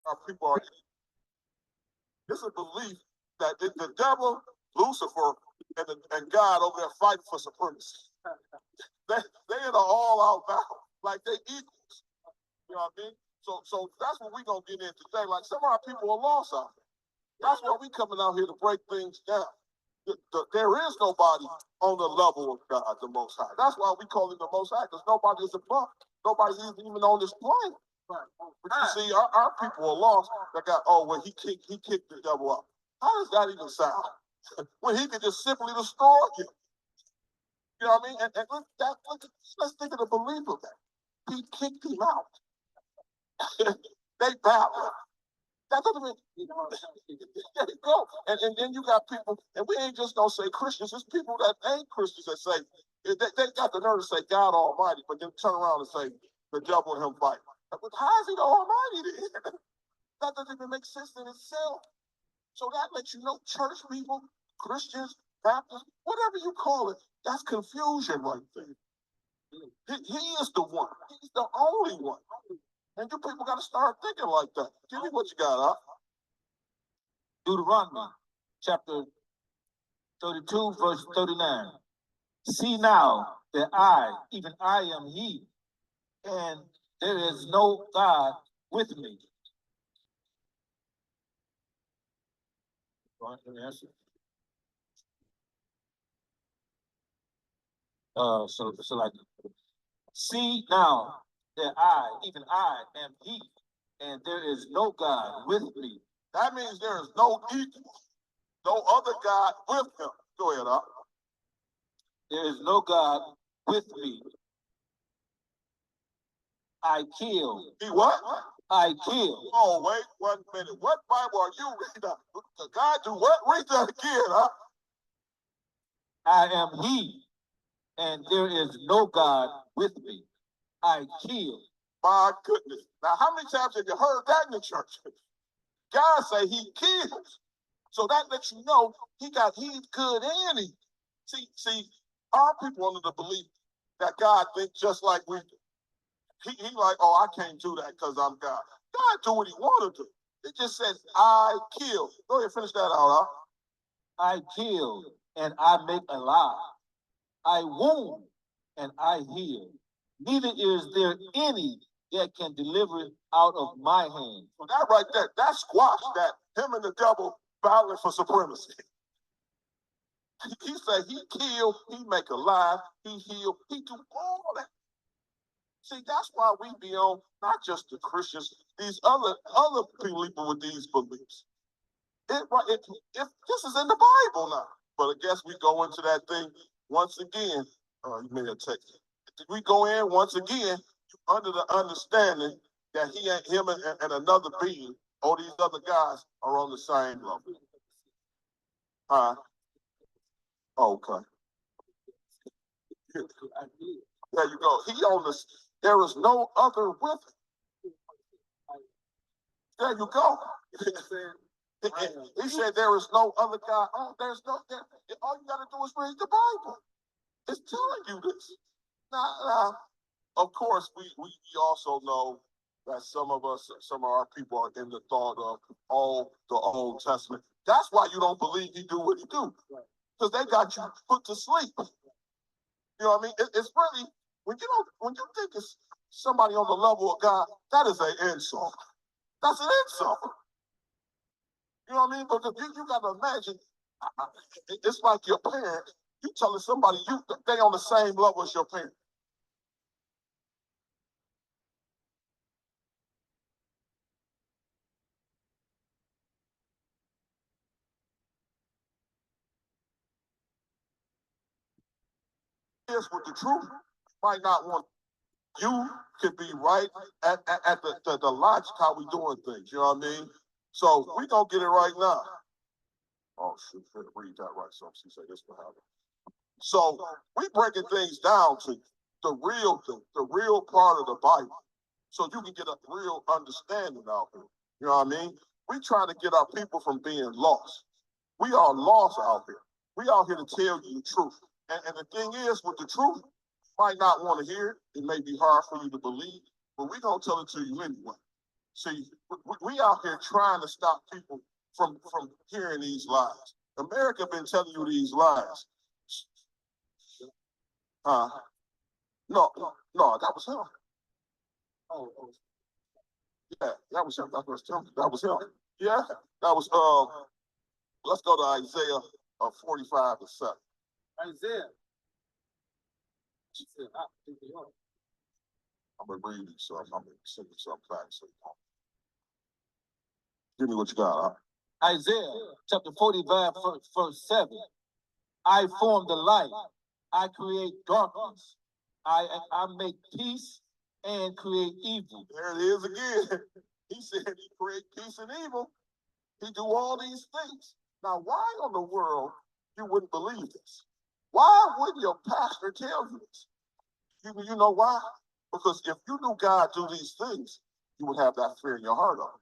our people are. It's a belief that the devil, Lucifer, and God over there fighting for supremacy. They in an all-out battle, like they equals. You know what I mean? So that's what we're gonna get in today. Like some of our people are lost out there. That's why we coming out here to break things down. There is nobody on the level of God, the Most High. That's why we call him the Most High, because nobody is above. Nobody is even on this plane. But you see, our people are lost. They got, well, he kicked the devil out. How does that even sound? When he could just simply destroy you. You know what I mean? And let's think of the belief of that. He kicked him out. They battled. That doesn't mean, there you go. And then you got people, and we ain't just gonna say Christians, it's people that ain't Christians that say, they got the nerve to say God Almighty, but then turn around and say the devil and him fight. But how is he the Almighty then? That doesn't even make sense in itself. So that lets you know church people, Christians, Baptists, whatever you call it, that's confusion right there. He is the one. He's the only one. And you people got to start thinking like that. Give me what you got, huh? Deuteronomy chapter 32, verse 39. See now that I, even I am he, and there is no God with me. Let me answer. So like, see now that I, even I am he, and there is no God with me. That means there is no equal, no other God with him. Go ahead, huh? There is no God with me. I kill. He what? I kill. Oh, wait 1 minute. What Bible are you reading? God do what? Read that again, huh? I am he, and there is no God with me. I kill. My goodness. Now, how many times have you heard that in the church? God say he kills. So that lets you know he's good and evil. See, our people under the belief that God thinks just like we do. He like, I can't do that because I'm God. God do what he want to do. It just says, I kill. Go ahead, finish that out, huh? I kill, and I make alive. I wound, and I heal. Neither is there any that can deliver it out of my hand. So that right there, that squash that him and the devil battling for supremacy. He said he kill, he make alive, he heal, he do all that. See, that's why we be on not just the Christians, these other people with these beliefs. If this is in the Bible now, but I guess we go into that thing once again. You may have texted. We go in once again under the understanding that him and another being, or these other guys are on the same level. Okay. There you go. He on this. There is no other with him. There you go. He said there is no other God. There's no. All you got to do is read the Bible. It's telling you this. Now, of course, we also know that some of our people are in the thought of the Old Testament. That's why you don't believe he do what he do, because they got you put to sleep. You know what I mean? It's really when you think it's somebody on the level of God, that is an insult. That's an insult. You know what I mean? Because you got to imagine, it's like your parents. You telling somebody they on the same level as your parents. Here's what the truth might not want. You could be right at the logic how we doing things. You know what I mean? So we gonna get it right now. Oh shoot, read that right. So she said this will happen. So we breaking things down to the real thing, the real part of the Bible, so you can get a real understanding out here. You know what I mean? We trying to get our people from being lost. We are lost out here. We out here to tell you the truth. And the thing is, with the truth, you might not want to hear it. It may be hard for you to believe, but we're going to tell it to you anyway. See, we out here trying to stop people from hearing these lies. America been telling you these lies. No, that was him. Oh, yeah, that was him. That was him. That was him. Yeah, that was let's go to Isaiah 45:7. Isaiah. I'm gonna read it, so I'm gonna send you something back. So give me what you got. Huh? Isaiah chapter 45, verse 7. I form the light. I create darkness. I make peace and create evil. There it is again. He said he create peace and evil. He do all these things. Now, why in the world you wouldn't believe this? Why wouldn't your pastor tell you this? You know why? Because if you knew God do these things, you would have that fear in your heart of him.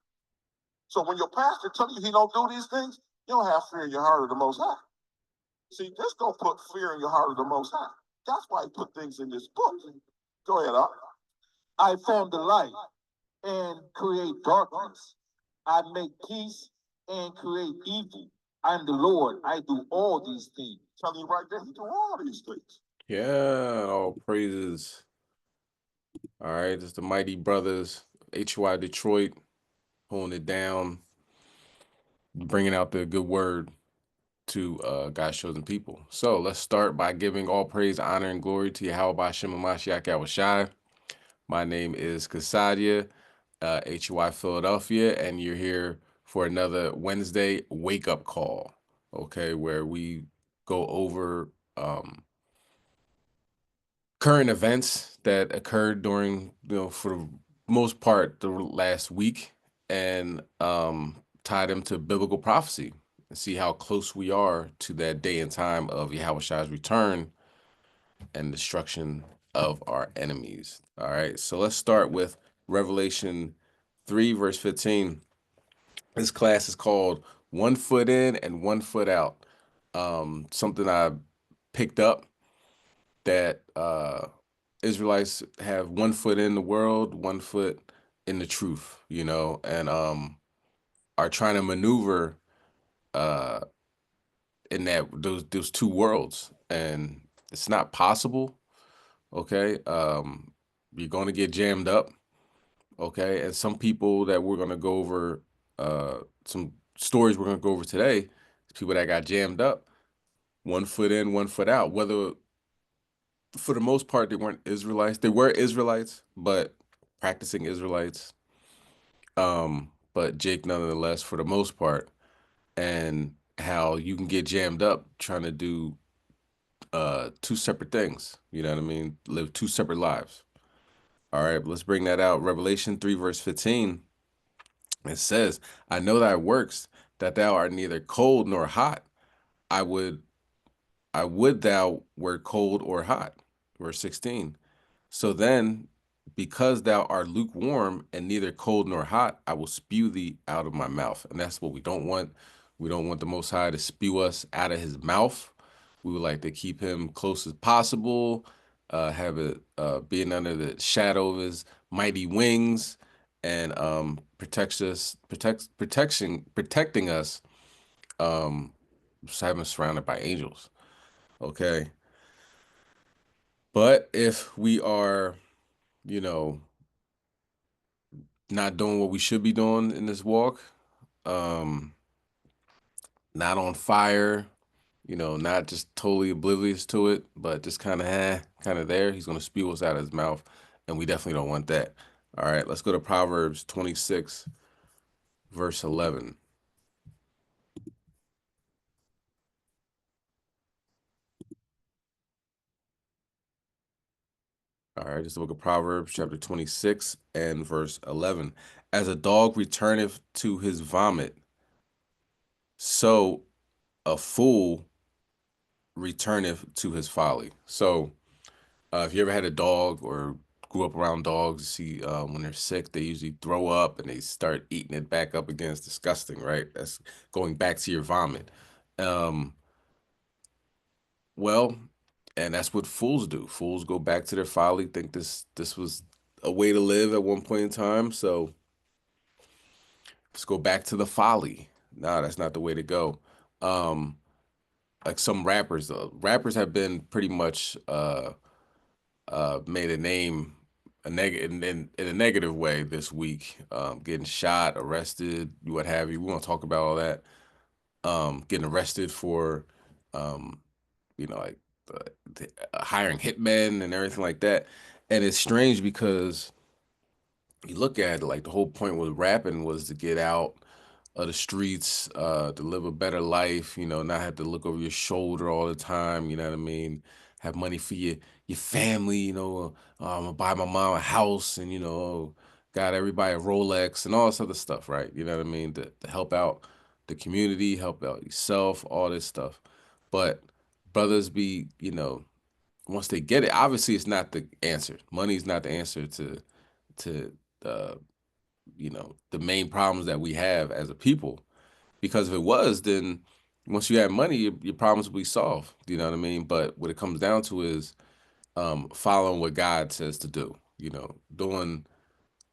So when your pastor tells you he don't do these things, you don't have fear in your heart of the Most High. See, this gonna put fear in your heart of the Most High. That's why he put things in this book. Go ahead, Up. I form the light and create darkness. I make peace and create evil. I'm the Lord. I do all these things. Telling you right there, he do all these things. Yeah, all praises. All right, it's the Mighty Brothers, HY Detroit, holding it down, bringing out the good word to God's chosen people. So let's start by giving all praise, honor, and glory to Yahweh Shem Mashiach Yahushai. My name is Kasadia, HY Philadelphia, and you're here for another Wednesday wake-up call, okay, where we go over current events that occurred during, for the most part, the last week, and tie them to biblical prophecy and see how close we are to that day and time of Yahweh's return and destruction of our enemies. All right, so let's start with Revelation 3, verse 15. This class is called One Foot In and One Foot Out. Something I picked up that Israelites have 1 foot in the world, 1 foot in the truth, and are trying to maneuver in those two worlds, and it's not possible. Okay, you're going to get jammed up. Okay, and some people that we're going to go over, some stories we're going to go over today, people that got jammed up, 1 foot in, 1 foot out. Whether for the most part, they weren't Israelites. They were Israelites, but practicing Israelites. But Jake, nonetheless, for the most part, and how you can get jammed up trying to do two separate things. You know what I mean? Live two separate lives. All right, let's bring that out. Revelation 3, verse 15. It says, I know thy works, that thou art neither cold nor hot. I would thou were cold or hot. Verse 16. So then, because thou art lukewarm and neither cold nor hot, I will spew thee out of my mouth. And that's what we don't want. We don't want the Most High to spew us out of his mouth. We would like to keep him close as possible, have it being under the shadow of his mighty wings, and protecting us, having us surrounded by angels. Okay. But if we are, not doing what we should be doing in this walk, not on fire, not just totally oblivious to it, but just kind of there, he's going to spew us out of his mouth, and we definitely don't want that. All right, let's go to Proverbs 26, verse 11. All right, this is the book of Proverbs, chapter 26 and verse 11. As a dog returneth to his vomit, so a fool returneth to his folly. So if you ever had a dog or grew up around dogs, see when they're sick, they usually throw up and they start eating it back up again. It's disgusting, right? That's going back to your vomit. Well, and that's what fools do. Fools go back to their folly, think this was a way to live at one point in time. So Let's go back to the folly. No, that's not the way to go. Like some rappers, though. Rappers have been pretty much made a name in a negative way this week. Getting shot, arrested, what have you. We won't talk about all that. Getting arrested for like hiring hitmen and everything like that. And it's strange because you look at it, like the whole point with rapping was to get out of the streets, to live a better life, not have to look over your shoulder all the time, you know what I mean? Have money for your family, I'm gonna buy my mom a house and, got everybody a Rolex and all this other stuff, right? You know what I mean? To help out the community, help out yourself, all this stuff. But brothers be, once they get it, obviously it's not the answer. Money is not the answer to uh, the main problems that we have as a people. Because if it was, then once you have money, your problems will be solved. You know what I mean? But what it comes down to is following what God says to do.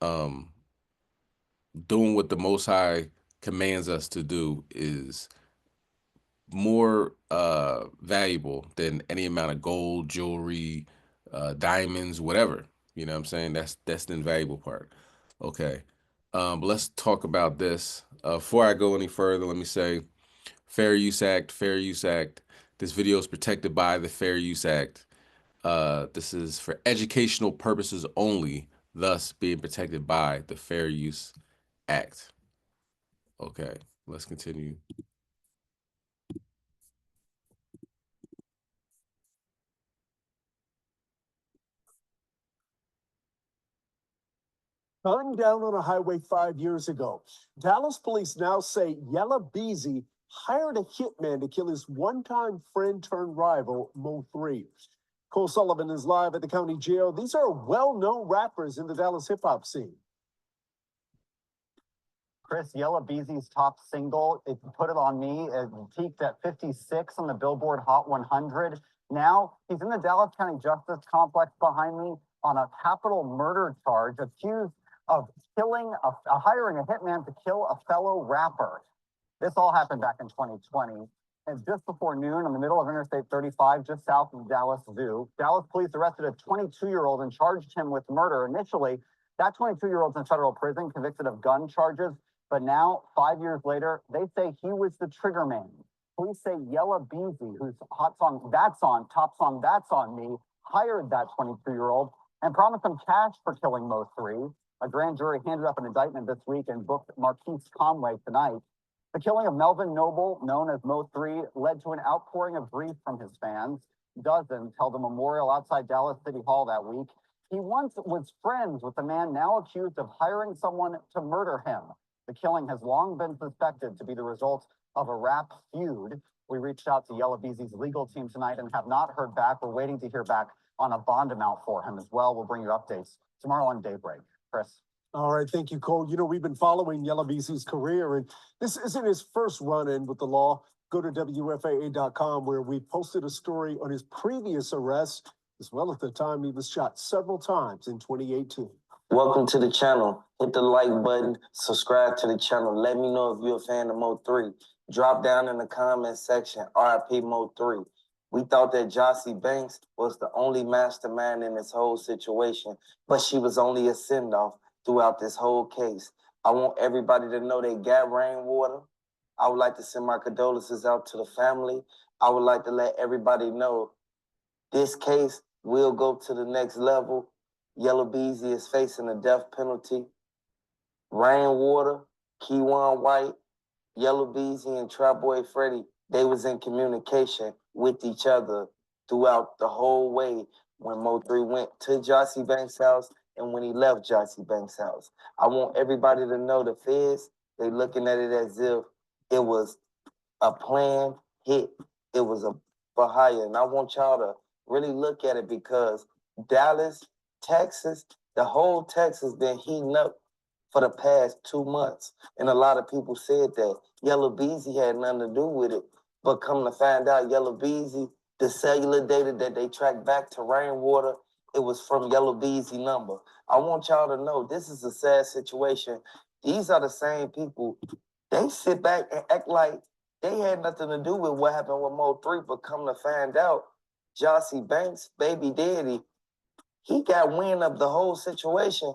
Um, doing what the Most High commands us to do is more valuable than any amount of gold, jewelry, diamonds, whatever. You know what I'm saying? That's the invaluable part. Okay. But let's talk about this. Before I go any further, let me say Fair Use Act, Fair Use Act. This video is protected by the Fair Use Act. This is for educational purposes only, thus being protected by the Fair Use Act. Okay, let's continue. Gunned down on a highway 5 years ago. Dallas police now say Yella Beezy hired a hitman to kill his one-time friend turned rival, Mo 3. Cole Sullivan is live at the county jail. These are well-known rappers in the Dallas hip-hop scene. Chris, Yella Beezy's top single, It Put It On Me, it peaked at 56 on the Billboard Hot 100. Now, he's in the Dallas County Justice Complex behind me on a capital murder charge, accused of hiring a hitman to kill a fellow rapper. This all happened back in 2020. And just before noon, in the middle of Interstate 35, just south of Dallas Zoo, Dallas police arrested a 22-year-old and charged him with murder. Initially, that 22-year-old's in federal prison, convicted of gun charges. But now, 5 years later, they say he was the trigger man. Police say Yella Beezy, whose hot song That's On, top song That's On Me, hired that 22-year-old and promised him cash for killing Mo 3. A grand jury handed up an indictment this week and booked Marquise Conway tonight. The killing of Melvin Noble, known as Mo 3, led to an outpouring of grief from his fans. Dozens held a memorial outside Dallas City Hall that week. He once was friends with the man now accused of hiring someone to murder him. The killing has long been suspected to be the result of a rap feud. We reached out to Yella Beezy's legal team tonight and have not heard back. We're waiting to hear back on a bond amount for him as well. We'll bring you updates tomorrow on Daybreak. Chris. All right, thank you, Cole. We've been following Yella Beezy's career, and this isn't his first run-in with the law. Go to WFAA.com, where we posted a story on his previous arrest, as well as the time he was shot several times in 2018. Welcome to the channel. Hit the like button, subscribe to the channel. Let me know if you're a fan of Mo 3. Drop down in the comment section, RIP Mo 3. We thought that Jossie Banks was the only mastermind in this whole situation, but she was only a send-off throughout this whole case. I want everybody to know they got rainwater. I would like to send my condolences out to the family. I would like to let everybody know this case will go to the next level. Yella Beezy is facing a death penalty. Rainwater, Keywan White, Yella Beezy, and Trap Boy Freddy, they was in communication with each other throughout the whole way when Mo 3 went to Jossie Banks' house and when he left Jossie Banks' house. I want everybody to know the feds, they looking at it as if it was a planned hit. It was a for hire. And I want y'all to really look at it because Dallas, Texas, the whole Texas been heating up for the past 2 months. And a lot of people said that Yella Beezy had nothing to do with it. But come to find out, Yella Beezy, the cellular data that they tracked back to Rainwater, it was from Yella Beezy number. I want y'all to know this is a sad situation. these are the same people. They sit back and act like they had nothing to do with what happened with Mo3, but come to find out, Jossie Banks, baby daddy, he got wind of the whole situation.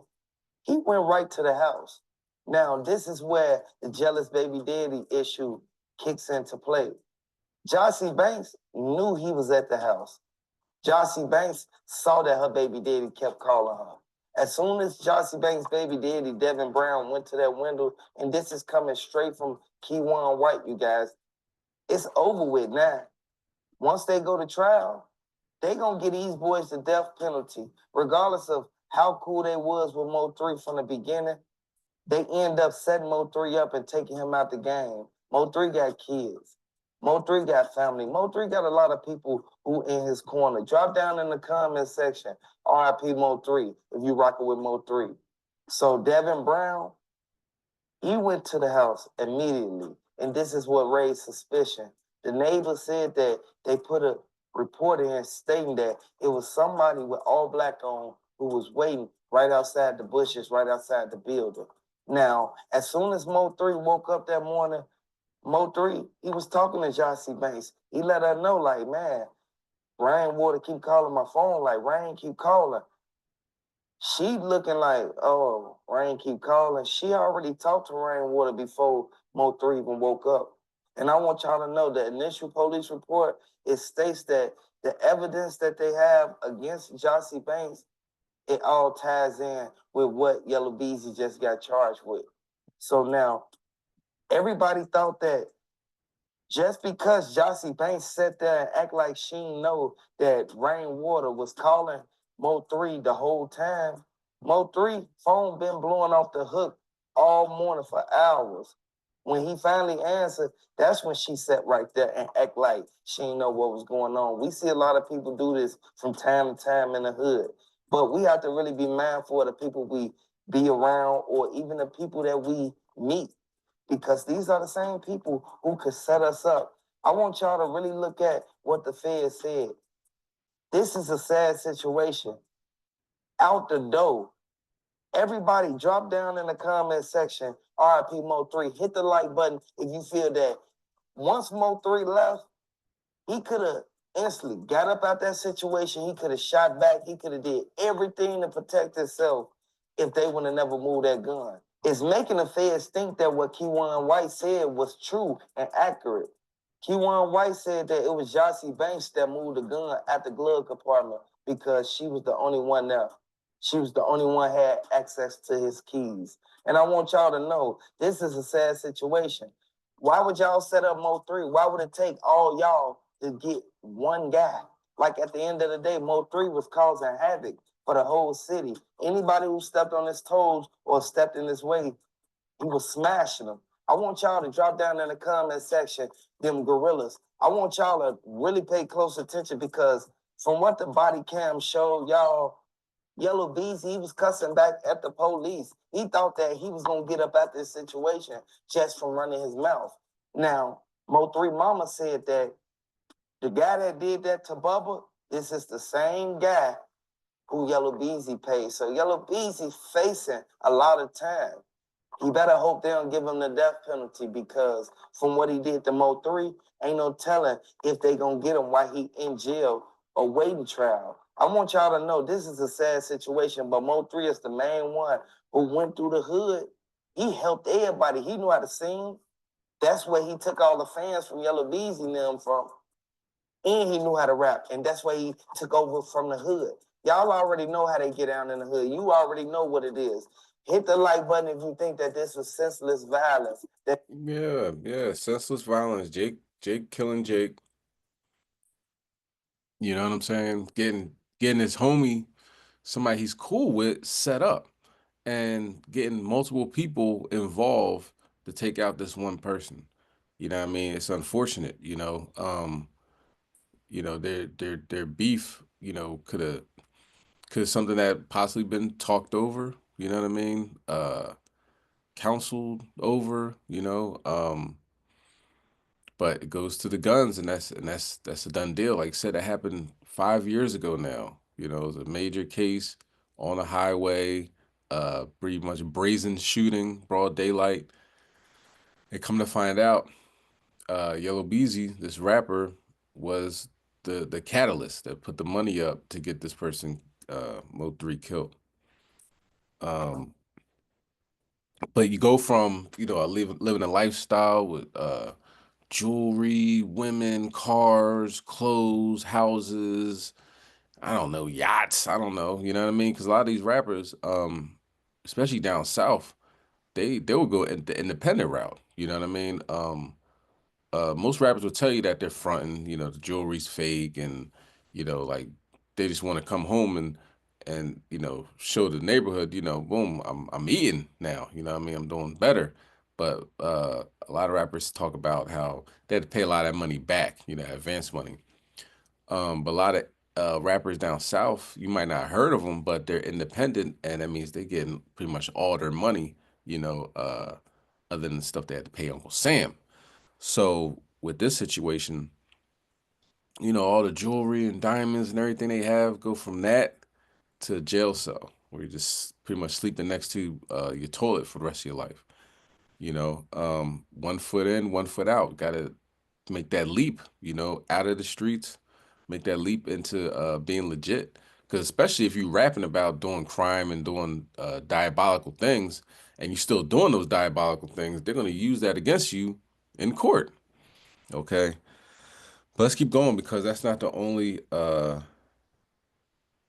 He went right to the house. Now, this is where the jealous baby daddy issue kicks into play. Jossie Banks knew he was at the house. Jossie Banks saw that her baby daddy kept calling her. As soon as Jossie Banks' baby daddy, Devin Brown, went to that window, and this is coming straight from Keywan White, you guys, it's over with now. Once they go to trial, they gonna get these boys the death penalty, regardless of how cool they was with Mo3 from the beginning. They end up setting Mo3 up and taking him out the game. Mo3 got kids. Mo3 got family. Mo3 got a lot of people who in his corner. Drop down in the comment section, RIP Mo3, if you rocking with Mo3. So Devin Brown, he went to the house immediately, and this is what raised suspicion. The neighbor said that they put a report in stating that it was somebody with all black on who was waiting right outside the bushes, right outside the building. Now, as soon as Mo3 woke up that morning, Mo3, he was talking to Jossie Banks. He let her know, like, man, Rainwater keep calling my phone, like, Rain keep calling. She looking like, oh, Rain keep calling. She already talked to Rainwater before Mo3 even woke up. And I want y'all to know the initial police report, it states that the evidence that they have against Jossie Banks, it all ties in with what Yella Beezy just got charged with. So now, everybody thought that just because Jossie Banks sat there and act like she didn't know that Rainwater was calling Mo3 the whole time, Mo3 phone been blowing off the hook all morning for hours. When he finally answered, that's when she sat right there and act like she didn't know what was going on. We see a lot of people do this from time to time in the hood, but we have to really be mindful of the people we be around or even the people that we meet, because these are the same people who could set us up. I want y'all to really look at what the Fed said. This is a sad situation. Out the door. Everybody drop down in the comment section, RIP Mo3, hit the like button if you feel that once Mo3 left, he could have instantly got up out that situation. He could have shot back. He could have did everything to protect himself if they would have never moved that gun. It's making the feds think that what Keywan White said was true and accurate. Keywan White said that it was Jossie Banks that moved the gun at the glove compartment because she was the only one there. She was the only one had access to his keys. And I want y'all to know, this is a sad situation. Why would y'all set up Mo3? Why would it take all y'all to get one guy? Like at the end of the day, Mo3 was causing havoc for the whole city. Anybody who stepped on his toes or stepped in his way, he was smashing them. I want y'all to drop down in the comment section, them gorillas. I want y'all to really pay close attention because from what the body cam showed y'all, Yella Beezy, he was cussing back at the police. He thought that he was going to get up at this situation just from running his mouth. Now, Mo3 Mama said that the guy that did that to Bubba, this is the same guy who Yella Beezy paid. So Yella Beezy facing a lot of time. He better hope they don't give him the death penalty because from what he did to Mo3, ain't no telling if they going to get him while he in jail or waiting trial. I want y'all to know this is a sad situation, but Mo3 is the main one who went through the hood. He helped everybody. He knew how to sing. That's where he took all the fans from Yella Beezy and them from. And he knew how to rap. And that's why he took over from the hood. Y'all already know how they get down in the hood. You already know what it is. Hit the like button if you think that this was senseless violence. Yeah, senseless violence. Jake killing Jake. You know what I'm saying? Getting his homie, somebody he's cool with, set up and getting multiple people involved to take out this one person. You know what I mean? It's unfortunate, their beef, could have something that possibly been talked over, you know what I mean? Counseled over, but it goes to the guns, and that's a done deal. Like I said, it happened 5 years ago now. It was a major case on a highway. pretty much brazen shooting, broad daylight. And come to find out, Yellow Beezy, this rapper, was the catalyst that put the money up to get this person, Mo3, killed. But you go from, living a lifestyle with jewelry, women, cars, clothes, houses, I don't know, yachts, I don't know, you know what I mean? Because a lot of these rappers, especially down south, they will go the independent route, you know what I mean? Most rappers will tell you that they're fronting, the jewelry's fake, and like they just want to come home and show the neighborhood, boom, I'm eating now, you know what I mean? I'm doing better. But a lot of rappers talk about how they had to pay a lot of that money back, advance money. But a lot of rappers down south, you might not have heard of them, but they're independent, and that means they're getting pretty much all their money, other than the stuff they had to pay Uncle Sam. So with this situation, all the jewelry and diamonds and everything they have go from that to a jail cell where you just pretty much sleeping next to your toilet for the rest of your life. 1 foot in, 1 foot out. Got to make that leap, out of the streets, make that leap into being legit. Because especially if you rapping about doing crime and doing diabolical things, and you still doing those diabolical things, they're going to use that against you in court. Okay. But let's keep going, because that's not the only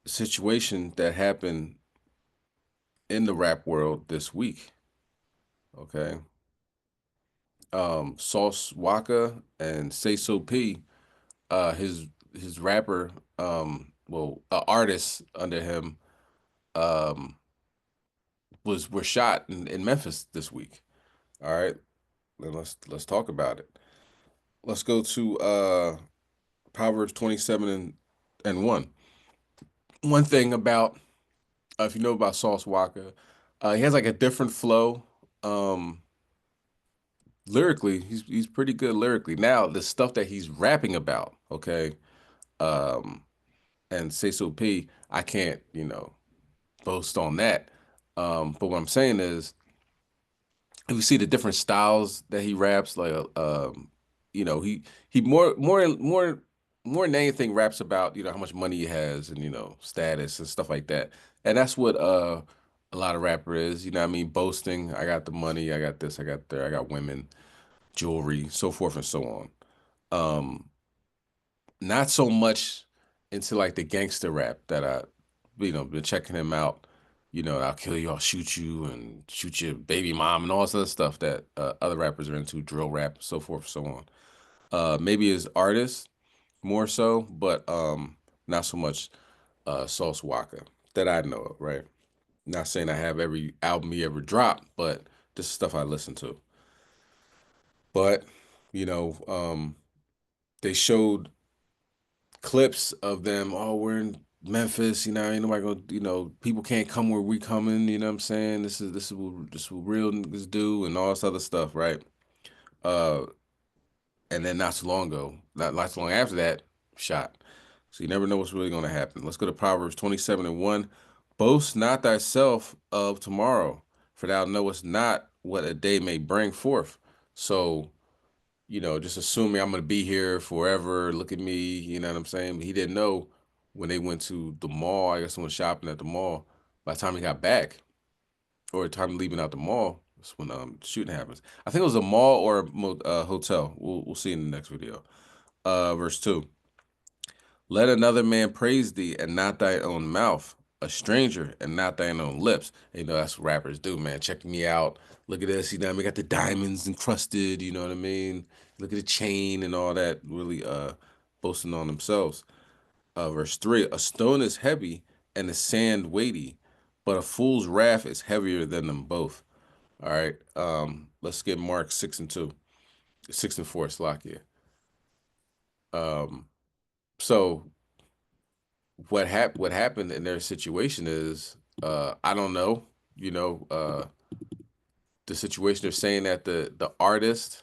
situation that happened in the rap world this week. Okay. Sauce Waka and Say So P, his rapper, artist under him, um, were shot in Memphis this week. All right, then let's talk about it. Let's go to Proverbs 27 and 1. One thing about if you know about Sauce Waka, he has like a different flow. Lyrically, he's pretty good lyrically. Now the stuff that he's rapping about, okay, um, and Say So P, I can't, boast on that. But what I'm saying is, if you see the different styles that he raps, like, he more than anything raps about, how much money he has and, status and stuff like that. And that's what a lot of rapper is, you know what I mean? Boasting, I got the money, I got this, I got that, I got women, jewelry, so forth and so on. Not so much into like the gangster rap that I, been checking him out. I'll kill you, I'll shoot you, and shoot your baby mom, and all this other stuff that other rappers are into, drill rap, so forth, so on. Maybe as artists more so, but not so much Sauce Waka that I know of, right? Not saying I have every album he ever dropped, but this is stuff I listen to. But, they showed clips of them, oh, we're in Memphis, ain't nobody gonna, people can't come where we coming, you know what I'm saying? This is what real niggas do, and all this other stuff, right? And then not too long ago, not too long after that, shot. So you never know what's really gonna happen. Let's go to Proverbs 27 and 1. Boast not thyself of tomorrow, for thou knowest not what a day may bring forth. So, just assuming I'm gonna be here forever. Look at me, you know what I'm saying? But he didn't know when they went to the mall. I guess someone shopping at the mall. By the time he got back, or the time leaving out the mall, that's when shooting happens. I think it was a mall or a hotel. We'll see in the next video. Verse 2. Let another man praise thee, and not thy own mouth, a stranger, and not thine own lips. That's what rappers do, man. Check me out. Look at this, we got the diamonds encrusted, you know what I mean? Look at the chain and all that, really boasting on themselves. Verse 3, a stone is heavy and the sand weighty, but a fool's wrath is heavier than them both. All right, let's get Mark 6 and 2. 6 and 4, Slakia. So what happened in their situation is, I don't know, the situation. They're saying that the artist,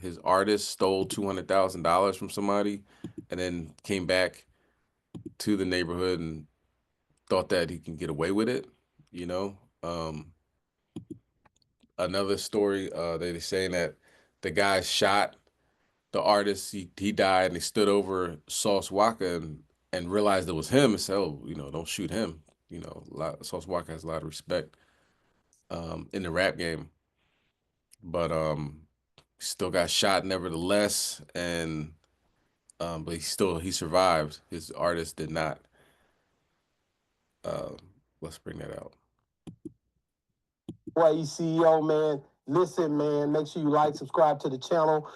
his artist, stole $200,000 from somebody, and then came back to the neighborhood and thought that he can get away with it. you know. Another story, they're saying that the guy shot the artist, he died, and they stood over Sauce Walka and realized it was him and said, "Oh, don't shoot him." Sauce Walka has a lot of respect in the rap game, but still got shot nevertheless, and but he survived. His artist did not. Uh, let's bring that out. CEO, man. Listen, man, make sure you like, subscribe to the channel.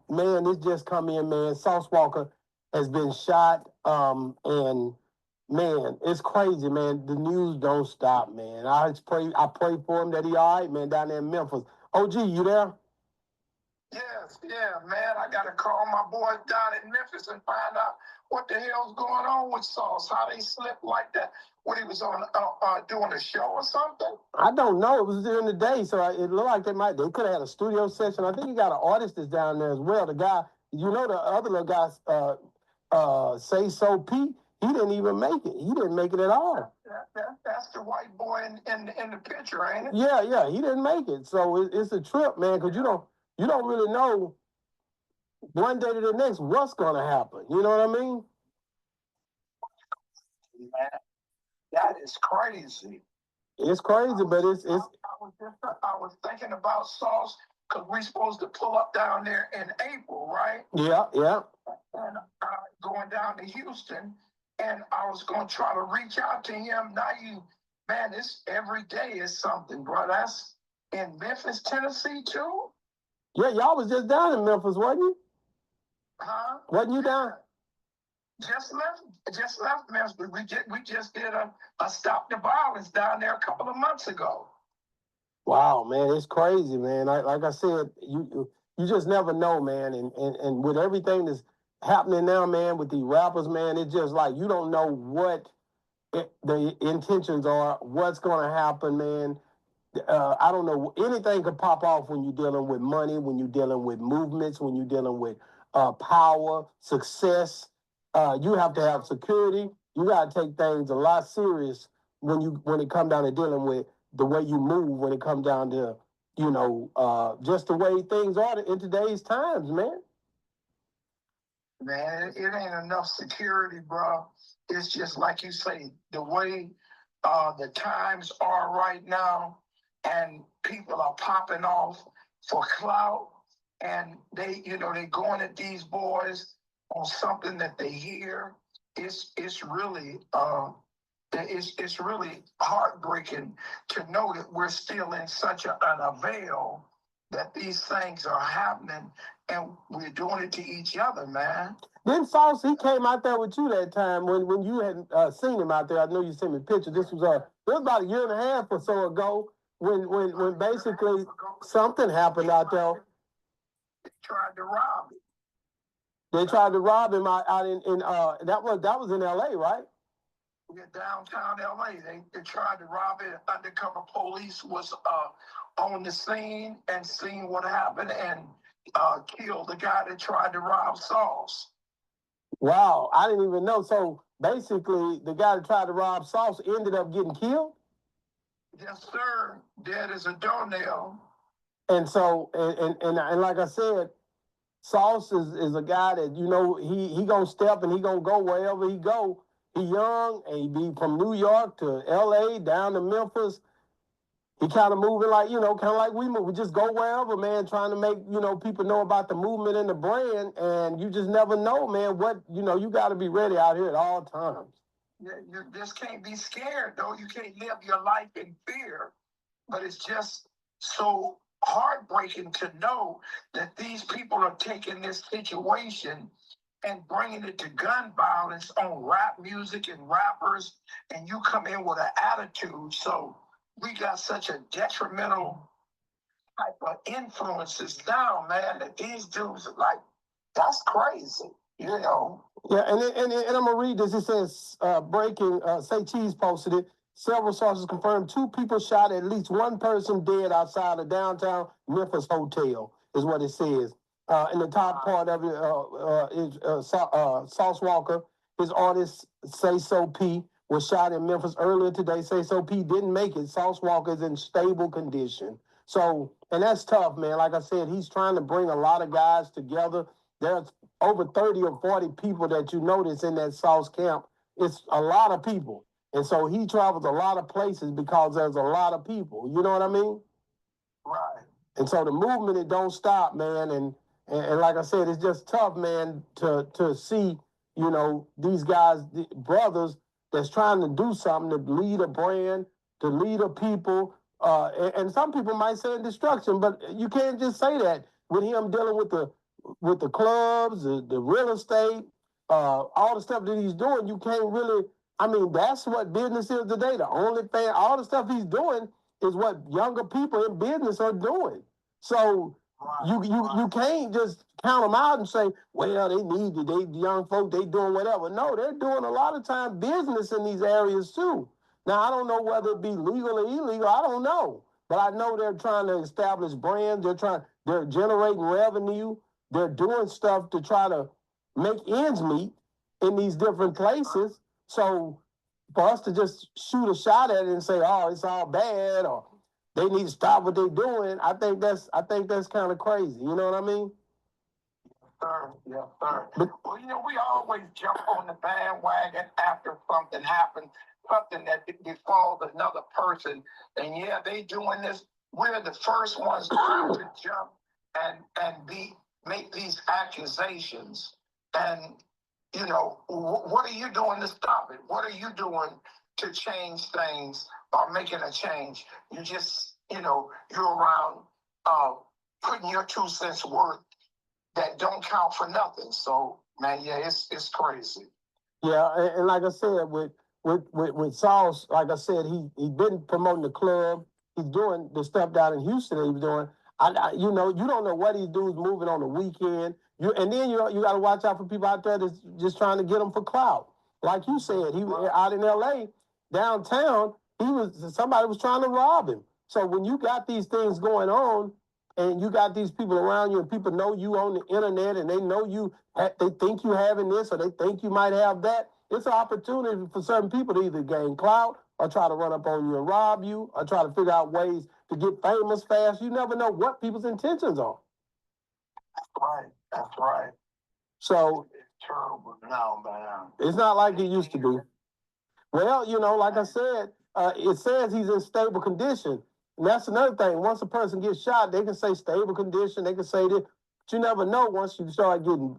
Man, this just come in, man. Sauce Walka has been shot. And man, it's crazy, man. The news don't stop, man. I pray for him that he all right, man, down there in Memphis. OG, you there? Yes, yeah, man. I gotta call my boys down in Memphis and find out what the hell's going on with Sauce. How they slipped like that when he was on doing a show or something. I don't know. It was during the day, so it looked like they could have had a studio session. I think you got an artist that's down there as well. The guy, the other little guy, Say So Pete, he didn't even make it. He didn't make it at all. That's the white boy in the picture, ain't it? Yeah, he didn't make it. So it's a trip, man, because you don't really know one day to the next what's gonna happen. You know what I mean? Man, that is crazy. It's crazy, but it's. I was thinking about Sauce because we're supposed to pull up down there in April, right? Yeah. And going down to Houston, and I was gonna try to reach out to him. Now man, this every day is something, bro. That's in Memphis, Tennessee, too. Yeah, y'all was just down in Memphis, wasn't you? Huh? Wasn't you down? Just left Memphis. We just did a Stop the Violence down there a couple of months ago. Wow, man, it's crazy, man. Like I said, you just never know, man. And with everything that's happening now, man, with the rappers, man, it's just like you don't know what the intentions are, what's going to happen, man. I don't know. Anything could pop off when you're dealing with money, when you're dealing with movements, when you're dealing with power, success. You have to have security. You got to take things a lot serious when it comes down to dealing with the way you move. When it comes down to just the way things are in today's times, man. Man, it ain't enough security, bro. It's just like you say, the way the times are right now, and people are popping off for clout, and they going at these boys on something that they hear. It's really it's really heartbreaking to know that we're still in such an avail that these things are happening, and we're doing it to each other, man. Then Sauce, he came out there with you that time when you had seen him out there. I know you sent me pictures. This was about a year and a half or so ago when basically something happened out there. They tried to rob him. They tried to rob him out in that was in LA, right? Yeah, downtown LA. They tried to rob it. Undercover police was on the scene and seen what happened and killed the guy that tried to rob Sauce. Wow, I didn't even know. So basically, the guy that tried to rob Sauce ended up getting killed? Yes, sir. Dead as a doornail. And so, and like I said, Sauce is a guy that, he gonna step and he gonna go wherever he go. He young, and he be from New York to LA, down to Memphis. He kind of moving like, kind of like we move. We just go wherever, man, trying to make, people know about the movement and the brand. And you just never know, man, you got to be ready out here at all times. You just can't be scared, though. You can't live your life in fear. But it's just so heartbreaking to know that these people are taking this situation and bringing it to gun violence on rap music and rappers, and you come in with an attitude. So we got such a detrimental type of influences now, man, that these dudes are like, that's crazy, Yeah, and I'm gonna read this. It says, breaking, Say Cheese posted it. Several sources confirmed 2 people shot, at least 1 person dead outside a downtown Memphis hotel, is what it says. In the top part of it is Sauce Walka, his artist Say So P, was shot in Memphis earlier today. Say So P didn't make it. Sauce Walker's in stable condition. So, and that's tough, man. Like I said, he's trying to bring a lot of guys together. There's over 30 or 40 people that you notice in that Sauce camp. It's a lot of people. And so he travels a lot of places because there's a lot of people. You know what I mean? Right. And so the movement, it don't stop, man. And like I said, it's just tough, man, to see, you know, these guys, the brothers that's trying to do something to lead a brand, to lead a people. And some people might say destruction, but you can't just say that with him dealing with the clubs, the real estate, all the stuff that he's doing. You can't really. I mean, that's what business is today. The only thing, all the stuff he's doing is what younger people in business are doing. So you can't just count them out and say, well, they need it. They young folk, they doing whatever. No, they're doing a lot of time business in these areas too. Now, I don't know whether it be legal or illegal. I don't know. But I know they're trying to establish brands. They're generating revenue. They're doing stuff to try to make ends meet in these different places. So for us to just shoot a shot at it and say, oh, it's all bad, or they need to stop what they're doing, I think that's kind of crazy. You know what I mean? Yes, sir. Well, you know, we always jump on the bandwagon after something happens, something that befalls another person. And yeah, they doing this. We're the first ones to jump and make these accusations. And you know, what are you doing to stop it? What are you doing to change things or making a change? You just, you know, you're around putting your 2 cents worth that don't count for nothing. So, man, yeah, it's crazy. Yeah, and like I said, with Sauce, like I said, he been promoting the club. He's doing the stuff down in Houston that he was doing. You know, you don't know what he does moving on the weekend. And then you got to watch out for people out there that's just trying to get him for clout. Like you said, he was out in L.A. downtown. Somebody was trying to rob him. So when you got these things going on, and you got these people around you, and people know you on the internet, and they know they think you having this, or they think you might have that. It's an opportunity for certain people to either gain clout, or try to run up on you and rob you, or try to figure out ways to get famous fast. You never know what people's intentions are. Right. That's right. So it's terrible now, man. It's not like it used to be. Well, you know, like I said, it says he's in stable condition. And that's another thing. Once a person gets shot, they can say stable condition. They can say this. But you never know once you start getting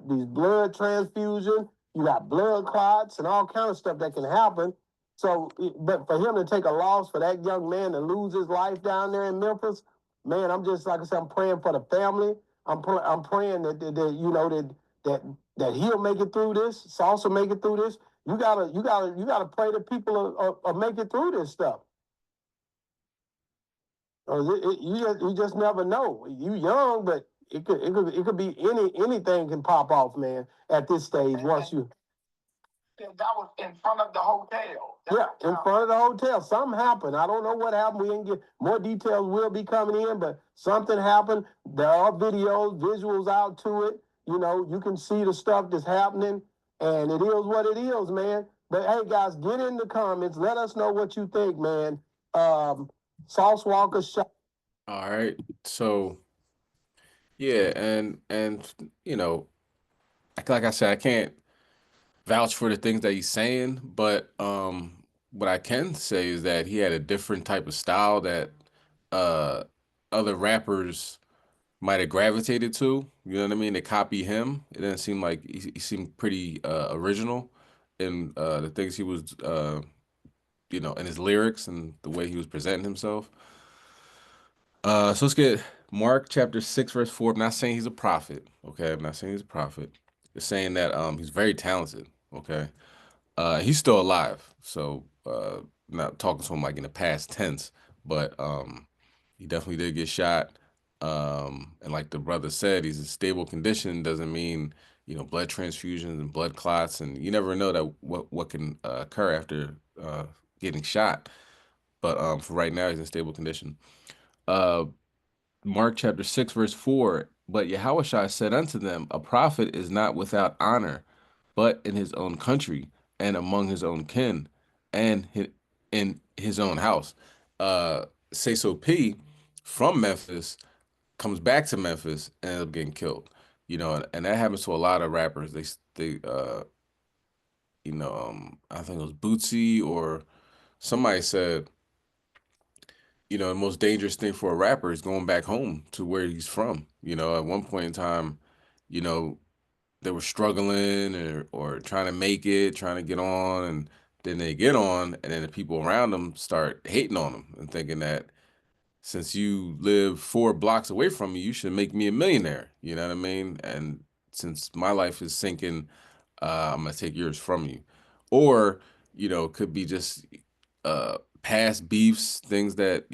these blood transfusion. You got blood clots and all kind of stuff that can happen. So, but for him to take a loss, for that young man to lose his life down there in Memphis, man, I'm just, like I said, I'm praying for the family. I'm praying that you know that he'll make it through this. Sauce will make it through this. You gotta pray that people are make it through this stuff. You just never know. You young, but it could be anything can pop off, man. At this stage, once you. That was in front of the hotel. Yeah, in front of the hotel. Something happened. I don't know what happened. We didn't get more details. Will be coming in, but something happened. There are videos, visuals out to it. You know, you can see the stuff that's happening, and it is what it is, man. But hey, guys, get in the comments. Let us know what you think, man. Sauce Walker shot. All right. So, yeah, and you know, like I said, I can't vouch for the things that he's saying, but what I can say is that he had a different type of style that other rappers might have gravitated to. You know what I mean? They copy him. It didn't seem like he seemed pretty original in the things he was you know, in his lyrics and the way he was presenting himself. So let's get Mark chapter 6, verse 4. I'm not saying he's a prophet, okay? I'm not saying he's a prophet. It's saying that he's very talented, okay? He's still alive, so not talking to him like in the past tense, but he definitely did get shot. And like the brother said, he's in stable condition. Doesn't mean, you know, blood transfusions and blood clots, and you never know that what can occur after getting shot. But for right now, he's in stable condition. Mark chapter 6, verse 4, but Yahushua said unto them, a prophet is not without honor, but in his own country, and among his own kin, and in his own house. Say So P from Memphis comes back to Memphis and ends up getting killed. You know, and that happens to a lot of rappers. I think it was Bootsy or somebody said, the most dangerous thing for a rapper is going back home to where he's from. You know, at one point in time, you know, they were struggling or trying to make it, trying to get on, and then they get on, and then the people around them start hating on them and thinking that since you live 4 blocks away from me, you should make me a millionaire. You know what I mean? And since my life is sinking, I'm gonna take yours from you. Or, it could be just past beefs, things that,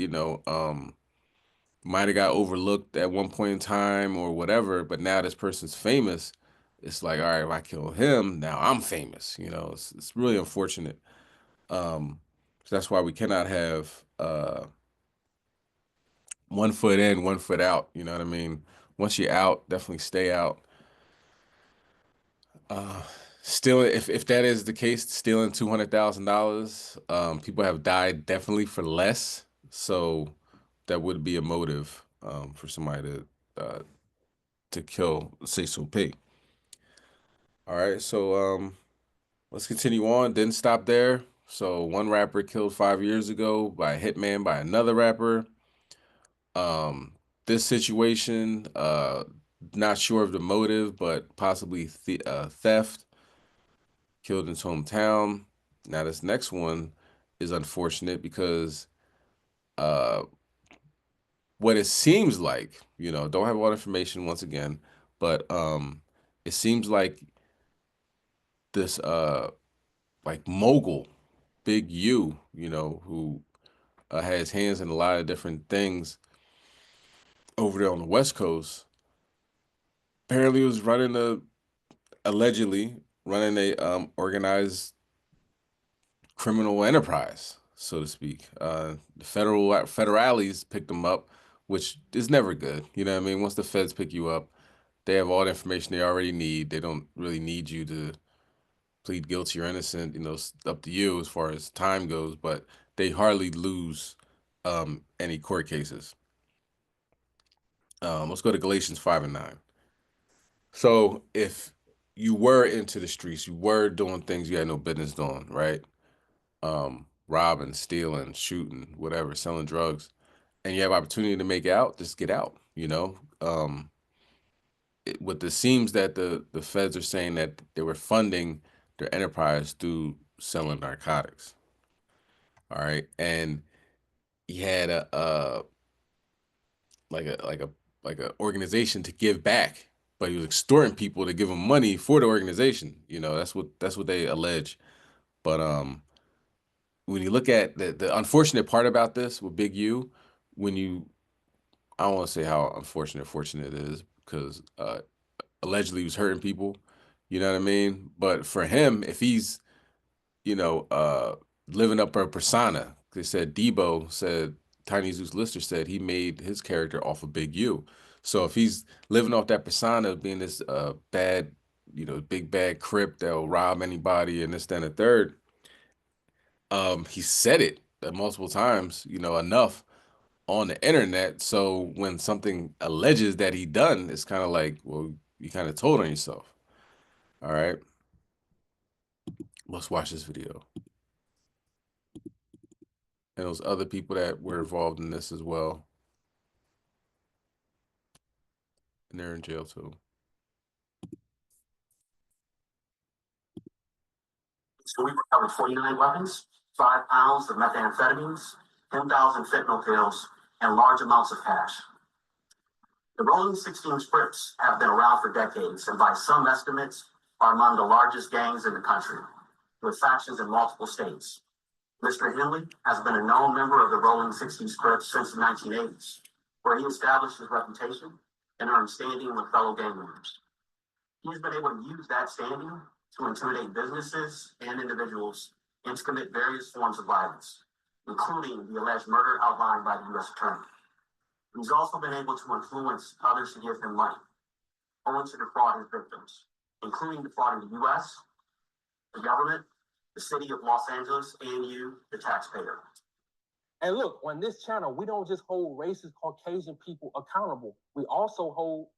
might have got overlooked at one point in time or whatever, but now this person's famous. It's like, all right, if I kill him, now I'm famous. It's really unfortunate. So that's why we cannot have one foot in, one foot out. You know what I mean? Once you're out, definitely stay out. Still, if that is the case, stealing $200,000, people have died definitely for less. So that would be a motive for somebody to kill Say So P. All right, so let's continue on. Didn't stop there. So one rapper killed 5 years ago by a hitman by another rapper. Um, this situation, not sure of the motive, but possibly theft. Killed in his hometown. Now this next one is unfortunate because uh, what it seems like, don't have all the information once again, but it seems like this like mogul, Big U, who has hands in a lot of different things over there on the West Coast. Apparently, was allegedly running a organized criminal enterprise, so to speak. The federales picked him up, which is never good. You know what I mean? Once the feds pick you up, they have all the information they already need. They don't really need you to plead guilty or innocent. It's up to you as far as time goes, but they hardly lose any court cases. Let's go to Galatians 5:9. So if you were into the streets, you were doing things you had no business doing, right? Robbing, stealing, shooting, whatever, selling drugs, and you have opportunity to make out, just get out. What it seems that the feds are saying that they were funding their enterprise through selling narcotics. All right, and he had a like a organization to give back, but he was extorting people to give him money for the organization. That's what they allege. But when you look at the unfortunate part about this with Big U, I don't want to say how fortunate it is because allegedly he was hurting people. You know what I mean? But for him, if he's, living up a persona, they said Debo said, Tiny Zeus Lister said he made his character off of Big U. So if he's living off that persona of being this bad, big bad Crip that'll rob anybody and this, then a third, he said it multiple times, enough on the internet. So when something alleges that he done, it's kind of like, well, you kind of told on yourself. All right. Let's watch this video. And those other people that were involved in this as well. And they're in jail too. So we recovered 49 weapons, 5 pounds of methamphetamines, 10,000 fentanyl pills, and large amounts of cash. The Rolling 16 Crips have been around for decades, and by some estimates, are among the largest gangs in the country, with factions in multiple states. Mr. Henley has been a known member of the Rolling 16 Crips since the 1980s, where he established his reputation and earned standing with fellow gang members. He's been able to use that standing to intimidate businesses and individuals and to commit various forms of violence, including the alleged murder outlined by the U.S. Attorney. He's also been able to influence others to give him money, only to defraud his victims, including defrauding the U.S., the government, the city of Los Angeles, and you, the taxpayer. And look, on this channel, we don't just hold racist Caucasian people accountable. We also hold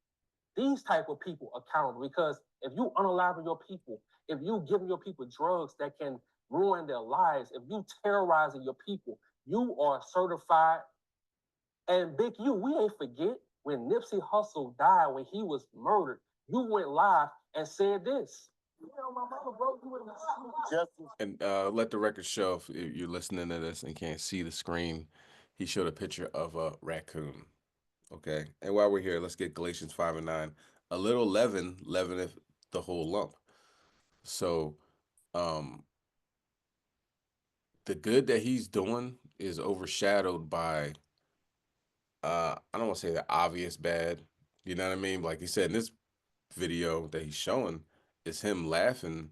these type of people accountable, because if you unaliving your people, if you giving your people drugs that can ruin their lives, if you terrorizing your people, you are certified. And Big U, we ain't forget when Nipsey Hussle died, when he was murdered, you went live and said this. And let the record show, if you're listening to this and can't see the screen, he showed a picture of a raccoon. Okay. And while we're here, let's get Galatians 5:9. A little leaven leaveneth the whole lump. So the good that he's doing is overshadowed by I don't want to say the obvious bad. You know what I mean? Like he said in this video that he's showing, is him laughing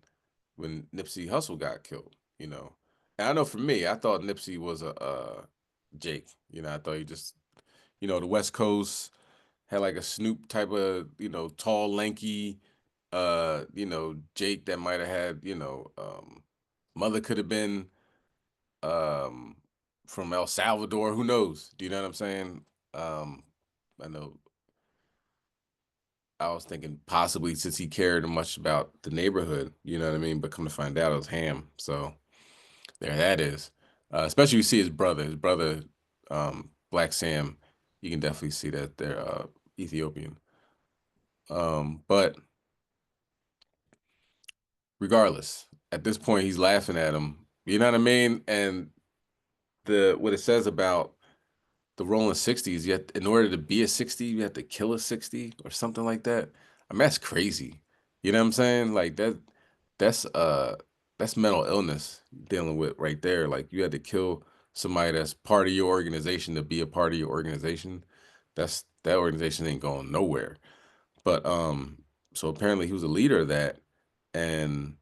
when Nipsey Hussle got killed, you know. And I know for me, I thought Nipsey was a Jake. You know, I thought he just, you know, the West Coast had like a Snoop type of, you know, tall, lanky, you know, Jake that might have had, you know, mother could have been from El Salvador, who knows? Do you know what I'm saying? I know I was thinking possibly since he cared much about the neighborhood, you know what I mean? But come to find out, it was Ham. So there that is. Especially you see his brother, Black Sam. You can definitely see that they're Ethiopian. But regardless, at this point, he's laughing at him. You know what I mean? And what it says about the rolling 60s, yet in order to be a 60, you have to kill a 60 or something like that. I mean, that's crazy. You know what I'm saying? Like that's mental illness dealing with right there. Like you had to kill somebody that's part of your organization to be a part of your organization. That organization ain't going nowhere. But so apparently he was a leader of that. And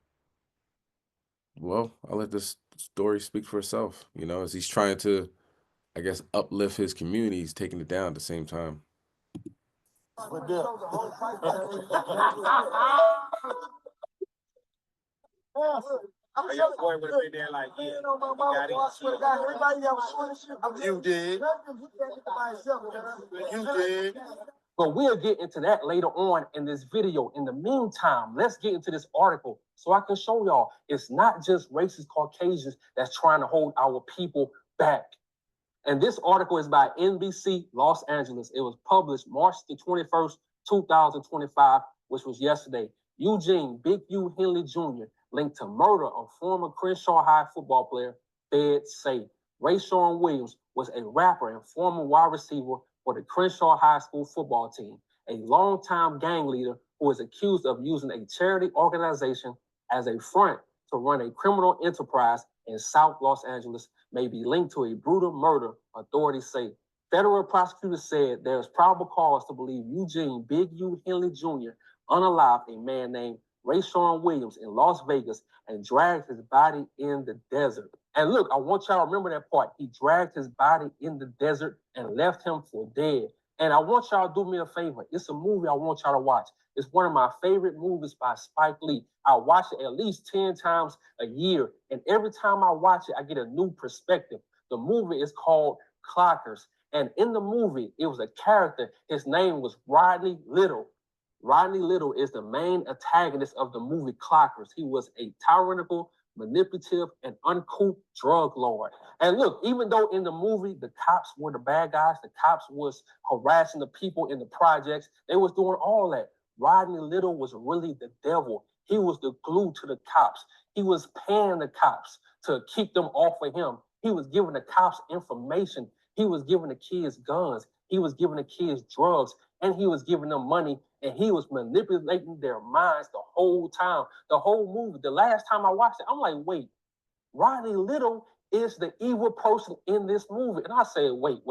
well, I'll let this story speak for itself, you know, as he's trying to, I guess, uplift his community, he's taking it down at the same time. You did. You did. But we'll get into that later on in this video. In the meantime, let's get into this article so I can show y'all it's not just racist Caucasians that's trying to hold our people back. And this article is by NBC Los Angeles. It was published March the 21st, 2025, which was yesterday. Eugene Big U Henley Jr. linked to murder of former Crenshaw High football player, feds say. Rayshawn Williams was a rapper and former wide receiver for the Crenshaw High School football team, a longtime gang leader who is accused of using a charity organization as a front to run a criminal enterprise in South Los Angeles, may be linked to a brutal murder, authorities say. Federal prosecutors said there is probable cause to believe Eugene Big U Henley Jr. unalived a man named Rayshawn Williams in Las Vegas and dragged his body in the desert. And look, I want y'all to remember that part. He dragged his body in the desert and left him for dead. And I want y'all to do me a favor. It's a movie I want y'all to watch. It's one of my favorite movies by Spike Lee. I watch it at least 10 times a year. And every time I watch it, I get a new perspective. The movie is called Clockers. And in the movie, it was a character. His name was Rodney Little. Rodney Little is the main antagonist of the movie Clockers. He was a tyrannical, manipulative, and uncouth drug lord. And look, even though in the movie, the cops were the bad guys, the cops was harassing the people in the projects, they was doing all that. Rodney Little was really the devil. He was the glue to the cops. He was paying the cops to keep them off of him. He was giving the cops information. He was giving the kids guns. He was giving the kids drugs, and he was giving them money, and he was manipulating their minds the whole time. The whole movie, the last time I watched it, I'm like, wait, Rodney Little is the evil person in this movie. And I said, wait.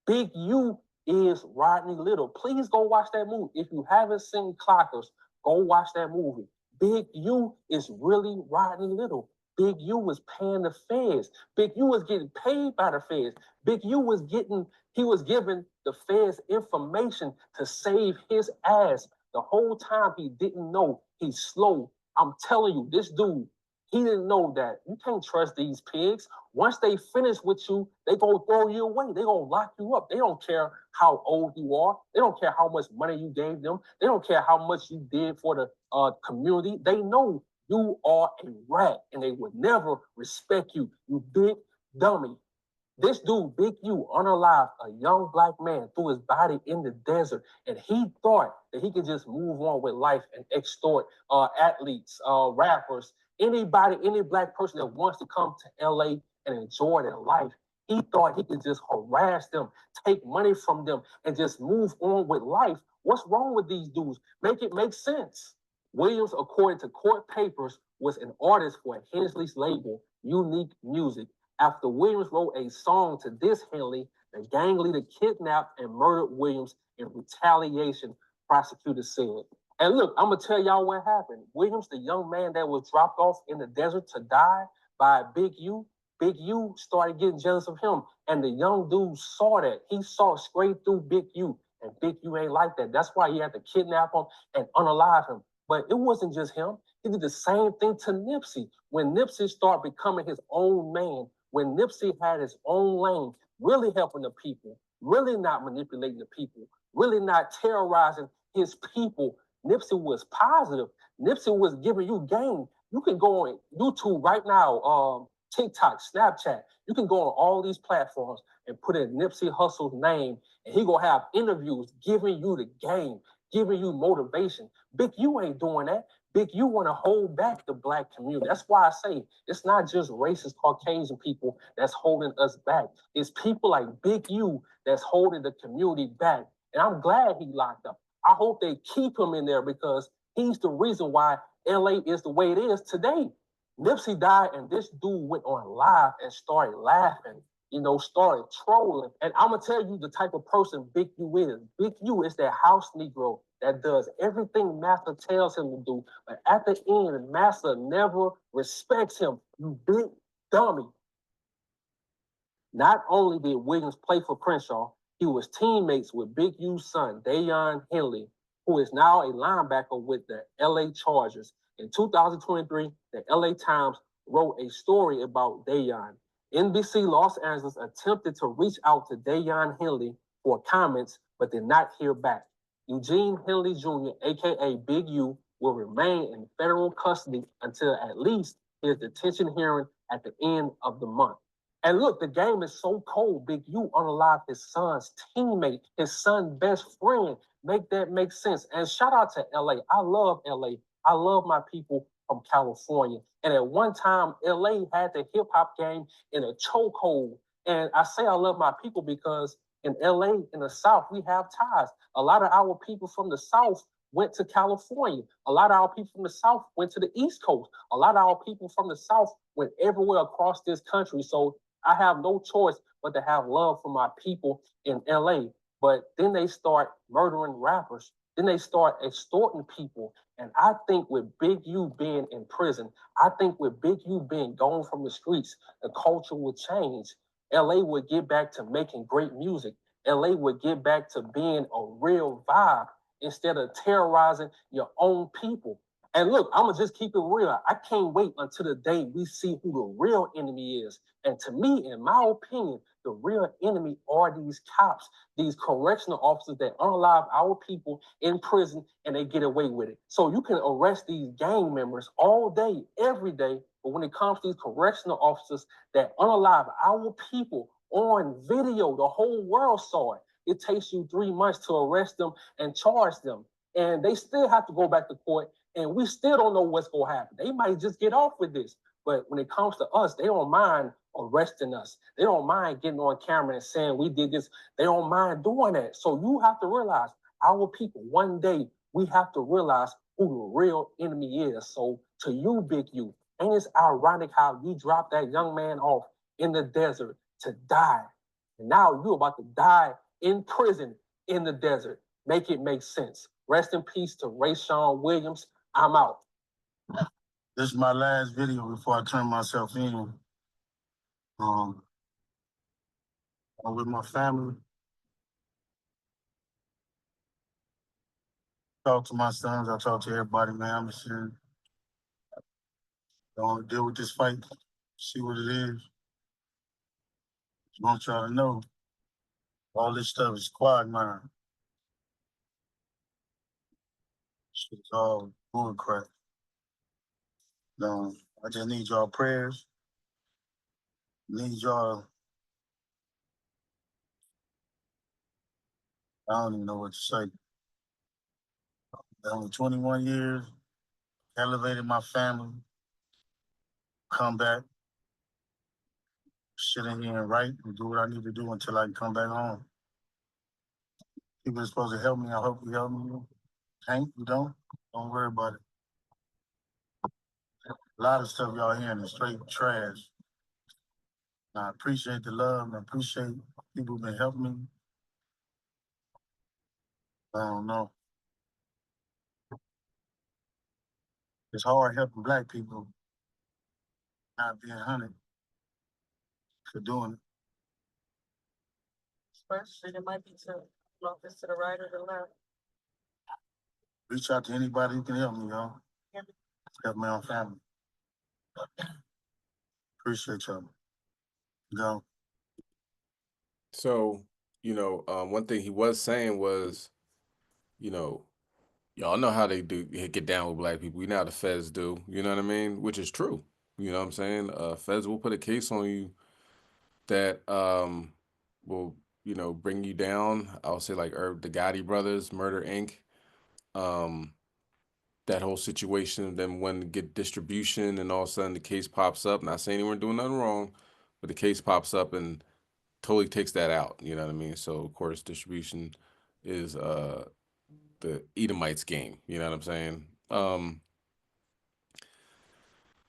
Big U is Rodney Little. Please go watch that movie. If you haven't seen Clockers, go watch that movie. Big U is really Rodney Little. Big U was paying the feds. Big U was getting paid by the feds. Big U was giving the feds information to save his ass. The whole time he didn't know. He's slow. I'm telling you, this dude, He didn't know that you can't trust these pigs. Once they finish with you, they gonna throw you away. They gonna lock you up. They don't care how old you are. They don't care how much money you gave them. They don't care how much you did for the community. They know you are a rat and they would never respect you, you big dummy. This dude, Big U, unalive, a young black man, threw his body in the desert, and he thought that he could just move on with life and extort athletes, rappers, anybody, any black person that wants to come to LA and enjoy their life. He thought he could just harass them, take money from them, and just move on with life. What's wrong with these dudes? Make it make sense. Williams, according to court papers, was an artist for Hensley's label, Unique Music. After Williams wrote a song to diss Henley, the gang leader kidnapped and murdered Williams in retaliation, prosecutors said. And look, I'm gonna tell y'all what happened. Williams, the young man that was dropped off in the desert to die by Big U started getting jealous of him. And the young dude saw that. He saw straight through Big U. And Big U ain't like that. That's why he had to kidnap him and unalive him. But it wasn't just him. He did the same thing to Nipsey. When Nipsey started becoming his own man, when Nipsey had his own lane, really helping the people, really not manipulating the people, really not terrorizing his people, Nipsey was positive. Nipsey was giving you game. You can go on YouTube right now, TikTok, Snapchat. You can go on all these platforms and put in Nipsey Hussle's name, and he gonna have interviews giving you the game, giving you motivation. Big U ain't doing that. Big U want to hold back the black community. That's why I say it's not just racist Caucasian people that's holding us back. It's people like Big U that's holding the community back. And I'm glad he locked up. I hope they keep him in there because he's the reason why LA is the way it is today. Nipsey died and this dude went on live and started laughing, started trolling. And I'm going to tell you the type of person Big U is. Big U is that house Negro that does everything Master tells him to do. But at the end, Master never respects him. You big dummy. Not only did Williams play for Crenshaw, he was teammates with Big U's son, Dayon Henley, who is now a linebacker with the LA Chargers. In 2023, the LA Times wrote a story about Dayon. NBC Los Angeles attempted to reach out to Dayon Henley for comments, but did not hear back. Eugene Henley Jr., aka Big U, will remain in federal custody until at least his detention hearing at the end of the month. And look, the game is so cold. Big U unalived his son's teammate, his son's best friend. Make that make sense. And shout out to LA. I love LA. I love my people from California. And at one time, LA had the hip hop game in a chokehold. And I say I love my people because in LA, in the South, we have ties. A lot of our people from the South went to California. A lot of our people from the South went to the East Coast. A lot of our people from the South went everywhere across this country. So I have no choice but to have love for my people in LA. But then they start murdering rappers. Then they start extorting people. And I think with Big U being in prison, I think with Big U being gone from the streets, the culture will change. LA would get back to making great music. LA would get back to being a real vibe instead of terrorizing your own people. And look, I'm going to just keep it real. I can't wait until the day we see who the real enemy is. And to me, in my opinion, the real enemy are these cops, these correctional officers that unalive our people in prison and they get away with it. So you can arrest these gang members all day, every day. But when it comes to these correctional officers that unalive our people on video, the whole world saw it. It takes you 3 months to arrest them and charge them. And they still have to go back to court. And we still don't know what's going to happen. They might just get off with this. But when it comes to us, they don't mind arresting us. They don't mind getting on camera and saying we did this. They don't mind doing that. So you have to realize, our people, one day, we have to realize who the real enemy is. So to you, Big U, ain't it ironic how you dropped that young man off in the desert to die? And now you're about to die in prison in the desert. Make it make sense. Rest in peace to Rayshawn Williams. I'm out. This is my last video before I turn myself in. I'm with my family. Talk to my sons. I talk to everybody, man. I'm just saying, Gonna deal with this fight, see what it is. Just want y'all to know, all this stuff is quagmire. Shit is all bull crap. I just need y'all prayers. Need y'all. I don't even know what to say. Done with 21 years, elevated my family, come back, sit in here and write and do what I need to do until I can come back home. People are supposed to help me. I hope you help me. Can't, you don't worry about it. A lot of stuff y'all hearing is straight trash. I appreciate the love and I appreciate people who've been helping me. I don't know. It's hard helping Black people not being hunted for doing it. Question, it might be to this to the right or the left. Reach out to anybody who can help me, y'all. Yeah. Help my own family. Appreciate y'all. Go. So, one thing he was saying was, y'all know how they do get down with Black people. You know how the feds do, you know what I mean? Which is true. You know what I'm saying? Feds will put a case on you that will, bring you down. I'll say like the Gotti brothers, Murder Inc. That whole situation, then when get distribution and all of a sudden the case pops up, not saying they weren't doing nothing wrong, but the case pops up and totally takes that out, you know what I mean? So of course distribution is the Edomites game, you know what I'm saying?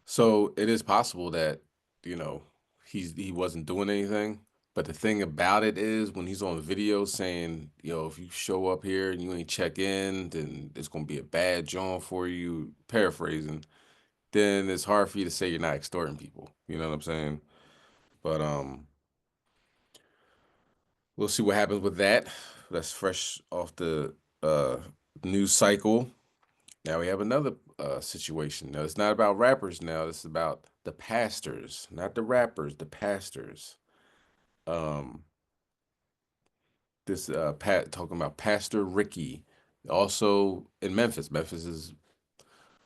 So it is possible that, he wasn't doing anything. But the thing about it is when he's on video saying, if you show up here and you ain't check in, then it's gonna be a bad job for you, paraphrasing, then it's hard for you to say you're not extorting people. You know what I'm saying? But we'll see what happens with that. That's fresh off the news cycle. Now we have another situation. Now it's not about rappers now. This is about the pastors, not the rappers, the pastors. This talking about Pastor Ricky, also in Memphis. Memphis is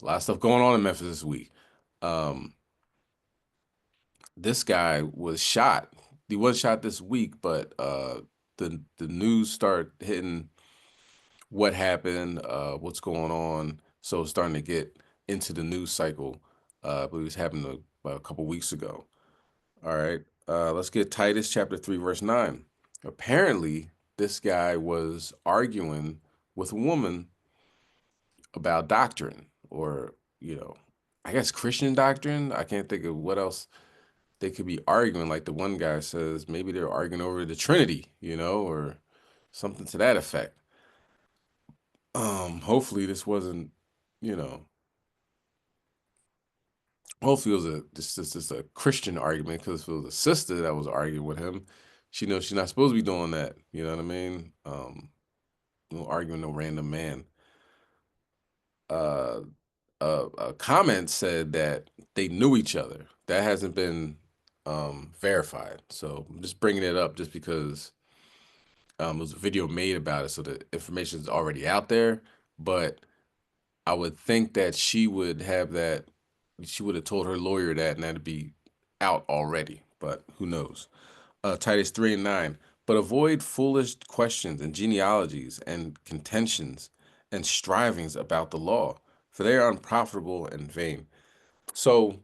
a lot of stuff going on in Memphis this week. This guy was shot. He was shot this week, but the news started hitting what happened, what's going on. So it's starting to get into the news cycle. But it was happening a couple weeks ago. All right, let's get Titus chapter 3, verse 9. Apparently, this guy was arguing with a woman about doctrine, or, I guess Christian doctrine. I can't think of what else they could be arguing. Like the one guy says, maybe they're arguing over the Trinity, or something to that effect. Hopefully this wasn't, hopefully it was just a Christian argument, because if it was a sister that was arguing with him, she knows she's not supposed to be doing that. You know what I mean? No arguing no random man. A comment said that they knew each other. That hasn't been verified. So I'm just bringing it up just because there was a video made about it, so the information is already out there. But I would think that she would have told her lawyer that, and that'd be out already. But who knows? Titus 3 and 9. But avoid foolish questions and genealogies and contentions and strivings about the law, for they are unprofitable and vain. So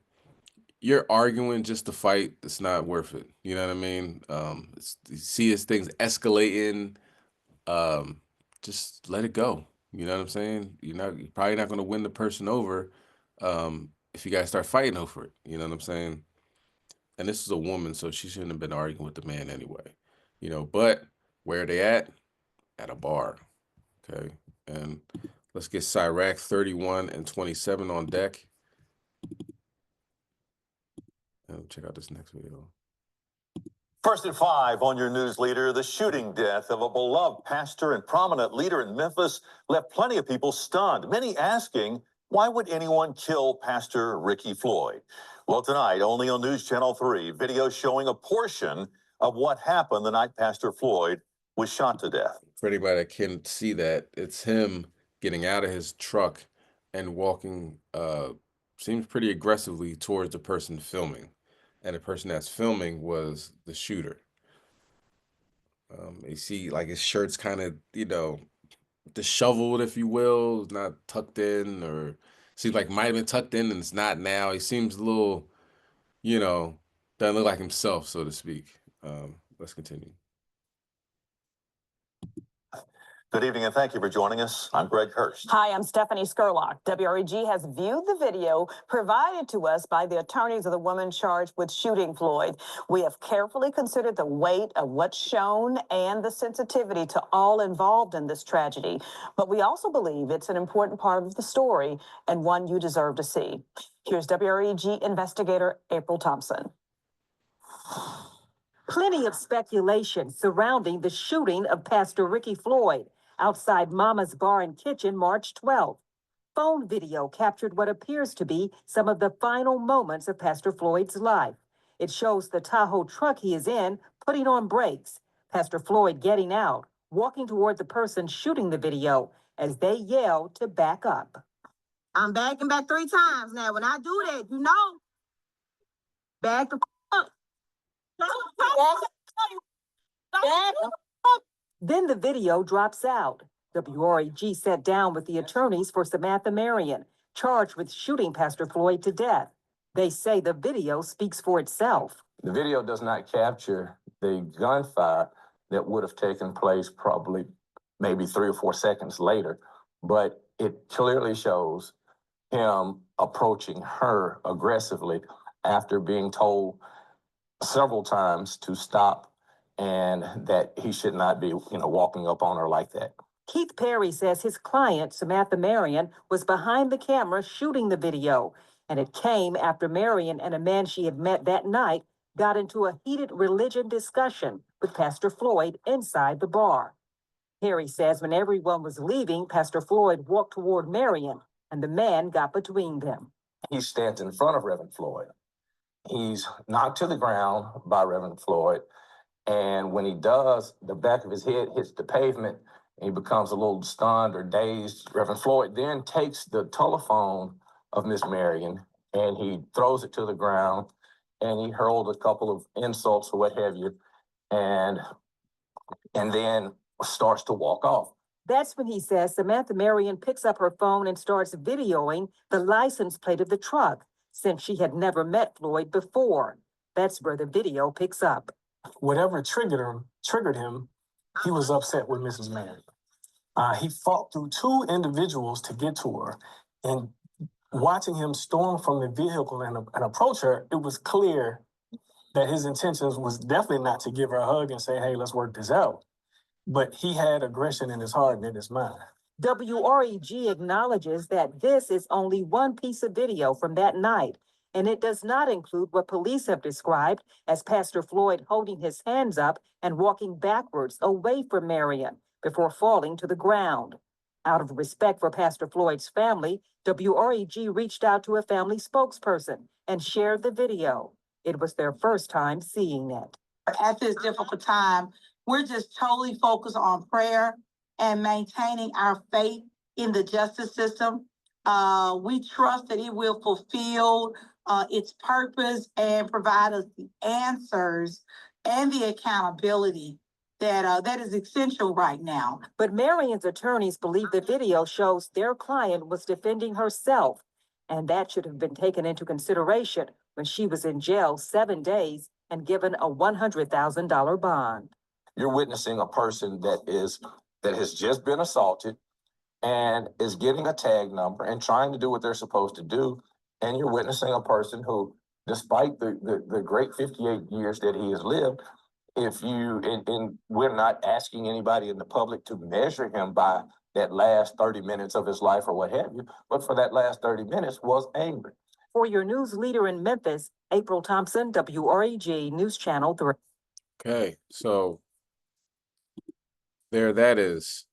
you're arguing just to fight. It's not worth it. You know what I mean? You see as things escalating, just let it go. You know what I'm saying? You're probably not going to win the person over if you guys start fighting over it. You know what I'm saying? And this is a woman, so she shouldn't have been arguing with the man anyway. But where are they at? At a bar. Okay. And let's get Sirach 31 and 27 on deck. And check out this next video. First at 5 on your news leader, the shooting death of a beloved pastor and prominent leader in Memphis left plenty of people stunned, many asking, Why would anyone kill Pastor Ricky Floyd? Well, tonight, only on News Channel 3, video showing a portion of what happened the night Pastor Floyd was shot to death. For anybody that can see that, it's him getting out of his truck and walking, seems pretty aggressively towards the person filming. And the person that's filming was the shooter. You see, like, his shirt's kind of, disheveled, if you will, not tucked in, or seems like might have been tucked in and it's not now. He seems a little, doesn't look like himself, so to speak. Let's continue. Good evening and thank you for joining us. I'm Greg Hurst. Hi, I'm Stephanie Skurlock. WREG has viewed the video provided to us by the attorneys of the woman charged with shooting Floyd. We have carefully considered the weight of what's shown and the sensitivity to all involved in this tragedy. But we also believe it's an important part of the story and one you deserve to see. Here's WREG investigator April Thompson. Plenty of speculation surrounding the shooting of Pastor Ricky Floyd outside Mama's Bar and Kitchen March 12th. Phone video captured what appears to be some of the final moments of Pastor Floyd's life. It shows the Tahoe truck he is in putting on brakes, Pastor Floyd getting out, walking toward the person shooting the video as they yell to back up. I'm backing back 3 times now. When I do that, back the up. Then the video drops out. WREG sat down with the attorneys for Samantha Marion, charged with shooting Pastor Floyd to death. They say the video speaks for itself. The video does not capture the gunfire that would have taken place probably maybe 3 or 4 seconds later, but it clearly shows him approaching her aggressively after being told several times to stop and that he should not be, walking up on her like that. Keith Perry says his client, Samantha Marion, was behind the camera shooting the video, and it came after Marion and a man she had met that night got into a heated religion discussion with Pastor Floyd inside the bar. Perry says when everyone was leaving, Pastor Floyd walked toward Marion, and the man got between them. He stands in front of Reverend Floyd. He's knocked to the ground by Reverend Floyd. And when he does, the back of his head hits the pavement and he becomes a little stunned or dazed. Reverend Floyd then takes the telephone of Miss Marion and he throws it to the ground and he hurled a couple of insults or what have you, and then starts to walk off. That's when he says Samantha Marion picks up her phone and starts videoing the license plate of the truck, since she had never met Floyd before. That's where the video picks up. Whatever triggered him, he was upset with Mrs. Marion. He fought through 2 individuals to get to her, and watching him storm from the vehicle and approach her, it was clear that his intentions was definitely not to give her a hug and say, hey, let's work this out. But he had aggression in his heart and in his mind. WREG acknowledges that this is only one piece of video from that night, and it does not include what police have described as Pastor Floyd holding his hands up and walking backwards away from Marion before falling to the ground. Out of respect for Pastor Floyd's family, WREG reached out to a family spokesperson and shared the video. It was their first time seeing it. At this difficult time, we're just totally focused on prayer and maintaining our faith in the justice system. We trust that it will fulfill its purpose and provide us the answers and the accountability that is essential right now. But Marion's attorneys believe the video shows their client was defending herself, and that should have been taken into consideration when she was in jail 7 days and given a $100,000 bond. You're witnessing a person that has just been assaulted and is getting a tag number and trying to do what they're supposed to do. And you're witnessing a person who, despite the great 58 years that he has lived, and we're not asking anybody in the public to measure him by that last 30 minutes of his life or what have you, but for that last 30 minutes was angry. For your news leader in Memphis, April Thompson, WREG News Channel 3. Okay, so there that is.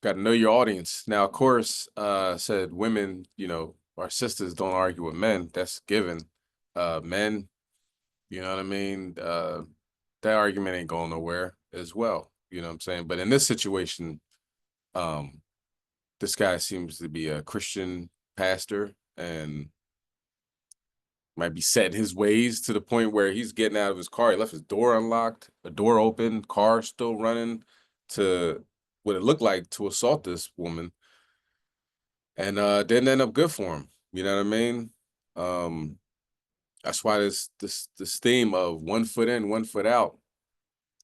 got to know your audience. Now, of course, said women, you know, our sisters don't argue with men. That's given. Men, you know what I mean? That argument ain't going nowhere as well. You know what I'm saying? But in this situation, this guy seems to be a Christian pastor and might be set in his ways to the point where he's getting out of his car. He left his door unlocked, a door open, car still running to what it looked like to assault this woman. And didn't end up good for him. You know what I mean? That's why this theme of 1 foot in, 1 foot out,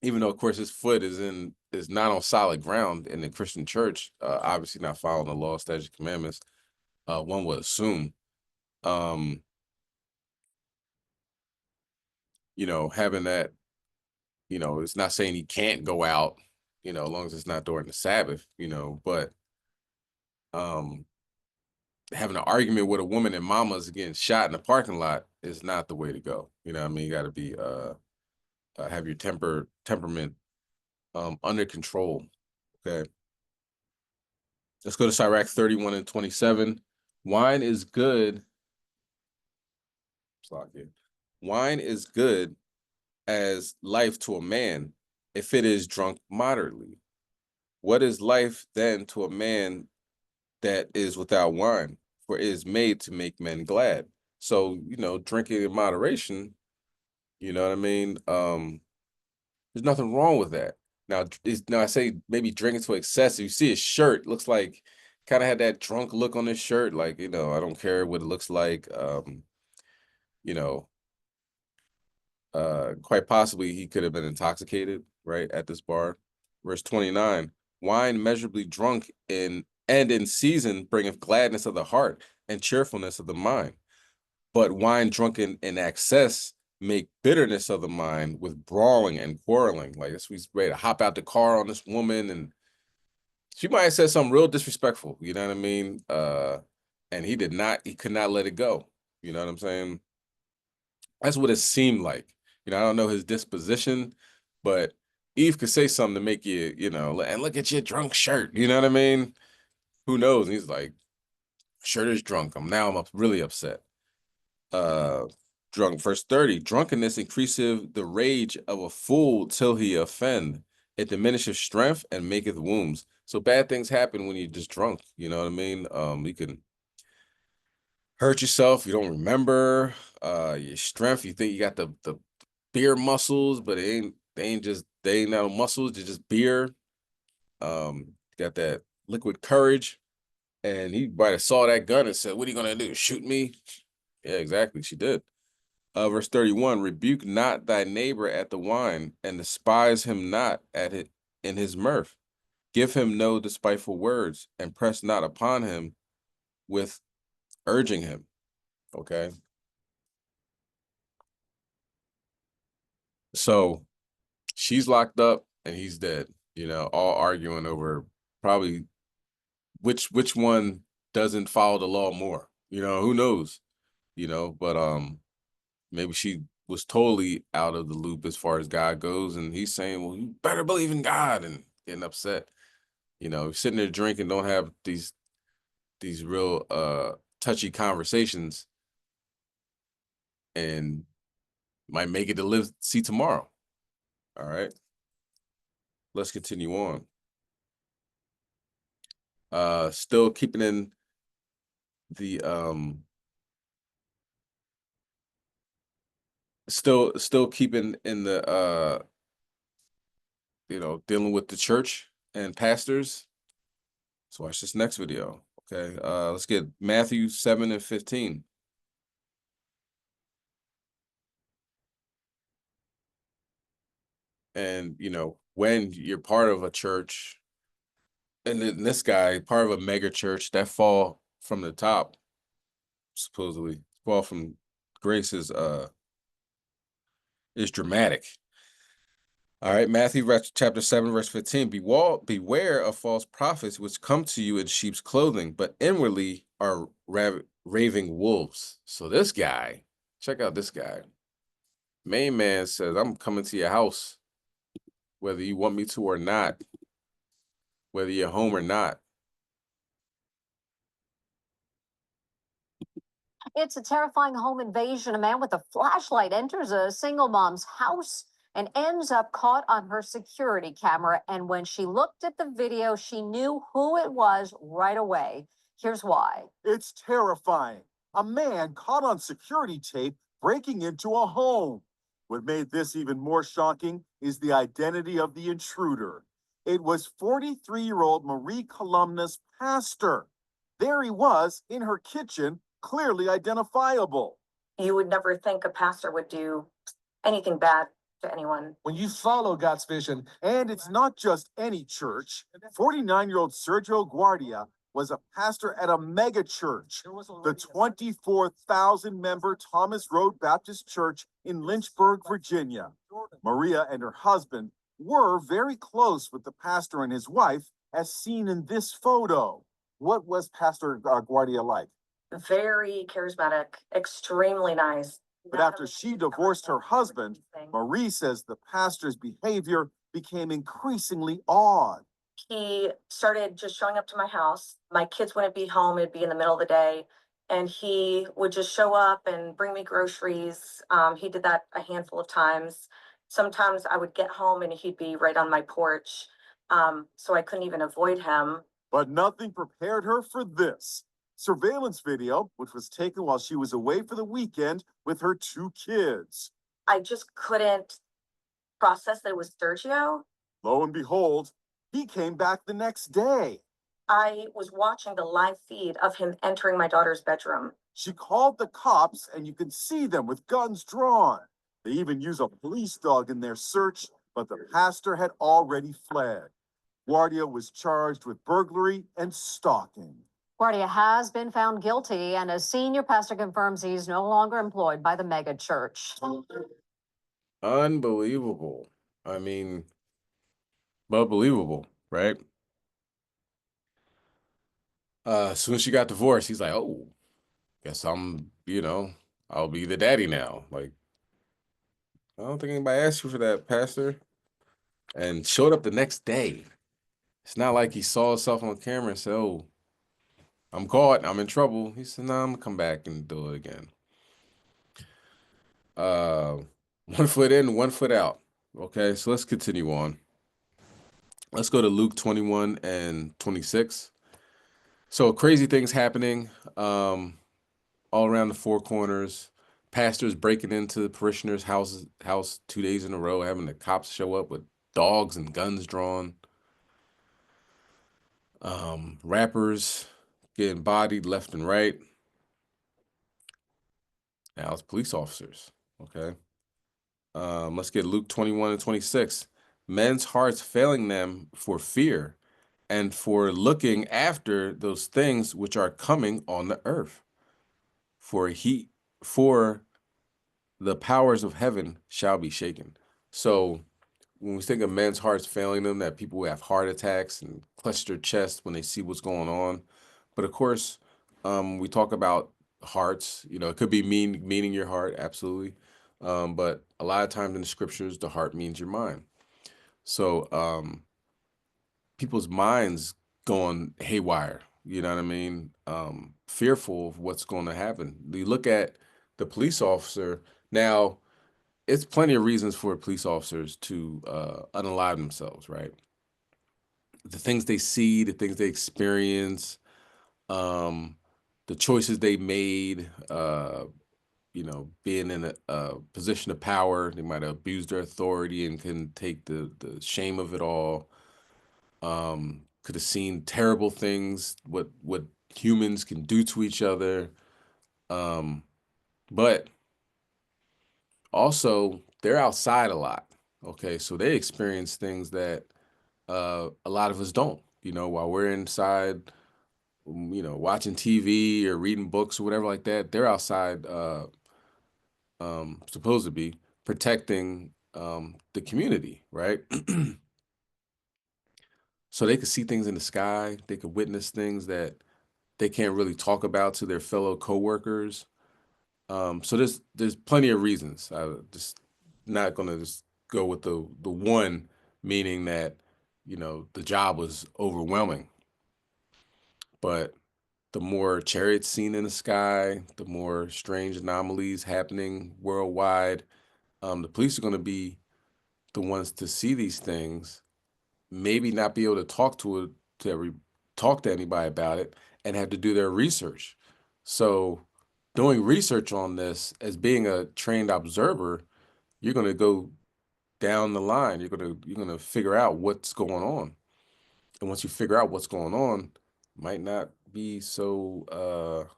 even though of course his foot is not on solid ground in the Christian church, obviously not following the law, statutes, commandments, one would assume. You know, having that, you know, it's not saying he can't go out, you know, as long as it's not during the Sabbath, you know, but having an argument with a woman and mama's getting shot in the parking lot is not the way to go. You know what I mean? You got to be have your temperament under control. Okay. Let's go to Sirach 31 and 27. Wine is good. Wine is good as life to a man if it is drunk moderately. What is life then to a man that is without wine? For it is made to make men glad. So, you know, drinking in moderation, you know what I mean? There's nothing wrong with that. Now, I say maybe drinking to excess. You see his shirt, looks like kind of had that drunk look on his shirt. Like, you know, I don't care what it looks like. You know, quite possibly he could have been intoxicated, right, at this bar. Verse 29, wine measurably drunk and in season bringeth gladness of the heart and cheerfulness of the mind. But wine drunken in excess make bitterness of the mind with brawling and quarreling. Like this, he's ready to hop out the car on this woman, and she might have said something real disrespectful, you know what I mean? And he could not let it go. You know what I'm saying? That's what it seemed like. You know, I don't know his disposition, but Eve could say something to make you, you know, and look at your drunk shirt. You know what I mean? Who knows? And he's like, shirt is drunk. I'm really upset. Drunk. Verse 30, drunkenness increaseth the rage of a fool till he offend. It diminishes strength and maketh wounds. So bad things happen when you're just drunk. You know what I mean? You can hurt yourself. You don't remember your strength. You think you got the beer muscles, but they ain't no muscles. They're just beer. Got that liquid courage. And he might have saw that gun and said, what are you going to do? Shoot me? Yeah, exactly. She did. Verse 31, rebuke not thy neighbor at the wine, and despise him not at it in his mirth. Give him no despiteful words, and press not upon him with urging him. Okay. So she's locked up and he's dead, you know, all arguing over probably which one doesn't follow the law more, you know, who knows, you know, but maybe she was totally out of the loop as far as God goes, and he's saying, well, you better believe in God, and getting upset, you know, sitting there drinking, don't have these real touchy conversations, and might make it to see tomorrow. All right, let's continue on. Still keeping in the still keeping in the you know, dealing with the church and pastors. So watch this next video. Okay, let's get Matthew 7 and 15. And you know, when you're part of a church, and then this guy part of a mega church, that fall from the top, supposedly fall from grace is dramatic. All right, Matthew chapter 7, verse 15. Beware of false prophets which come to you in sheep's clothing, but inwardly are raving wolves. So this guy, check out this guy. Main man says, I'm coming to your house, whether you want me to or not. whether you're home or not. It's a terrifying home invasion. A man with a flashlight enters a single mom's house and ends up caught on her security camera. And when she looked at the video, she knew who it was right away. Here's why. It's terrifying. A man caught on security tape breaking into a home. What made this even more shocking is the identity of the intruder. It was 43-year-old Marie Columna's pastor. There he was in her kitchen, clearly identifiable. You would never think a pastor would do anything bad to anyone. When you follow God's vision, and it's not just any church, 49-year-old Sergio Guardia was a pastor at a mega church, the 24,000-member Thomas Road Baptist Church in Lynchburg, Virginia. Maria and her husband were very close with the pastor and his wife, as seen in this photo. What was Pastor Guardia like? Very charismatic, extremely nice. But after she divorced her husband, Marie says the pastor's behavior became increasingly odd. He started just showing up to my house. My kids wouldn't be home, it'd be in the middle of the day. And he would just show up and bring me groceries. He did that a handful of times. Sometimes I would get home and he'd be right on my porch. So I couldn't even avoid him. But nothing prepared her for this. Surveillance video, which was taken while she was away for the weekend with her 2 kids. I just couldn't process that it was Sergio. Lo and behold, he came back the next day. I was watching the live feed of him entering my daughter's bedroom. She called the cops, and you can see them with guns drawn. They even use a police dog in their search, but the pastor had already fled. Guardia was charged with burglary and stalking. Guardia has been found guilty, and a senior pastor confirms he's no longer employed by the mega church. Unbelievable. I mean, but believable, right? As soon as she got divorced, he's like, oh, guess I'll be the daddy now. Like, I don't think anybody asked you for that, pastor. And showed up the next day. It's not like he saw himself on camera and said, oh, I'm caught, I'm in trouble. He said, no, I'm gonna come back and do it again. 1 foot in, 1 foot out. Okay, so let's continue on. Let's go to Luke 21 and 26. So crazy things happening all around the four corners. Pastors breaking into the parishioners' house 2 days in a row, having the cops show up with dogs and guns drawn. Rappers getting bodied left and right. Now it's police officers, okay? Let's get Luke 21 and 26. Men's hearts failing them for fear and for looking after those things which are coming on the earth. For the powers of heaven shall be shaken. So when we think of men's hearts failing them, that people have heart attacks and clutch their chest when they see what's going on. But of course, we talk about hearts, it could be meaning your heart, absolutely. But a lot of times in the scriptures, the heart means your mind. So people's minds going haywire, you know what I mean? Fearful of what's going to happen. You look at the police officer. Now, it's plenty of reasons for police officers to unalive themselves, right? The things they see, the things they experience, the choices they made, being in a position of power, they might have abused their authority and couldn't take the shame of it all. Could have seen terrible things, what humans can do to each other. But also, they're outside a lot, okay? So they experience things that a lot of us don't, while we're inside, watching TV or reading books or whatever like that. They're outside, supposed to be protecting the community, right? So they could see things in the sky. They could witness things that they can't really talk about to their fellow coworkers. So there's plenty of reasons. I just not gonna just go with the one, meaning that you know, the job was overwhelming. But the more chariots seen in the sky, the more strange anomalies happening worldwide, the police are going to be the ones to see these things, maybe not be able to talk to anybody about it, and have to do their research. So doing research on this, as being a trained observer, you're going to go down the line. You're going to figure out what's going on. And once you figure out what's going on, might not be so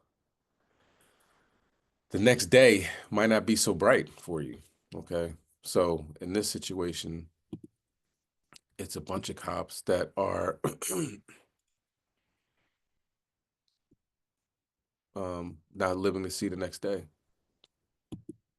the next day might not be so bright for you. Okay. So in this situation, it's a bunch of cops that are not living to see the next day.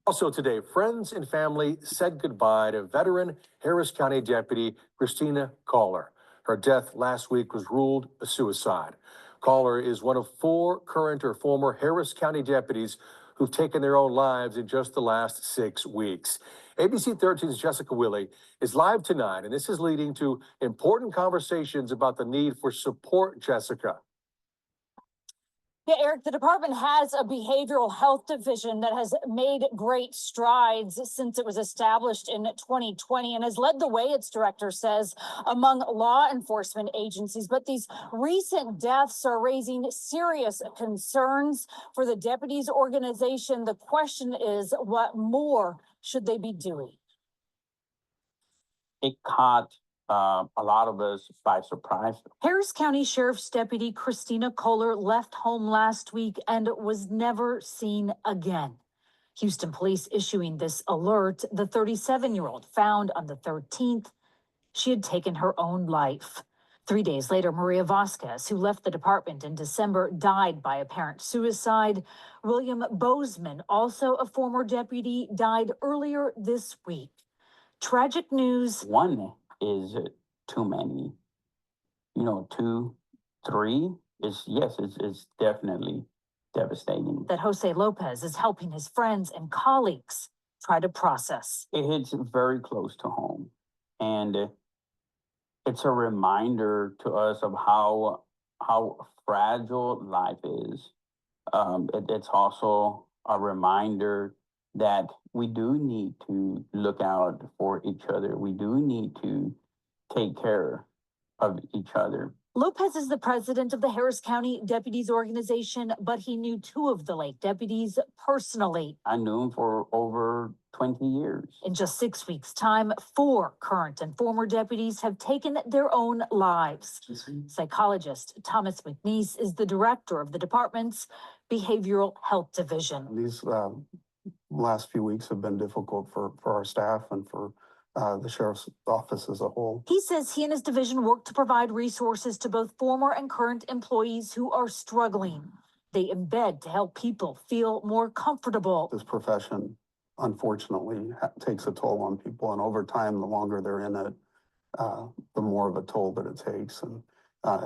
Also today, friends and family said goodbye to veteran Harris County Deputy Christina Caller. Her death last week was ruled a suicide. Caller is one of 4 current or former Harris County deputies who've taken their own lives in just the last 6 weeks. ABC 13's Jessica Willey is live tonight, and this is leading to important conversations about the need for support, Jessica. Yeah, Eric, the department has a behavioral health division that has made great strides since it was established in 2020 and has led the way, its director says, among law enforcement agencies. But these recent deaths are raising serious concerns for the deputies organization. The question is, what more should they be doing? It caught a lot of us by surprise. Harris County Sheriff's Deputy Christina Caller left home last week and was never seen again. Houston police issuing this alert. The 37-year-old found on the 13th. She had taken her own life. 3 days later, Maria Vasquez, who left the department in December, died by apparent suicide. William Bozeman, also a former deputy, died earlier this week. Tragic news. One is too many. 2, 3 is definitely devastating. That Jose Lopez is helping his friends and colleagues try to process. It hits very close to home, and it's a reminder to us of how fragile life is. It's also a reminder that we do need to look out for each other. We do need to take care of each other. Lopez is the president of the Harris County Deputies Organization, but he knew 2 of the late deputies personally. I knew him for over 20 years. In just 6 weeks' time, 4 current and former deputies have taken their own lives. Psychologist Thomas McNeese is the director of the department's Behavioral Health Division. These last few weeks have been difficult for our staff and for the sheriff's office as a whole. He says he and his division work to provide resources to both former and current employees who are struggling. They embed to help people feel more comfortable. This profession, unfortunately, takes a toll on people, and over time, the longer they're in it, the more of a toll that it takes, and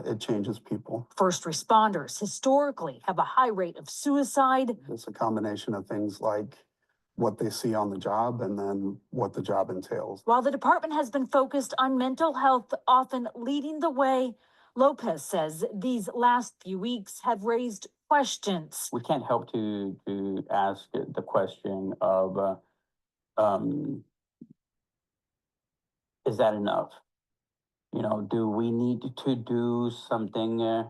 it changes people. First responders historically have a high rate of suicide. It's a combination of things like what they see on the job and then what the job entails. While the department has been focused on mental health, often leading the way, Lopez says these last few weeks have raised questions. We can't help to ask the question of, is that enough? Do we need to do something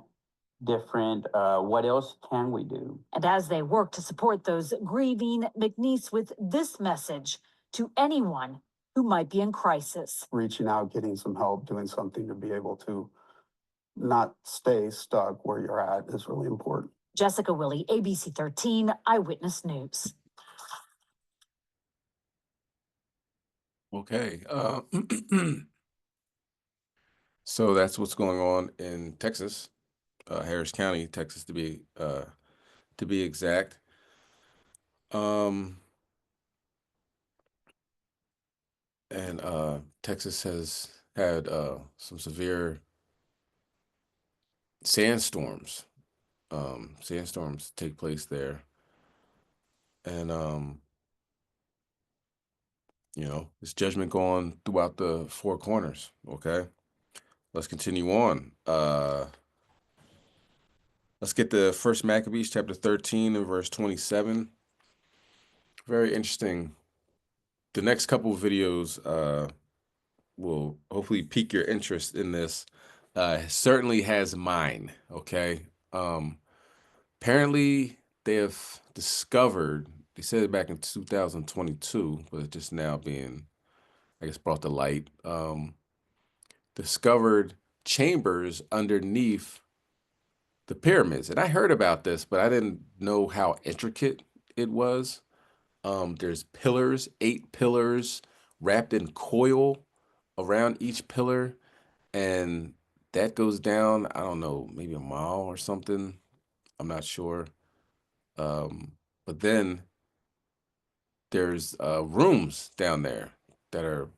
different? What else can we do? And as they work to support those grieving, McNeese with this message to anyone who might be in crisis. Reaching out, getting some help, doing something to be able to not stay stuck where you're at is really important. Jessica Willey, ABC 13 Eyewitness News. Okay. So that's what's going on in Texas, Harris County, Texas, to be exact. And Texas has had some severe sandstorms. Sandstorms take place there, and there's judgment going throughout the 4 corners. Okay. let's continue on. Let's get to First Maccabees chapter 13 and verse 27. Very interesting. The next couple of videos will hopefully pique your interest in this. Certainly has mine, okay? Apparently they have discovered, they said it back in 2022, but it's just now being, I guess, brought to light. Discovered chambers underneath the pyramids. And I heard about this, but I didn't know how intricate it was. There's pillars, 8 pillars wrapped in coil around each pillar. And that goes down, I don't know, maybe a mile or something. I'm not sure. But then there's rooms down there that are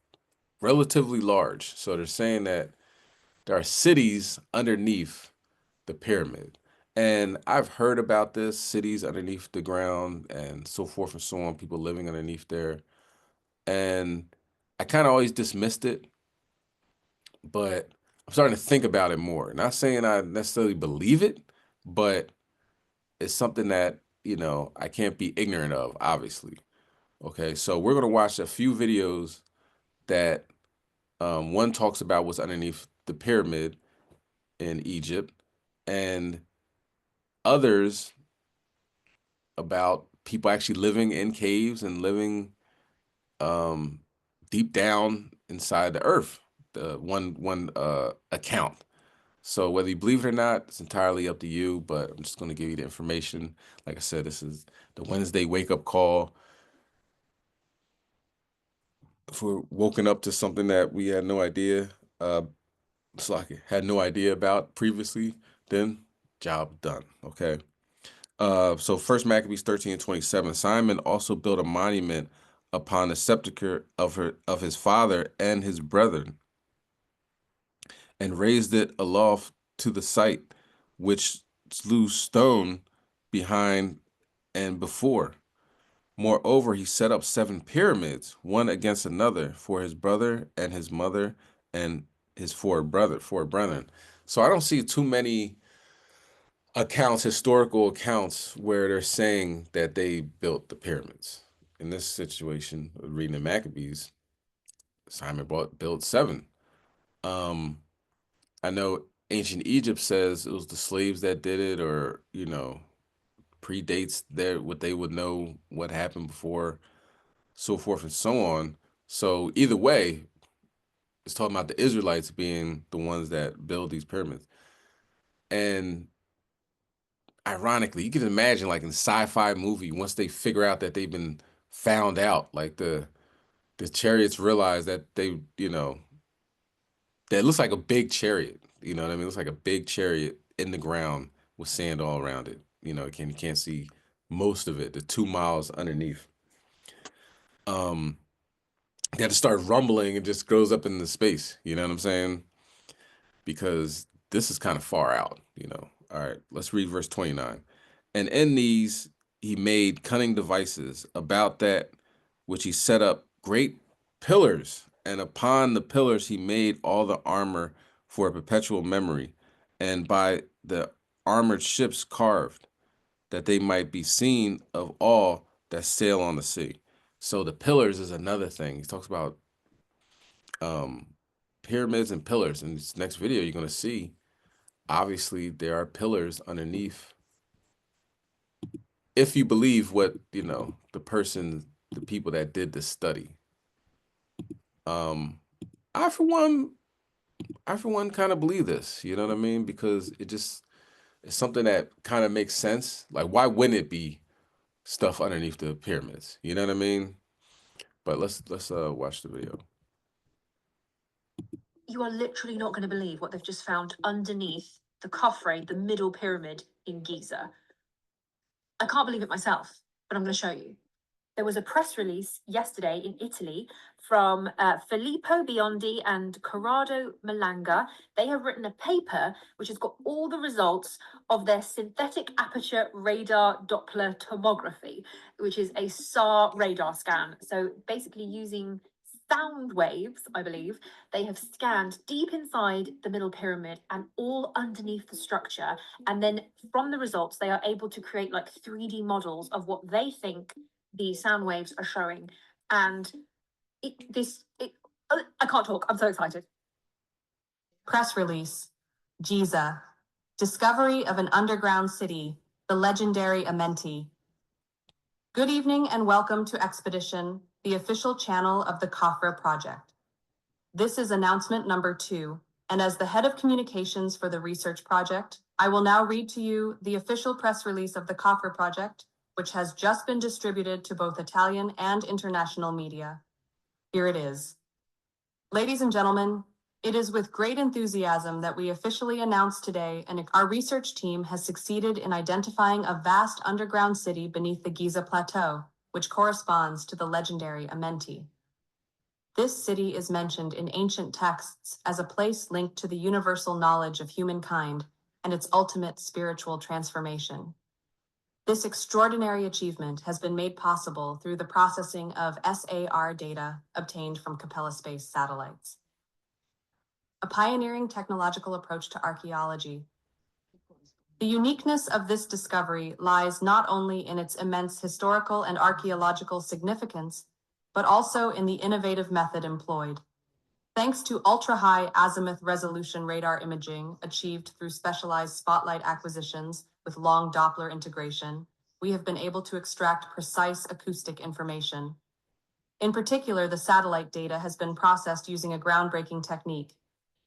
relatively large. So they're saying that there are cities underneath the pyramid. And I've heard about this, cities underneath the ground and so forth and so on, people living underneath there. And I kind of always dismissed it, but I'm starting to think about it more. Not saying I necessarily believe it, but it's something that, you know, I can't be ignorant of, obviously. Okay, so we're going to watch a few videos that one talks about what's underneath the pyramid in Egypt, and others about people actually living in caves and living deep down inside the earth. The one account. So whether you believe it or not, it's entirely up to you. But I'm just going to give you the information. Like I said, this is the Wednesday wake up call. If we're woken up to something that we had no idea, had no idea about previously, then job done. Okay. So First Maccabees 13:27. Simon also built a monument upon the sepulchre of his father and his brethren, and raised it aloft to the site, which slew stone behind and before. Moreover, he set up 7 pyramids, one against another, for his brother and his mother and his 4 brethren. So I don't see too many accounts, historical accounts, where they're saying that they built the pyramids. In this situation, reading the Maccabees, Simon built 7. I know ancient Egypt says it was the slaves that did it, or, you know, predates what they would know what happened before, so forth and so on. So either way, it's talking about the Israelites being the ones that build these pyramids. And ironically, you can imagine, like in a sci-fi movie, once they figure out that they've been found out, like the chariots realize that they, you know, that looks like a big chariot. You know what I mean? It looks like a big chariot in the ground with sand all around it. You know, you can't see most of it, the 2 miles underneath. They had to start rumbling and just goes up into space. You know what I'm saying? Because this is kind of far out, you know. All right, let's read verse 29. And in these he made cunning devices about that which he set up great pillars, and upon the pillars he made all the armor for a perpetual memory, and by the armored ships carved, that they might be seen of all that sail on the sea. So the pillars is another thing. He talks about pyramids and pillars. In this next video, you're going to see, obviously, there are pillars underneath. If you believe what, you know, the people that did this study. I for one kind of believe this, you know what I mean? Because it's something that kind of makes sense. Like, why wouldn't it be stuff underneath the pyramids? You know what I mean? But let's watch the video. You are literally not going to believe what they've just found underneath the Khafre, the middle pyramid in Giza. I can't believe it myself, but I'm going to show you. There was a press release yesterday in Italy from Filippo Biondi and Corrado Malanga. They have written a paper which has got all the results of their synthetic aperture radar Doppler tomography, which is a SAR radar scan. So basically using sound waves, I believe, they have scanned deep inside the middle pyramid and all underneath the structure. And then from the results, they are able to create like 3D models of what they think the sound waves are showing. And I can't talk. I'm so excited. Press release. Giza. Discovery of an underground city, the legendary Amenti. Good evening and welcome to Expedition, the official channel of the Khafra project. This is announcement number 2, and as the head of communications for the research project, I will now read to you the official press release of the Khafra project, which has just been distributed to both Italian and international media. Here it is. Ladies and gentlemen, it is with great enthusiasm that we officially announce today our research team has succeeded in identifying a vast underground city beneath the Giza Plateau, which corresponds to the legendary Amenti. This city is mentioned in ancient texts as a place linked to the universal knowledge of humankind and its ultimate spiritual transformation. This extraordinary achievement has been made possible through the processing of SAR data obtained from Capella Space satellites. A pioneering technological approach to archaeology. The uniqueness of this discovery lies not only in its immense historical and archaeological significance, but also in the innovative method employed. Thanks to ultra-high azimuth resolution radar imaging achieved through specialized spotlight acquisitions with long Doppler integration, we have been able to extract precise acoustic information. In particular, the satellite data has been processed using a groundbreaking technique,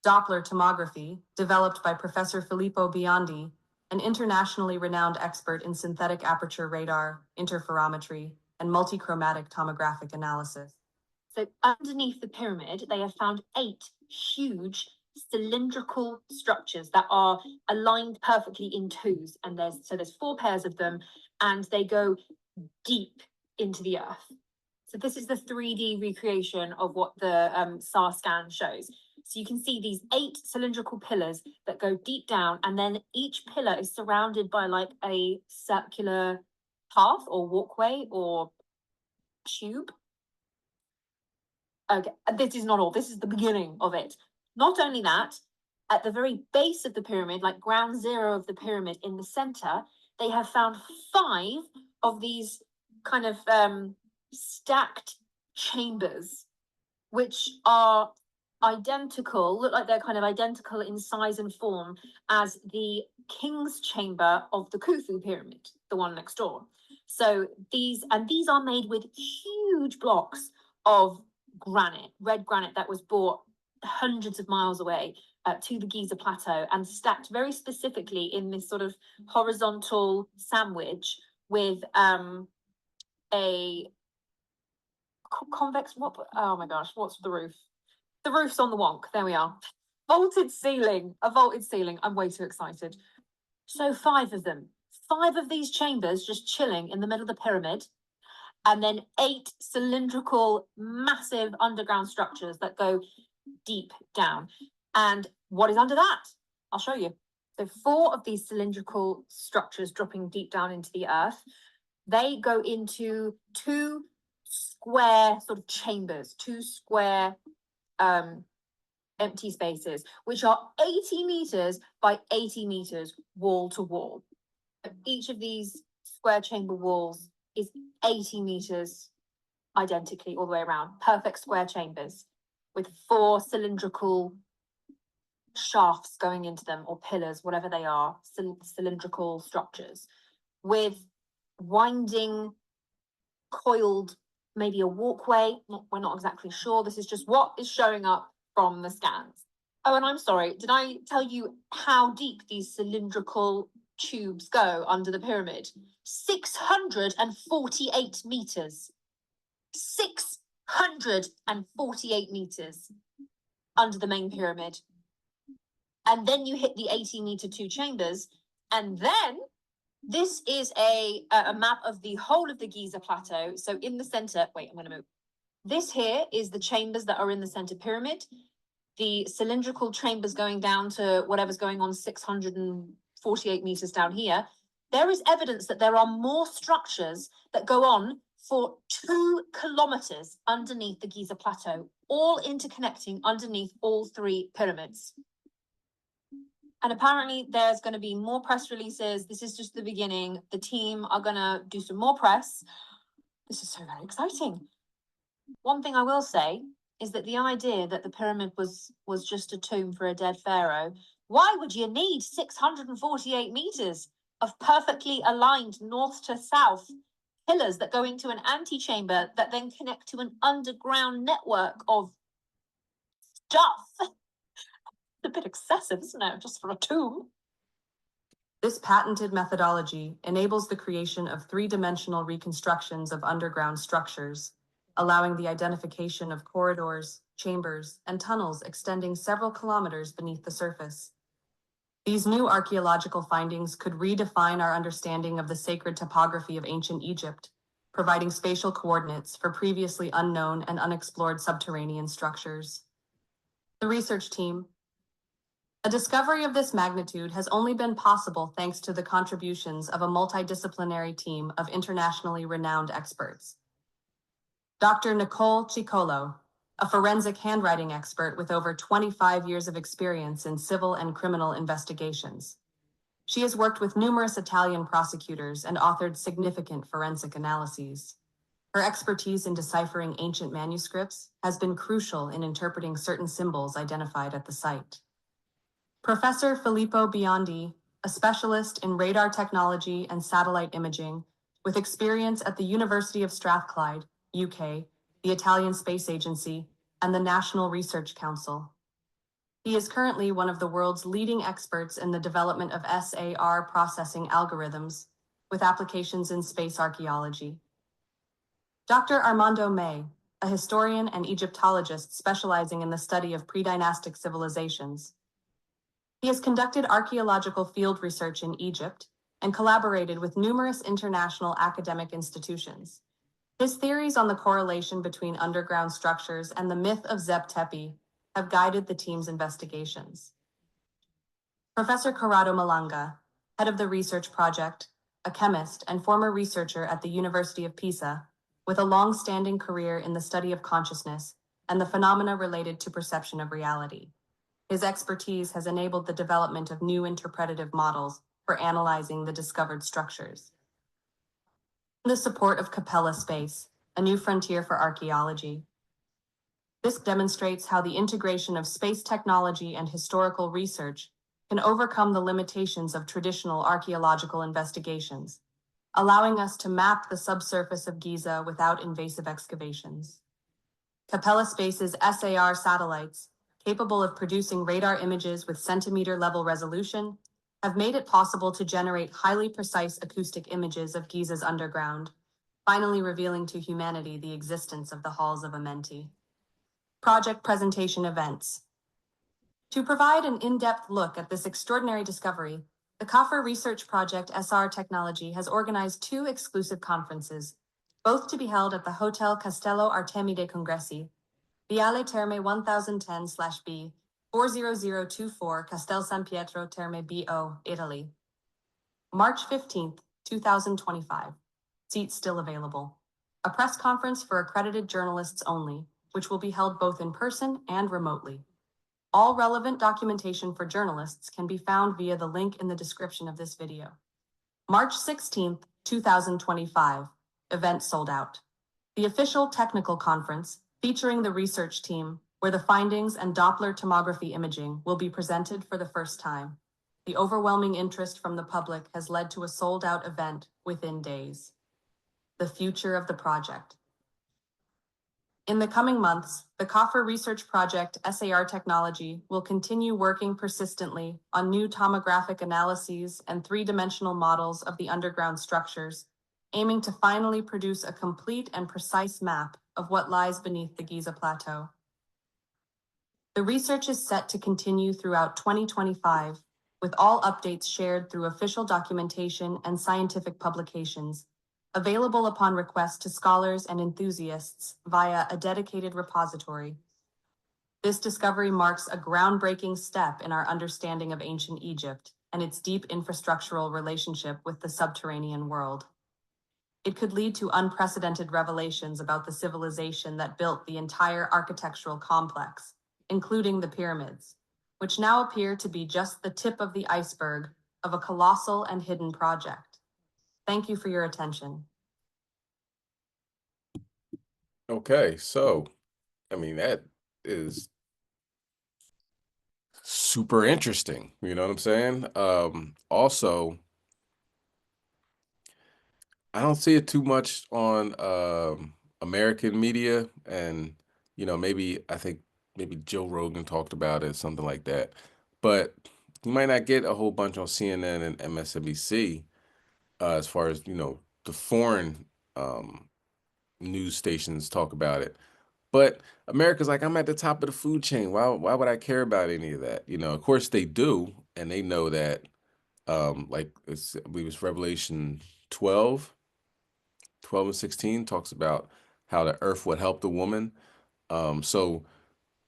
Doppler tomography, developed by Professor Filippo Biondi, an internationally renowned expert in synthetic aperture radar, interferometry, and multichromatic tomographic analysis. So underneath the pyramid, they have found 8 huge cylindrical structures that are aligned perfectly in twos. And there's 4 pairs of them, and they go deep into the earth. So this is the 3D recreation of what the SAR scan shows. So you can see these 8 cylindrical pillars that go deep down, and then each pillar is surrounded by like a circular path or walkway or tube. Okay, this is not all. This is the beginning of it. Not only that, at the very base of the pyramid, like ground zero of the pyramid in the center, they have found 5 of these kind of stacked chambers, which are identical, look like they're kind of identical in size and form as the king's chamber of the Khufu pyramid, the one next door. So these are made with huge blocks of granite, red granite that was brought hundreds of miles away to the Giza Plateau and stacked very specifically in this sort of horizontal sandwich with a convex, oh my gosh, what's the roof? The roof's on the wonk, there we are. Vaulted ceiling, a vaulted ceiling. I'm way too excited. So 5 of them, 5 of these chambers just chilling in the middle of the pyramid, and then 8 cylindrical, massive underground structures that go deep down. And what is under that? I'll show you. So 4 of these cylindrical structures dropping deep down into the earth, they go into 2 square sort of chambers, 2 square empty spaces, which are 80 meters by 80 meters wall to wall. Each of these square chamber walls is 80 meters identically all the way around. Perfect square chambers with 4 cylindrical shafts going into them, or pillars, whatever they are, cylindrical structures with winding, coiled, maybe a walkway. We're not exactly sure. This is just what is showing up from the scans. Oh, and I'm sorry, did I tell you how deep these cylindrical tubes go under the pyramid? 648 meters. 648 meters under the main pyramid. And then you hit the 80-meter 2 chambers. And then this is a map of the whole of the Giza Plateau. So in the center, wait, I'm going to move. This here is the chambers that are in the center pyramid. The cylindrical chambers going down to whatever's going on 648 meters down here. There is evidence that there are more structures that go on for 2 kilometers underneath the Giza Plateau, all interconnecting underneath all three pyramids. And apparently there's going to be more press releases. This is just the beginning. The team are going to do some more press. This is so very exciting. One thing I will say is that the idea that the pyramid was just a tomb for a dead pharaoh, why would you need 648 meters of perfectly aligned north to south pillars that go into an antechamber that then connect to an underground network of stuff? A bit excessive, isn't it? Just for a tomb. This patented methodology enables the creation of three-dimensional reconstructions of underground structures, allowing the identification of corridors, chambers, and tunnels extending several kilometers beneath the surface. These new archaeological findings could redefine our understanding of the sacred topography of ancient Egypt, providing spatial coordinates for previously unknown and unexplored subterranean structures. The research team. A discovery of this magnitude has only been possible thanks to the contributions of a multidisciplinary team of internationally renowned experts. Dr. Nicole Ciccolo, a forensic handwriting expert with over 25 years of experience in civil and criminal investigations. She has worked with numerous Italian prosecutors and authored significant forensic analyses. Her expertise in deciphering ancient manuscripts has been crucial in interpreting certain symbols identified at the site. Professor Filippo Biondi, a specialist in radar technology and satellite imaging, with experience at the University of Strathclyde, UK, the Italian Space Agency, and the National Research Council. He is currently one of the world's leading experts in the development of SAR processing algorithms, with applications in space archaeology. Dr. Armando May, a historian and Egyptologist specializing in the study of pre-dynastic civilizations. He has conducted archaeological field research in Egypt and collaborated with numerous international academic institutions. His theories on the correlation between underground structures and the myth of Zeb Tepi have guided the team's investigations. Professor Corrado Malanga, head of the research project, a chemist and former researcher at the University of Pisa, with a long-standing career in the study of consciousness and the phenomena related to perception of reality. His expertise has enabled the development of new interpretative models for analyzing the discovered structures. The support of Capella Space, a new frontier for archaeology. This demonstrates how the integration of space technology and historical research can overcome the limitations of traditional archaeological investigations, allowing us to map the subsurface of Giza without invasive excavations. Capella Space's SAR satellites, capable of producing radar images with centimeter-level resolution, have made it possible to generate highly precise acoustic images of Giza's underground, finally revealing to humanity the existence of the halls of Amenti. Project presentation events. To provide an in-depth look at this extraordinary discovery, the CAFR Research Project SR Technology has organized 2 exclusive conferences, both to be held at the Hotel Castello Artemide Congressi, Viale Terme 1010/B, 40024 Castel San Pietro Terme BO, Italy. March 15th, 2025. Seats still available. A press conference for accredited journalists only, which will be held both in person and remotely. All relevant documentation for journalists can be found via the link in the description of this video. March 16th, 2025. Event sold out. The official technical conference, featuring the research team, where the findings and Doppler tomography imaging will be presented for the first time. The overwhelming interest from the public has led to a sold-out event within days. The future of the project. In the coming months, the CAFR Research Project SAR Technology will continue working persistently on new tomographic analyses and 3-dimensional models of the underground structures, aiming to finally produce a complete and precise map of what lies beneath the Giza Plateau. The research is set to continue throughout 2025, with all updates shared through official documentation and scientific publications, available upon request to scholars and enthusiasts via a dedicated repository. This discovery marks a groundbreaking step in our understanding of ancient Egypt and its deep infrastructural relationship with the subterranean world. It could lead to unprecedented revelations about the civilization that built the entire architectural complex, including the pyramids, which now appear to be just the tip of the iceberg of a colossal and hidden project. Thank you for your attention. Okay, so I mean that is super interesting. You know what I'm saying? Also, I don't see it too much on American media, and maybe I think maybe Joe Rogan talked about it, something like that. But you might not get a whole bunch on CNN and MSNBC as far as the foreign news stations talk about it. But America's like, I'm at the top of the food chain. Why would I care about any of that? Of course they do, and they know that. Like I believe it's Revelation 12 and 16 talks about how the earth would help the woman. So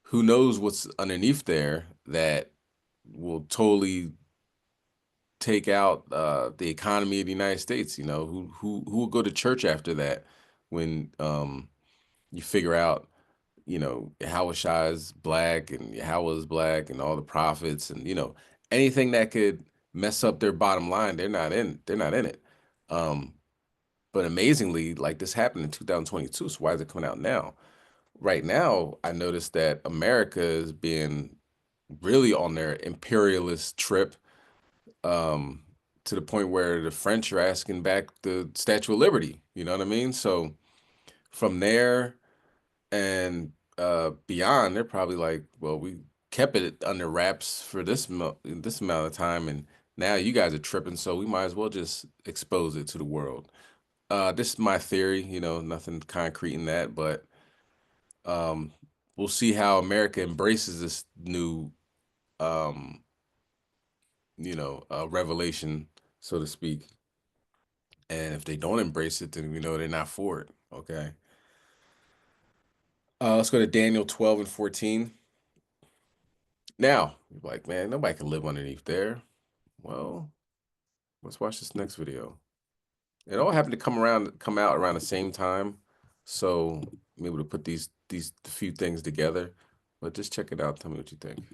who knows what's underneath there that will totally take out the economy of the United States. Who will go to church after that when you figure out Yahushua is black and Yahweh is black and all the prophets and anything that could mess up their bottom line, they're not in it. But amazingly, like this happened in 2022. So why is it coming out now? Right now, I noticed that America is being really on their imperialist trip, to the point where the French are asking back the Statue of Liberty. You know what I mean? So from there and beyond, they're probably like, well, we kept it under wraps for this amount of time, and now you guys are tripping, so we might as well just expose it to the world. This is my theory, nothing concrete in that, but we'll see how America embraces this new, revelation, so to speak. And if they don't embrace it, then we know they're not for it. Okay. Let's go to Daniel 12 and 14. Now, you're like, man, nobody can live underneath there. Well, let's watch this next video. It all happened to come out around the same time, so I'm able to put these few things together. But just check it out. Tell me what you think.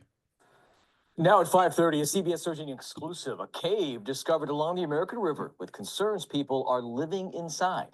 Now at 5:30, a CBS 13 exclusive, a cave discovered along the American River with concerns people are living inside.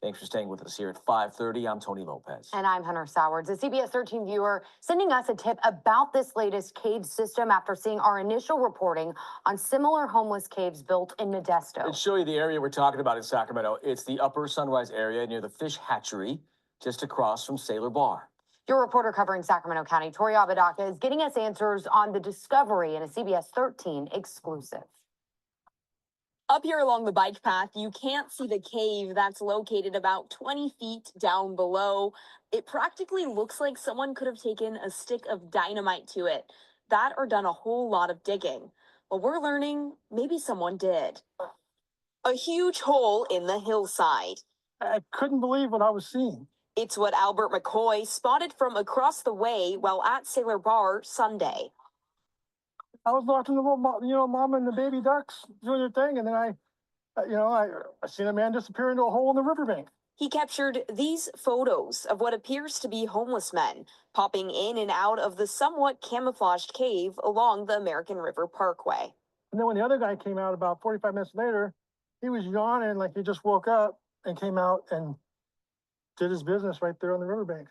Thanks for staying with us here at 5:30. I'm Tony Lopez. And I'm Hunter Sowards, a CBS 13 viewer, sending us a tip about this latest cave system after seeing our initial reporting on similar homeless caves built in Modesto. Let's show you the area we're talking about in Sacramento. It's the Upper Sunrise area near the fish hatchery, just across from Sailor Bar. Your reporter covering Sacramento County, Tori Apodaca, is getting us answers on the discovery in a CBS 13 exclusive. Up here along the bike path, you can't see the cave that's located about 20 feet down below. It practically looks like someone could have taken a stick of dynamite to it. That or done a whole lot of digging. Well, we're learning maybe someone did. A huge hole in the hillside. I couldn't believe what I was seeing. It's what Albert McCoy spotted from across the way while at Sailor Bar Sunday. I was watching the little, mom and the baby ducks doing their thing, and then I seen a man disappear into a hole in the riverbank. He captured these photos of what appears to be homeless men popping in and out of the somewhat camouflaged cave along the American River Parkway. And then when the other guy came out about 45 minutes later, he was yawning like he just woke up and came out and did his business right there on the riverbank.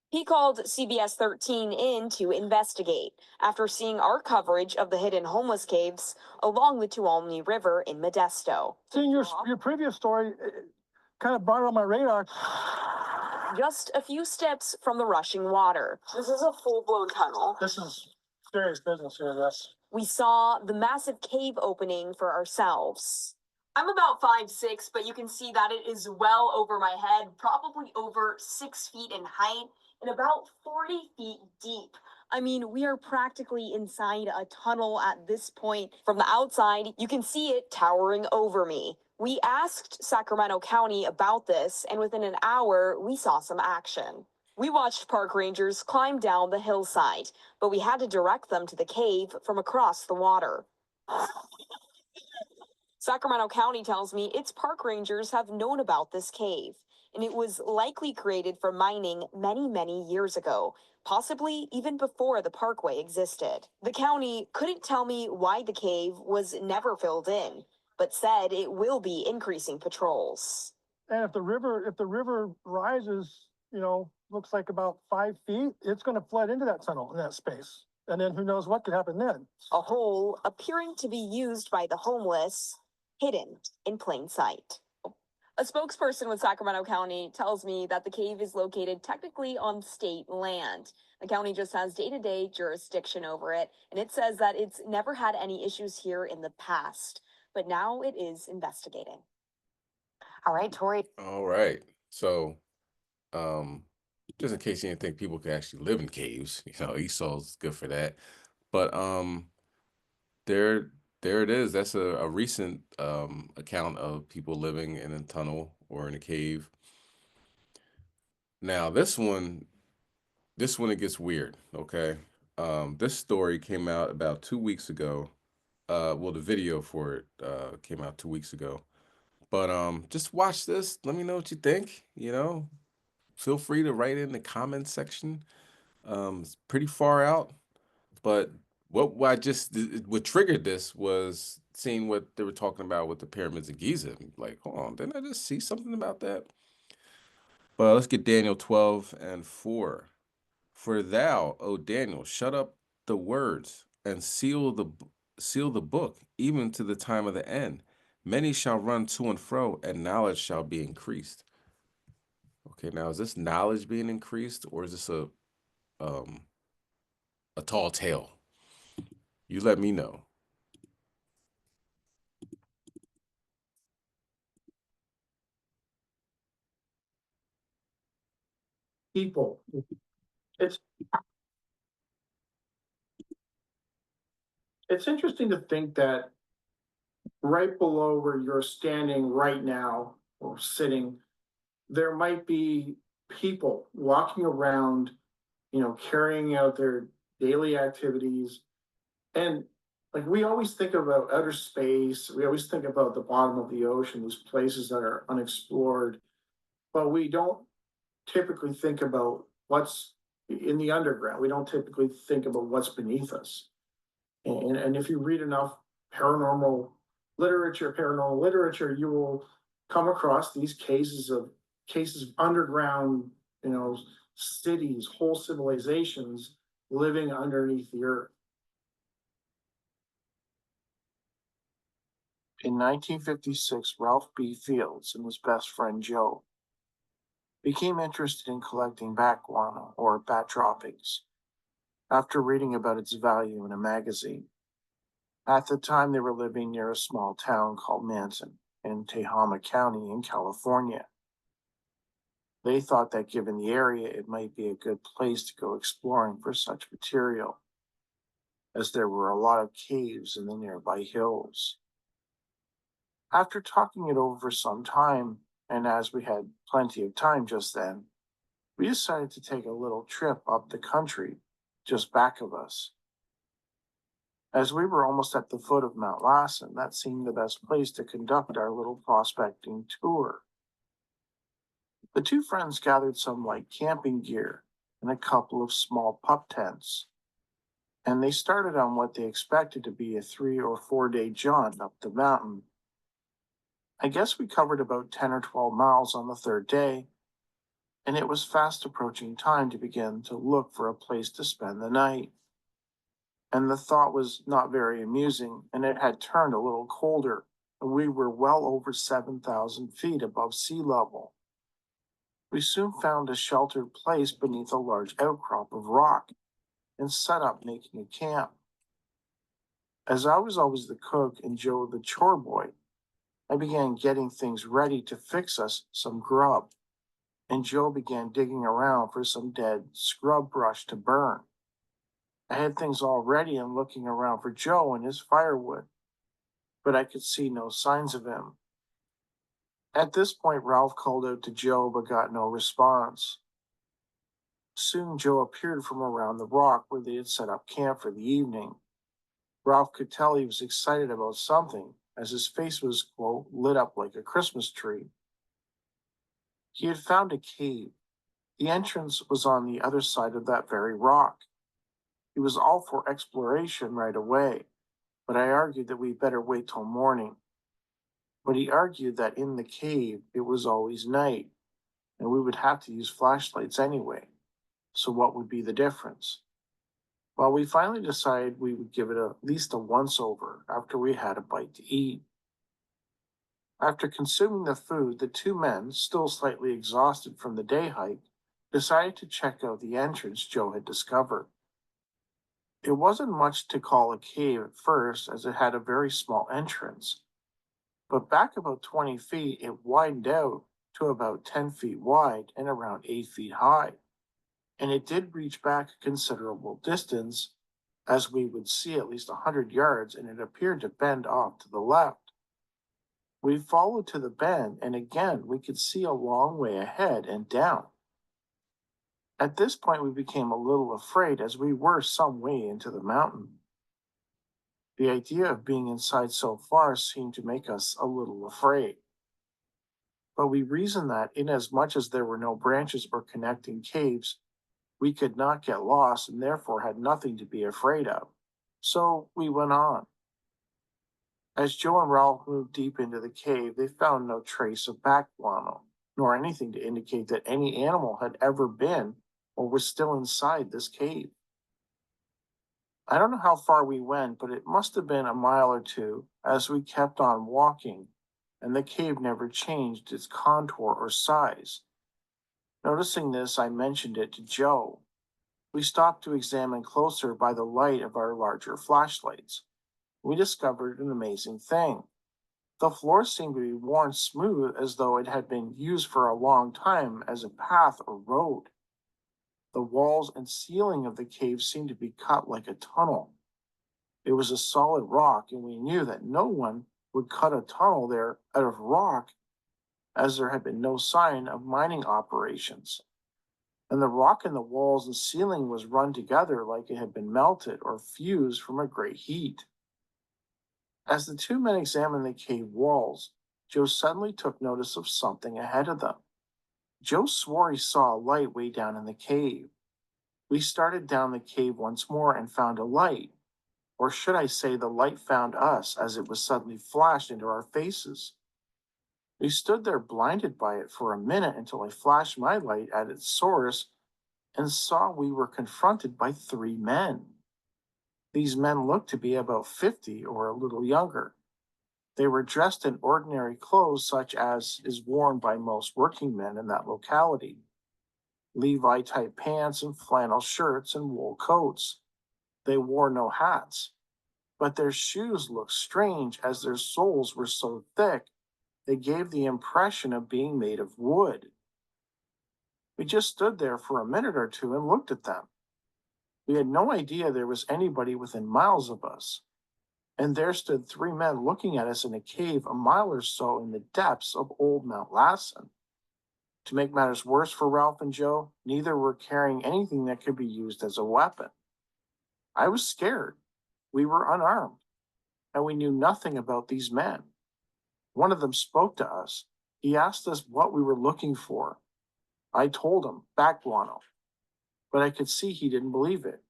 He called CBS 13 in to investigate after seeing our coverage of the hidden homeless caves along the Tuolumne River in Modesto. Seeing your previous story kind of brought it on my radar. Just a few steps from the rushing water. This is a full-blown tunnel. This is serious business here, this. We saw the massive cave opening for ourselves. I'm about 5'6", but you can see that it is well over my head, probably over 6 feet in height and about 40 feet deep. I mean, we are practically inside a tunnel at this point. From the outside, you can see it towering over me. We asked Sacramento County about this, and within an hour, we saw some action. We watched park rangers climb down the hillside, but we had to direct them to the cave from across the water. Sacramento County tells me its park rangers have known about this cave, and it was likely created for mining many, many years ago, possibly even before the parkway existed. The county couldn't tell me why the cave was never filled in, but said it will be increasing patrols. And if the river rises, looks like about 5 feet, it's gonna flood into that tunnel in that space. And then who knows what could happen then? A hole appearing to be used by the homeless, hidden in plain sight. A spokesperson with Sacramento County tells me that the cave is located technically on state land. The county just has day-to-day jurisdiction over it, and it says that it's never had any issues here in the past, but now it is investigating. All right, Tori. All right. So, just in case you didn't think people could actually live in caves, Esau's good for that. But there it is. That's a recent account of people living in a tunnel or in a cave. Now this one it gets weird. Okay. This story came out about 2 weeks ago. Well, the video for it came out 2 weeks ago. But just watch this. Let me know what you think. Feel free to write in the comments section. It's pretty far out, but what triggered this was seeing what they were talking about with the pyramids of Giza. Like, hold on, didn't I just see something about that? But let's get Daniel 12:4. For thou, O Daniel, shut up the words and seal the book, even to the time of the end. Many shall run to and fro, and knowledge shall be increased. Okay, now is this knowledge being increased, or is this a tall tale? You let me know. People. It's interesting to think that right below where you're standing right now or sitting, there might be people walking around, carrying out their daily activities. And like we always think about outer space, we always think about the bottom of the ocean, those places that are unexplored, but we don't typically think about what's in the underground. We don't typically think about what's beneath us. And if you read enough paranormal literature, you will come across these cases of underground, cities, whole civilizations living underneath the earth. In 1956, Ralph B. Fields and his best friend Joe became interested in collecting bat guano, or bat droppings, after reading about its value in a magazine. At the time, they were living near a small town called Manson in Tehama County in California. They thought that given the area, it might be a good place to go exploring for such material, as there were a lot of caves in the nearby hills. After talking it over for some time, and as we had plenty of time just then, we decided to take a little trip up the country just back of us. As we were almost at the foot of Mount Lassen, that seemed the best place to conduct our little prospecting tour. The two friends gathered some light camping gear and a couple of small pup tents, and they started on what they expected to be a 3 or 4 day jaunt up the mountain. I guess we covered about 10 or 12 miles on the third day, and it was fast approaching time to begin to look for a place to spend the night. And the thought was not very amusing, and it had turned a little colder, and we were well over 7,000 feet above sea level. We soon found a sheltered place beneath a large outcrop of rock and set up making a camp. As I was always the cook and Joe the chore boy, I began getting things ready to fix us some grub, and Joe began digging around for some dead scrub brush to burn. I had things all ready and looking around for Joe and his firewood, but I could see no signs of him. At this point, Ralph called out to Joe but got no response. Soon Joe appeared from around the rock where they had set up camp for the evening. Ralph could tell he was excited about something, as his face was, quote, lit up like a Christmas tree. He had found a cave. The entrance was on the other side of that very rock. He was all for exploration right away, but I argued that we'd better wait till morning. But he argued that in the cave it was always night, and we would have to use flashlights anyway. So what would be the difference? Well, we finally decided we would give it at least a once-over after we had a bite to eat. After consuming the food, the two men, still slightly exhausted from the day hike, decided to check out the entrance Joe had discovered. It wasn't much to call a cave at first, as it had a very small entrance. But back about 20 feet, it widened out to about 10 feet wide and around 8 feet high. And it did reach back a considerable distance, as we would see at least 100 yards, and it appeared to bend off to the left. We followed to the bend, and again we could see a long way ahead and down. At this point we became a little afraid, as we were some way into the mountain. The idea of being inside so far seemed to make us a little afraid. But we reasoned that inasmuch as there were no branches or connecting caves, we could not get lost and therefore had nothing to be afraid of. So we went on. As Joe and Ralph moved deep into the cave, they found no trace of pack guano, nor anything to indicate that any animal had ever been or was still inside this cave. I don't know how far we went, but it must have been a mile or two as we kept on walking, and the cave never changed its contour or size. Noticing this, I mentioned it to Joe. We stopped to examine closer by the light of our larger flashlights. We discovered an amazing thing. The floor seemed to be worn smooth, as though it had been used for a long time as a path or road. The walls and ceiling of the cave seemed to be cut like a tunnel. It was a solid rock, and we knew that no one would cut a tunnel there out of rock, as there had been no sign of mining operations. And the rock in the walls and ceiling was run together like it had been melted or fused from a great heat. As the two men examined the cave walls, Joe suddenly took notice of something ahead of them. Joe swore he saw a light way down in the cave. We started down the cave once more and found a light, or should I say the light found us, as it was suddenly flashed into our faces. We stood there blinded by it for a minute until I flashed my light at its source and saw we were confronted by three men. These men looked to be about 50 or a little younger. They were dressed in ordinary clothes such as is worn by most working men in that locality. Levi-type pants and flannel shirts and wool coats. They wore no hats, but their shoes looked strange, as their soles were so thick they gave the impression of being made of wood. We just stood there for a minute or two and looked at them. We had no idea there was anybody within miles of us. And there stood three men looking at us in a cave a mile or so in the depths of old Mount Lassen. To make matters worse for Ralph and Joe, neither were carrying anything that could be used as a weapon. I was scared. We were unarmed, and we knew nothing about these men. One of them spoke to us. He asked us what we were looking for. I told him, back guano, but I could see he didn't believe it.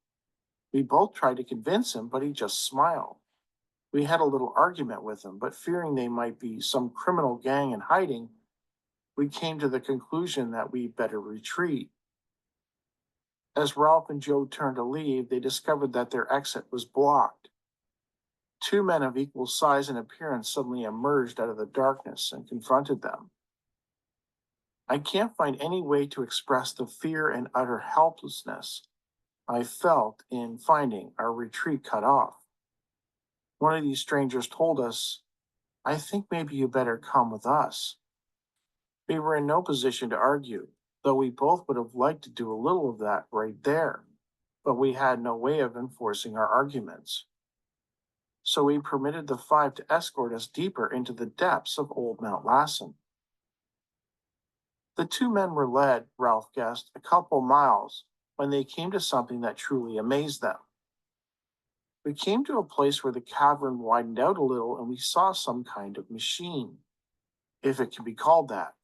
We both tried to convince him, but he just smiled. We had a little argument with him, but fearing they might be some criminal gang in hiding, we came to the conclusion that we'd better retreat. As Ralph and Joe turned to leave, they discovered that their exit was blocked. Two men of equal size and appearance suddenly emerged out of the darkness and confronted them. I can't find any way to express the fear and utter helplessness I felt in finding our retreat cut off. One of these strangers told us, "I think maybe you better come with us." We were in no position to argue, though we both would have liked to do a little of that right there, but we had no way of enforcing our arguments. So we permitted the five to escort us deeper into the depths of old Mount Lassen. The two men were led, Ralph guessed, a couple miles when they came to something that truly amazed them. We came to a place where the cavern widened out a little and we saw some kind of machine, if it can be called that.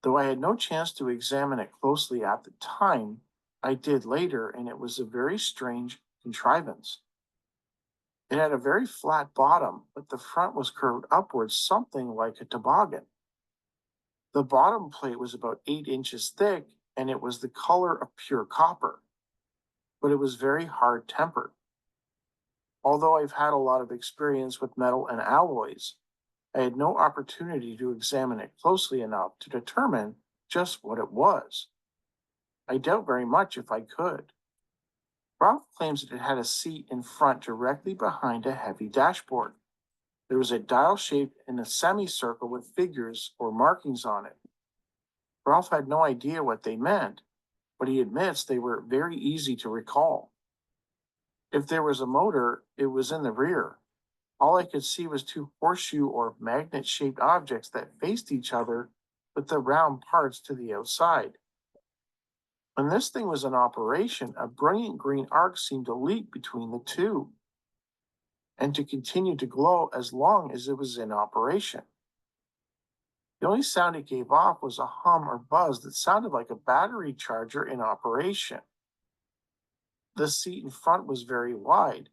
Though I had no chance to examine it closely at the time, I did later, and it was a very strange contrivance. It had a very flat bottom, but the front was curved upwards, something like a toboggan. The bottom plate was about 8 inches thick, and it was the color of pure copper, but it was very hard tempered. Although I've had a lot of experience with metal and alloys, I had no opportunity to examine it closely enough to determine just what it was. I doubt very much if I could. Ralph claims that it had a seat in front directly behind a heavy dashboard. There was a dial shaped in a semicircle with figures or markings on it. Ralph had no idea what they meant, but he admits they were very easy to recall. If there was a motor, it was in the rear. All I could see was 2 horseshoe or magnet-shaped objects that faced each other with the round parts to the outside. When this thing was in operation, a brilliant green arc seemed to leap between the two, and to continue to glow as long as it was in operation. The only sound it gave off was a hum or buzz that sounded like a battery charger in operation. The seat in front was very wide.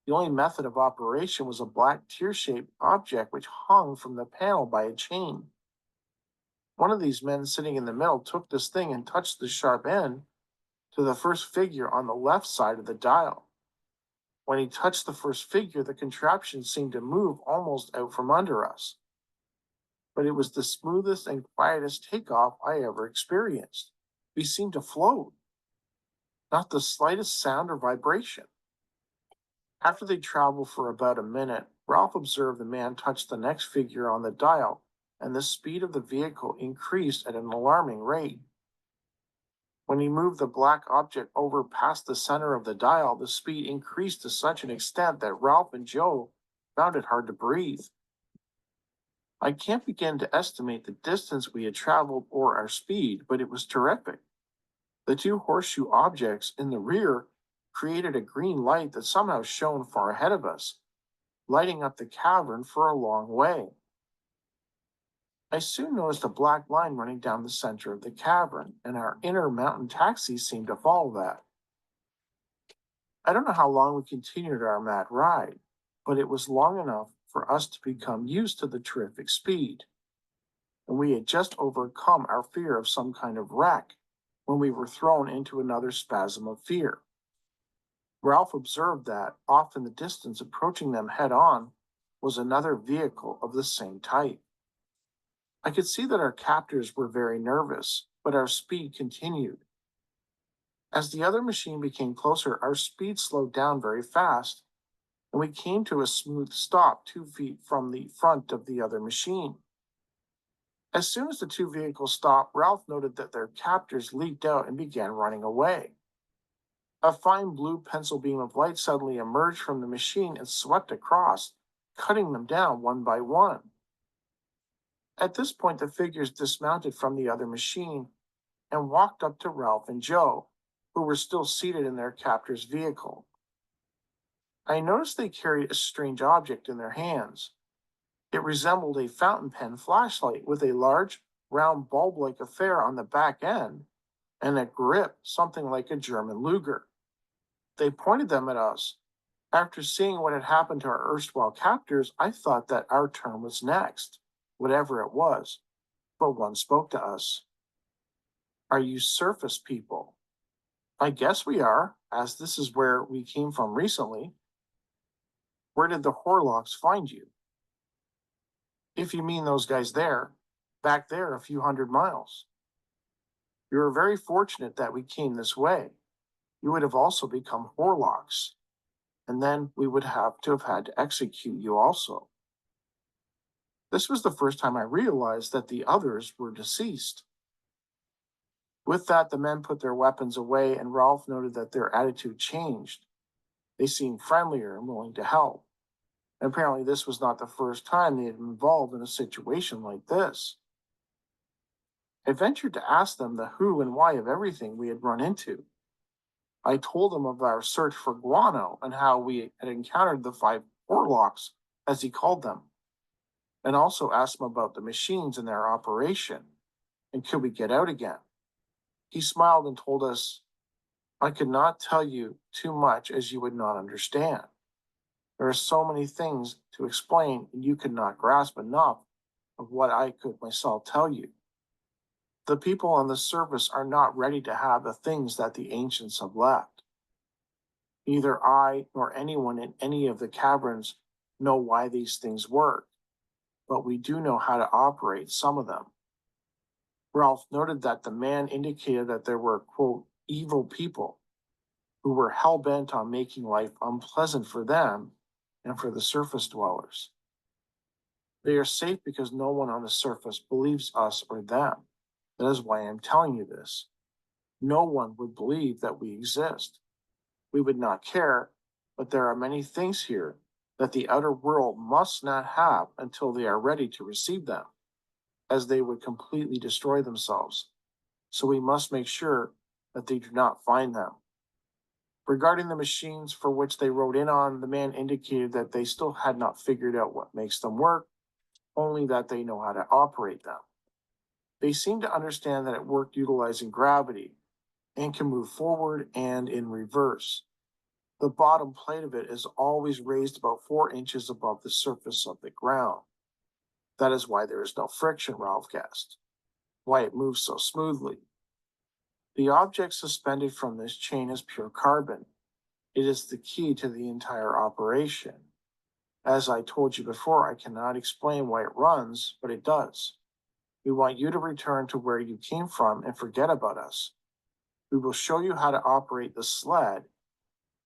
The only method of operation was a black tear-shaped object which hung from the panel by a chain. One of these men sitting in the middle took this thing and touched the sharp end to the first figure on the left side of the dial. When he touched the first figure, the contraption seemed to move almost out from under us. But it was the smoothest and quietest takeoff I ever experienced. We seemed to float. Not the slightest sound or vibration. After they traveled for about a minute, Ralph observed the man touch the next figure on the dial, and the speed of the vehicle increased at an alarming rate. When he moved the black object over past the center of the dial, the speed increased to such an extent that Ralph and Joe found it hard to breathe. I can't begin to estimate the distance we had traveled or our speed, but it was terrific. The 2 horseshoe objects in the rear created a green light that somehow shone far ahead of us, lighting up the cavern for a long way. I soon noticed a black line running down the center of the cavern, and our inner mountain taxi seemed to follow that. I don't know how long we continued our mad ride, but it was long enough for us to become used to the terrific speed. And we had just overcome our fear of some kind of wreck when we were thrown into another spasm of fear. Ralph observed that, off in the distance approaching them head on, was another vehicle of the same type. I could see that our captors were very nervous, but our speed continued. As the other machine became closer, our speed slowed down very fast, and we came to a smooth stop 2 feet from the front of the other machine. As soon as the 2 vehicles stopped, Ralph noted that their captors leaped out and began running away. A fine blue pencil beam of light suddenly emerged from the machine and swept across, cutting them down one by one. At this point, the figures dismounted from the other machine and walked up to Ralph and Joe, who were still seated in their captor's vehicle. I noticed they carried a strange object in their hands. It resembled a fountain pen flashlight with a large, round bulb-like affair on the back end and a grip, something like a German Luger. They pointed them at us. After seeing what had happened to our erstwhile captors, I thought that our turn was next, whatever it was, but one spoke to us. Are you surface people? I guess we are, as this is where we came from recently. Where did the Horlocks find you? If you mean those guys there, back there a few hundred miles. We were very fortunate that we came this way. You would have also become Horlocks, and then we would have had to execute you also. This was the first time I realized that the others were deceased. With that, the men put their weapons away, and Ralph noted that their attitude changed. They seemed friendlier and willing to help. And apparently this was not the first time they had been involved in a situation like this. I ventured to ask them the who and why of everything we had run into. I told him of our search for guano and how we had encountered the 5 Orlocks, as he called them, and also asked him about the machines and their operation, and could we get out again. He smiled and told us, I could not tell you too much as you would not understand. There are so many things to explain, and you could not grasp enough of what I could myself tell you. The people on the surface are not ready to have the things that the ancients have left. Neither I nor anyone in any of the caverns know why these things work, but we do know how to operate some of them. Ralph noted that the man indicated that there were, quote, evil people who were hell-bent on making life unpleasant for them and for the surface dwellers. They are safe because no one on the surface believes us or them. That is why I'm telling you this. No one would believe that we exist. We would not care, but there are many things here that the outer world must not have until they are ready to receive them, as they would completely destroy themselves. So we must make sure that they do not find them. Regarding the machines for which they rode in on, the man indicated that they still had not figured out what makes them work, only that they know how to operate them. They seem to understand that it worked utilizing gravity and can move forward and in reverse. The bottom plate of it is always raised about 4 inches above the surface of the ground. That is why there is no friction, Ralph guessed, why it moves so smoothly. The object suspended from this chain is pure carbon. It is the key to the entire operation. As I told you before, I cannot explain why it runs, but it does. We want you to return to where you came from and forget about us. We will show you how to operate the sled,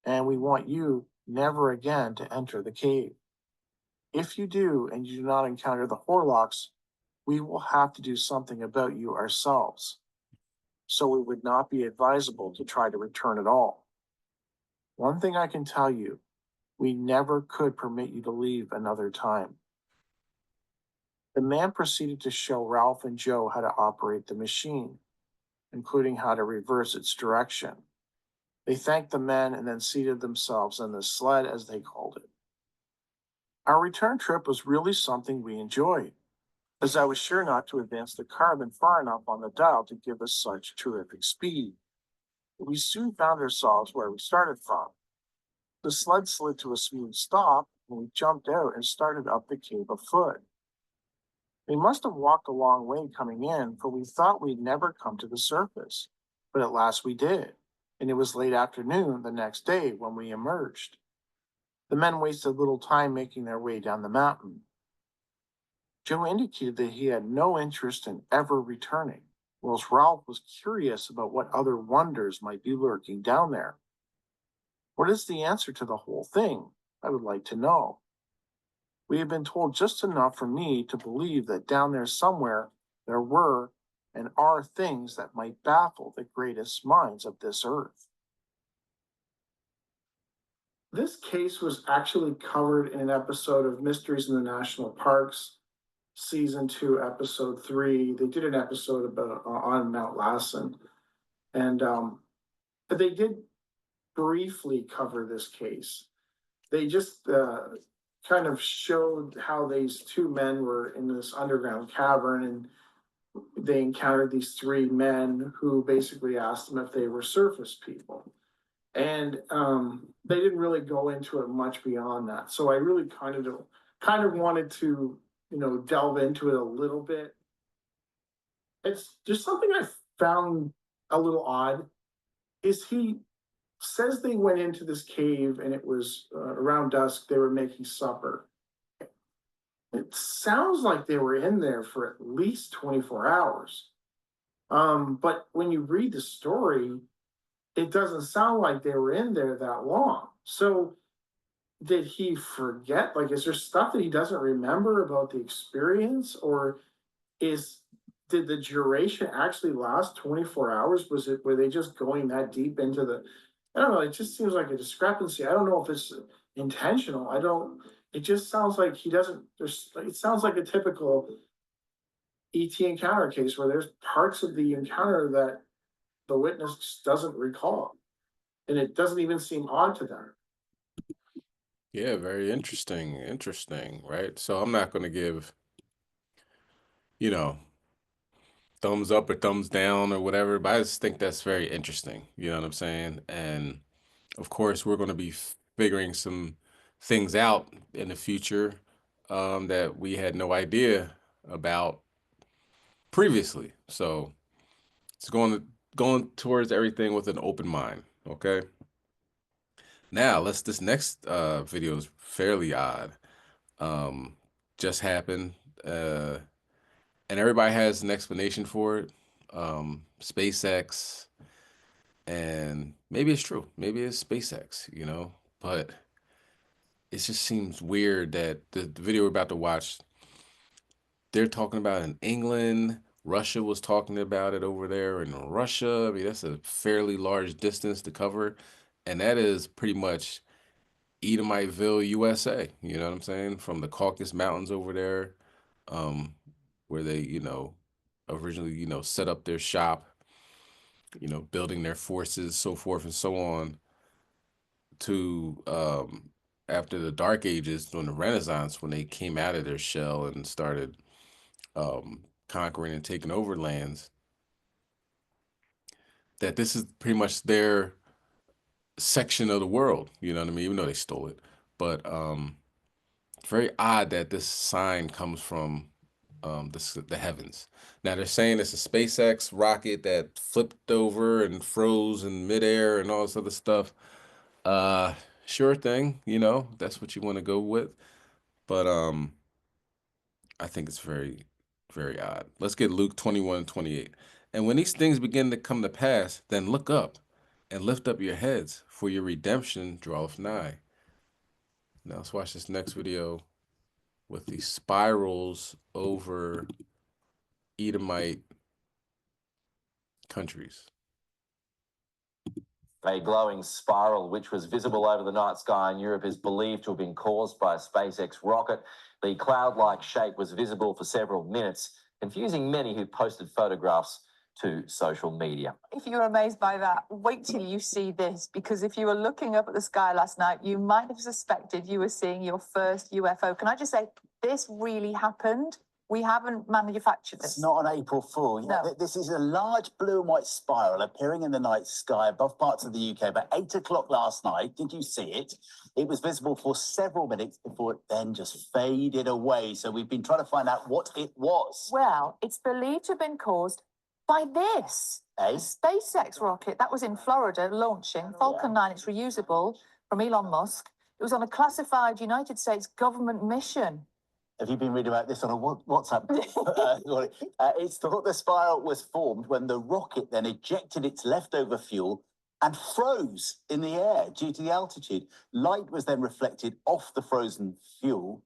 and we want you never again to enter the cave. If you do and you do not encounter the Horlocks, we will have to do something about you ourselves. So it would not be advisable to try to return at all. One thing I can tell you, we never could permit you to leave another time. The man proceeded to show Ralph and Joe how to operate the machine, including how to reverse its direction. They thanked the men and then seated themselves in the sled, as they called it. Our return trip was really something we enjoyed, as I was sure not to advance the carbon far enough on the dial to give us such terrific speed. We soon found ourselves where we started from. The sled slid to a smooth stop, and we jumped out and started up the cave afoot. We must have walked a long way coming in, for we thought we'd never come to the surface. But at last we did, and it was late afternoon the next day when we emerged. The men wasted little time making their way down the mountain. Joe indicated that he had no interest in ever returning, whilst Ralph was curious about what other wonders might be lurking down there. What is the answer to the whole thing? I would like to know. We have been told just enough for me to believe that down there somewhere there were and are things that might baffle the greatest minds of this earth. This case was actually covered in an episode of Mysteries in the National Parks, Season 2, Episode 3. They did an episode about on Mount Lassen. And they did briefly cover this case. They just kind of showed how these 2 men were in this underground cavern, and they encountered these 3 men who basically asked them if they were surface people. And they didn't really go into it much beyond that. So I really kind of wanted to, delve into it a little bit. It's just something I found a little odd is he says they went into this cave and it was around dusk, they were making supper. It sounds like they were in there for at least 24 hours. But when you read the story, it doesn't sound like they were in there that long. So did he forget? Like, is there stuff that he doesn't remember about the experience? Or did the duration actually last 24 hours? Were they just going that deep into the, I don't know, it just seems like a discrepancy. I don't know if it's intentional. It just sounds like it sounds like a typical ET encounter case where there's parts of the encounter that the witness doesn't recall. and it doesn't even seem odd to them. Yeah, very interesting. Interesting, right? So I'm not going to give, you know, thumbs up or thumbs down or whatever, but I just think that's very interesting. You know what I'm saying? And of course, we're going to be figuring some things out in the future that we had no idea about previously. So it's going towards everything with an open mind. Okay. Now this next video is fairly odd. Just happened, and everybody has an explanation for it. SpaceX, and maybe it's true. Maybe it's SpaceX, you know, but it just seems weird that the video we're about to watch, they're talking about in England. Russia was talking about it over there in Russia. I mean, that's a fairly large distance to cover, and that is pretty much Edomiteville, USA. You know what I'm saying? From the Caucasus Mountains over there, where they, originally, set up their shop, building their forces, so forth and so on, to after the Dark Ages, during the Renaissance, when they came out of their shell and started conquering and taking over lands, that this is pretty much their section of the world. You know what I mean? Even though they stole it, but very odd that this sign comes from the heavens. Now they're saying it's a SpaceX rocket that flipped over and froze in midair and all this other stuff. Sure thing, that's what you want to go with. But I think it's very, very odd. Let's get Luke 21:28. And when these things begin to come to pass, then look up and lift up your heads, for your redemption draweth nigh. Now let's watch this next video with the spirals over Edomite countries. A glowing spiral which was visible over the night sky in Europe is believed to have been caused by a SpaceX rocket. The cloud-like shape was visible for several minutes, confusing many who posted photographs to social media. If you're amazed by that, wait till you see this, because if you were looking up at the sky last night, you might have suspected you were seeing your first UFO. Can I just say, this really happened? We haven't manufactured this. It's not an April Fool. No. This is a large blue and white spiral appearing in the night sky above parts of the UK about 8 o'clock last night. Did you see it? It was visible for several minutes before it then just faded away. So we've been trying to find out what it was. Well, it's believed to have been caused by this. A SpaceX rocket that was in Florida launching Falcon 9. It's reusable from Elon Musk. It was on a classified United States government mission. Have you been reading about this on a WhatsApp? It's thought the spiral was formed when the rocket then ejected its leftover fuel and froze in the air due to the altitude. Light was then reflected off the frozen fuel,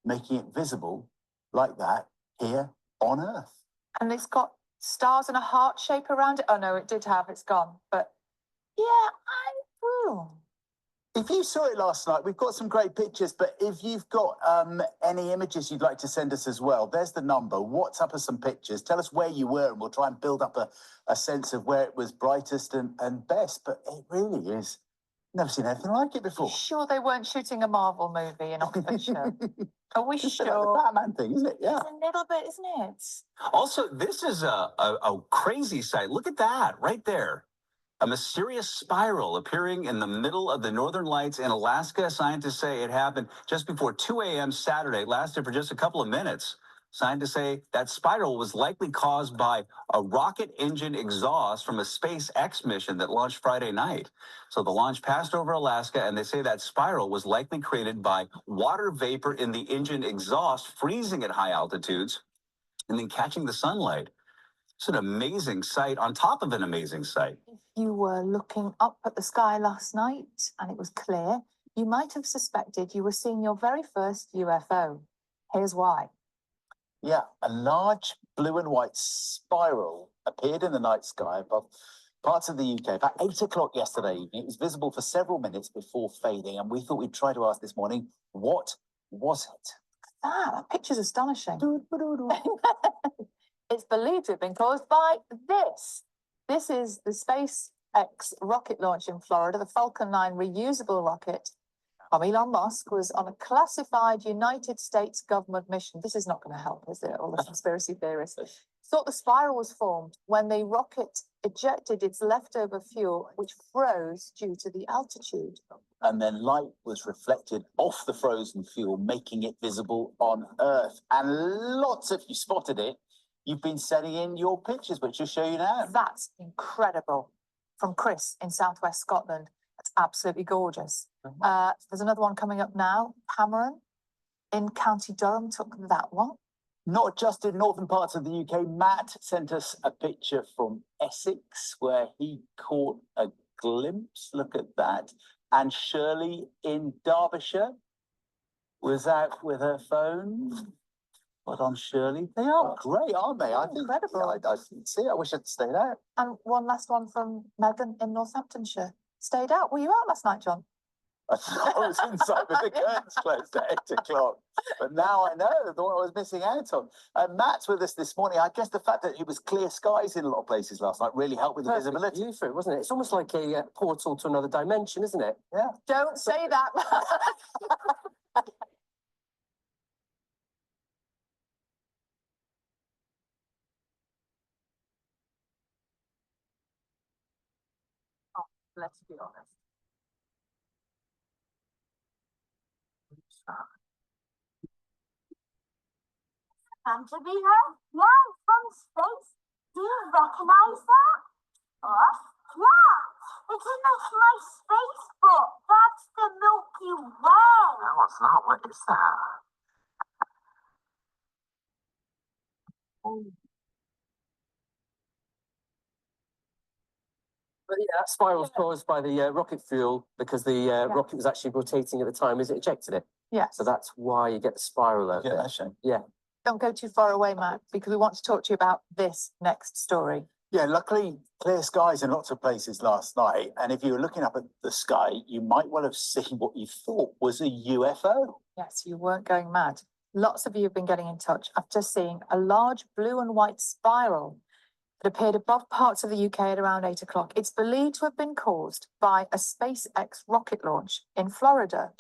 making it visible like that here on Earth. And it's got stars and a heart shape around it. Oh no, it did have, it's gone. But yeah, If you saw it last night, we've got some great pictures, but if you've got any images you'd like to send us as well, there's the number. WhatsApp us some pictures. Tell us where you were, and we'll try and build up a sense of where it was brightest and best. But it really is. Never seen anything like it before. Sure they weren't shooting a Marvel movie in Oxfordshire? Are we It's sure? like the Batman thing, isn't it? Yeah. It's a little bit, isn't it? Also, this is a crazy sight. Look at that right there. A mysterious spiral appearing in the middle of the northern lights in Alaska. Scientists say it happened just before 2 a.m. Saturday. It lasted for just a couple of minutes. Scientists say that spiral was likely caused by a rocket engine exhaust from a SpaceX mission that launched Friday night. So the launch passed over Alaska, and they say that spiral was likely created by water vapor in the engine exhaust freezing at high altitudes and then catching the sunlight. It's an amazing sight on top of an amazing sight. If you were looking up at the sky last night and it was clear, you might have suspected you were seeing your very first UFO. Here's why. Yeah, a large blue and white spiral appeared in the night sky above parts of the UK about 8 o'clock yesterday evening. It was visible for several minutes before fading, and we thought we'd try to ask this morning, what was it? That picture's astonishing. It's believed to have been caused by this. This is the SpaceX rocket launch in Florida, the Falcon 9 reusable rocket from Elon Musk was on a classified United States government mission. This is not going to help, is it? All the conspiracy theorists thought the spiral was formed when the rocket ejected its leftover fuel, which froze due to the altitude. And then light was reflected off the frozen fuel, making it visible on Earth. And lots of you spotted it. You've been sending in your pictures, which I'll show you now. That's incredible. From Chris in southwest Scotland. That's absolutely gorgeous. There's another one coming up now. Cameron in County Durham took that one. Not just in northern parts of the UK, Matt sent us a picture from Essex where he caught a glimpse. Look at that. And Shirley in Derbyshire was out with her phone. Well done, Shirley. They are great, aren't they? I think Incredible. I didn't see it. I wish I'd stayed out. And one last one from Megan in Northamptonshire. Stayed out. Were you out last night, John? I was inside with the curtains closed at 8 o'clock. But now I know the one I was missing out on. Matt's with us this morning. I guess the fact that it was clear skies in a lot of places last night really helped with the visibility. View for it, wasn't it? It's almost like a portal to another dimension, isn't it? Yeah. Don't say that. Oh, let's be honest. And to be her? Yeah, from space. Do you recognize that? Yeah, it's in my space book. That's the Milky Way. No, it's not. What is that? But yeah, that spiral was caused by the rocket fuel because the rocket was actually rotating at the time as it ejected it. Yeah. So that's why you get the spiral out there. Yeah. Don't go too far away, Matt, because we want to talk to you about this next story. Yeah, luckily clear skies in lots of places last night. And if you were looking up at the sky, you might well have seen what you thought was a UFO. Yes, you weren't going mad. Lots of you have been getting in touch. I've just seen a large blue and white spiral that appeared above parts of the UK at around 8 o'clock. It's believed to have been caused by a SpaceX rocket launch in Florida.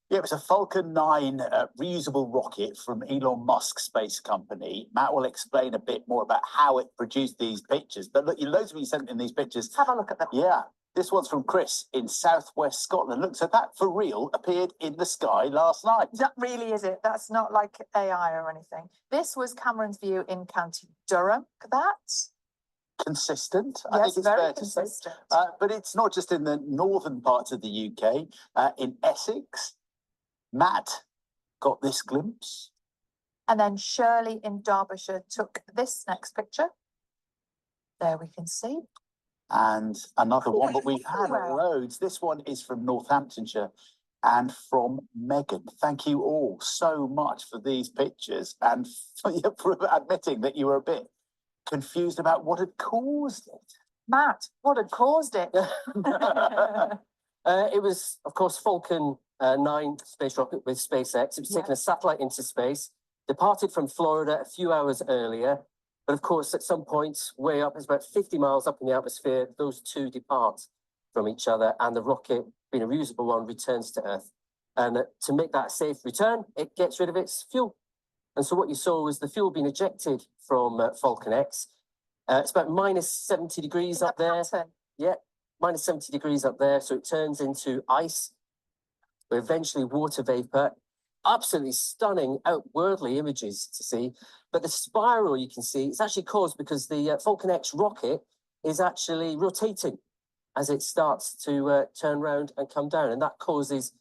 Yeah, it was a Falcon 9 reusable rocket from Elon Musk's space company. Matt will explain a bit more about how it produced these pictures. But look, loads of you sent in these pictures. Let's have a look at them. Yeah, this one's from Chris in southwest Scotland. Look, so that for real appeared in the sky last night. That really is it. That's not like AI or anything. This was Cameron's view in County Durham. Look at that. Consistent, Yes, I think it's very fair to say. consistent. But it's not just in the northern parts of the UK. In Essex, Matt got this glimpse. And then Shirley in Derbyshire took this next picture. There we can see. And another one, but we've had loads. This one is from Northamptonshire and from Megan. Thank you all so much for these pictures and for admitting that you were a bit confused about what had caused it. Matt, what had caused it? It was, of course, Falcon 9 space rocket with SpaceX. It was taking a satellite into space, departed from Florida a few hours earlier. But of course, at some point, way up, it's about 50 miles up in the atmosphere, those two depart from each other, and the rocket, being a reusable one, returns to Earth. And to make that a safe return, it gets rid of its fuel. And so what you saw was the fuel being ejected from Falcon X. It's about minus 70 degrees up there. Yeah, minus 70 degrees up there. So it turns into ice, but eventually water vapor. Absolutely stunning, outwardly images to see. But the spiral you can see, it's actually caused because the Falcon X rocket is actually rotating as it starts to turn round and come down. And that causes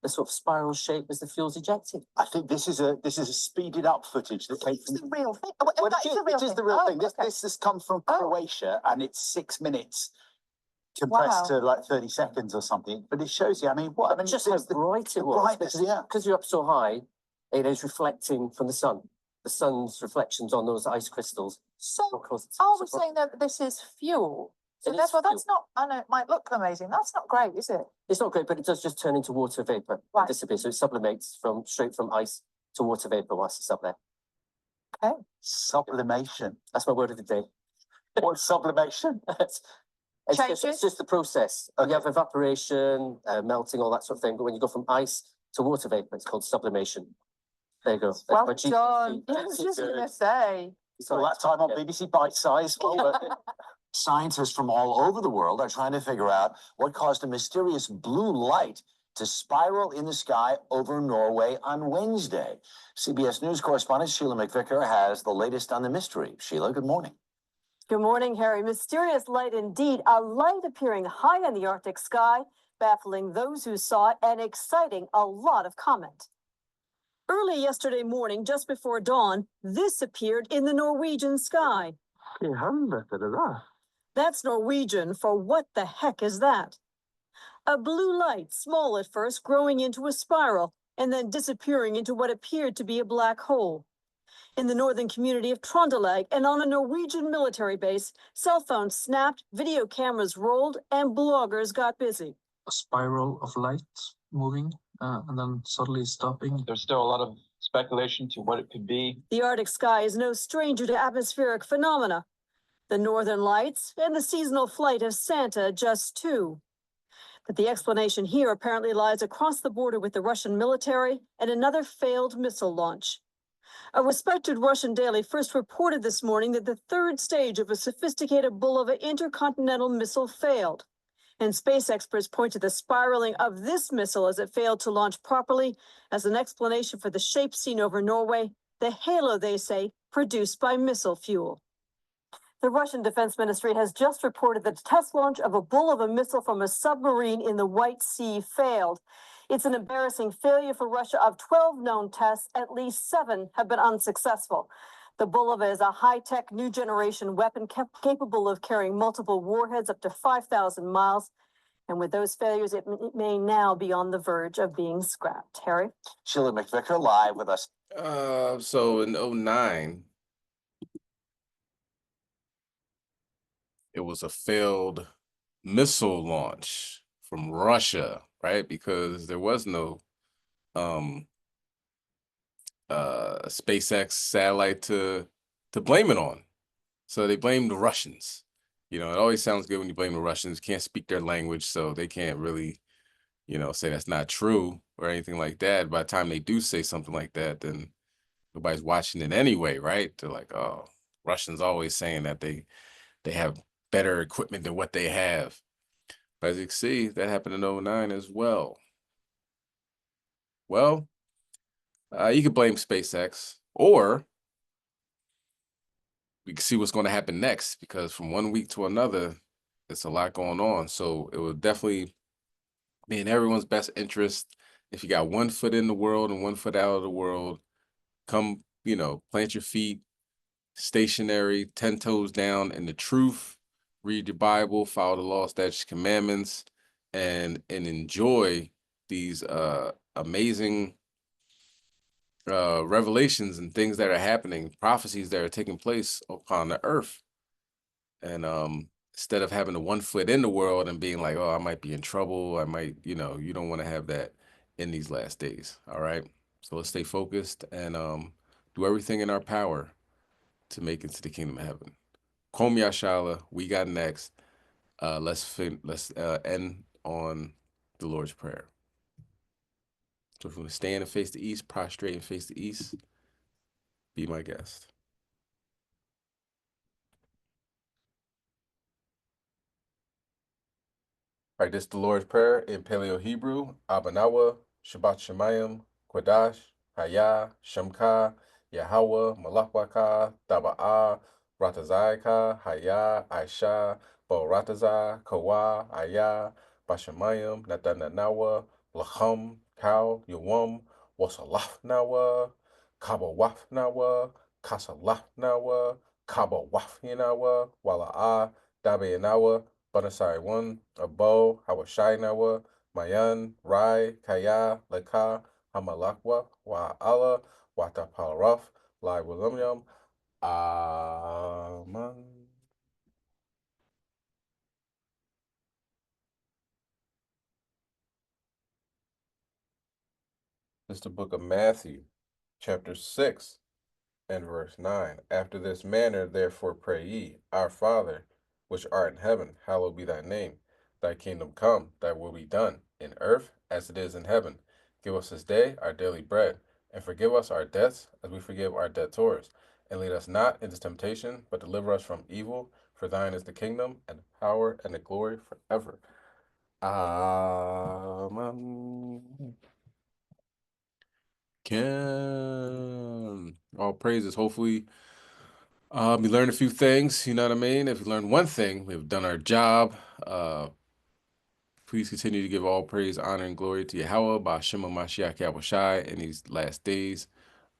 the sort of spiral shape as the fuel's ejected. I think this is a speeded up footage that came from It's the real thing. Well, That is the real it is thing. the real Oh, thing. This okay. this has come from Croatia and it's 6 minutes compressed Wow. to like 30 seconds or something. But it shows you, I mean, what I mean, Just how bright it was. brightness, yeah. Because you're up so high, it is reflecting from the sun. The sun's reflections on those ice crystals. So, will cause it to are we sort of- saying that this is fuel? So It is therefore, that's not, I know it might look amazing. That's not great, is it? It's not great, but it does just turn into water vapor. Right. It disappears. So it sublimates straight from ice to water vapor whilst it's up there. Okay. Sublimation. That's my word of the day. What's sublimation? changes. just the process. You have evaporation, melting, all that sort of thing. But when you go from ice to water vapor, it's called sublimation. There you go. Well My cheat- done. I cheat was sheet's just good. gonna say. So that time on BBC Bite Size. Scientists from all over the world are trying to figure out what caused a mysterious blue light to spiral in the sky over Norway on Wednesday. CBS News correspondent Sheila McVicker has the latest on the mystery. Sheila, good morning. Good morning, Harry. Mysterious light indeed. A light appearing high in the Arctic sky, baffling those who saw it and exciting a lot of comment. Early yesterday morning, just before dawn, this appeared in the Norwegian sky. That's Norwegian for what the heck is that? A blue light, small at first, growing into a spiral, and then disappearing into what appeared to be a black hole. In the northern community of Trondelag and on a Norwegian military base, cell phones snapped, video cameras rolled, and bloggers got busy. A spiral of light moving and then suddenly stopping. There's still a lot of speculation to what it could be. The Arctic sky is no stranger to atmospheric phenomena. The northern lights and the seasonal flight of Santa, just two. But the explanation here apparently lies across the border with the Russian military and another failed missile launch. A respected Russian daily first reported this morning that the third stage of a sophisticated Bulava intercontinental missile failed. And space experts point to the spiraling of this missile as it failed to launch properly as an explanation for the shape seen over Norway, the halo, they say, produced by missile fuel. The Russian Defense Ministry has just reported that the test launch of a Bulava missile from a submarine in the White Sea failed. It's an embarrassing failure for Russia. Of 12 known tests, at least 7 have been unsuccessful. The Bulava is a high-tech new generation weapon capable of carrying multiple warheads up to 5,000 miles. And with those failures, it may now be on the verge of being scrapped. Harry? Sheila McVicker live with us. So in 2009, it was a failed missile launch from Russia, right? Because there was no SpaceX satellite to blame it on. So they blamed the Russians. You know, it always sounds good when you blame the Russians. Can't speak their language, so they can't really, say that's not true or anything like that. By the time they do say something like that, then nobody's watching it anyway, right? They're like, oh, Russians always saying that they have better equipment than what they have. But as you can see, that happened in 2009 as well. Well, you could blame SpaceX, or we can see what's going to happen next, because from one week to another, it's a lot going on. So it would definitely be in everyone's best interest if you got 1 foot in the world and 1 foot out of the world. Come, plant your feet stationary, 10 toes down in the truth. Read your Bible, follow the law, statutes, commandments, and enjoy these amazing revelations and things that are happening, prophecies that are taking place upon the earth. And instead of having the 1 foot in the world and being like, oh, I might be in trouble, I might, you don't want to have that in these last days. All right. So let's stay focused and do everything in our power to make it to the kingdom of heaven. Kom Yashala, we got next. Let's end on the Lord's Prayer. So if you want to stand and face the east, prostrate and face the east, be my guest. All right, this is the Lord's Prayer in Paleo Hebrew. Abanawa, Shabbat Shemayim, Kodash, Haya, Shamka, Yahweh, Malachwaka, Daba'a, Ratazayaka, Haya, Aisha, Bo Rataza, Kawa, Aya, Bashamayim, Natananawa, Lacham, Kau, Yawam, Wasalaf Nawa, Kaba Waf Nawa, Kasalaf Nawa, Kaba Waf Yanawa, Wala'a, Dabe Nawa, Banasai 1, Abo, Hawashai Nawa, Mayan, Rai, Kaya, Leka, Hamalakwa, Wa'ala, Watapalaraf, Lai William, Amen. It's the book of Matthew, chapter 6, and verse 9. After this manner, therefore, pray ye, Our Father, which art in heaven, hallowed be thy name. Thy kingdom come, thy will be done, in earth as it is in heaven. Give us this day our daily bread, and forgive us our debts as we forgive our debtors. And lead us not into temptation, but deliver us from evil. For thine is the kingdom, and the power, and the glory forever. Amen. Can all praises. Hopefully, we learned a few things. You know what I mean? If we learned one thing, we've done our job. Please continue to give all praise, honor, and glory to Yahweh, Ba'Shem Mashiach Yahushai in these last days.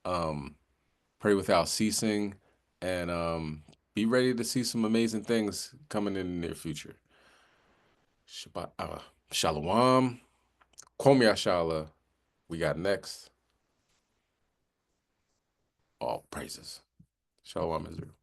Pray without ceasing, and be ready to see some amazing things coming in the near future. Shalom. Kwom Yashala. We got next. All praises. Shalom, Israel.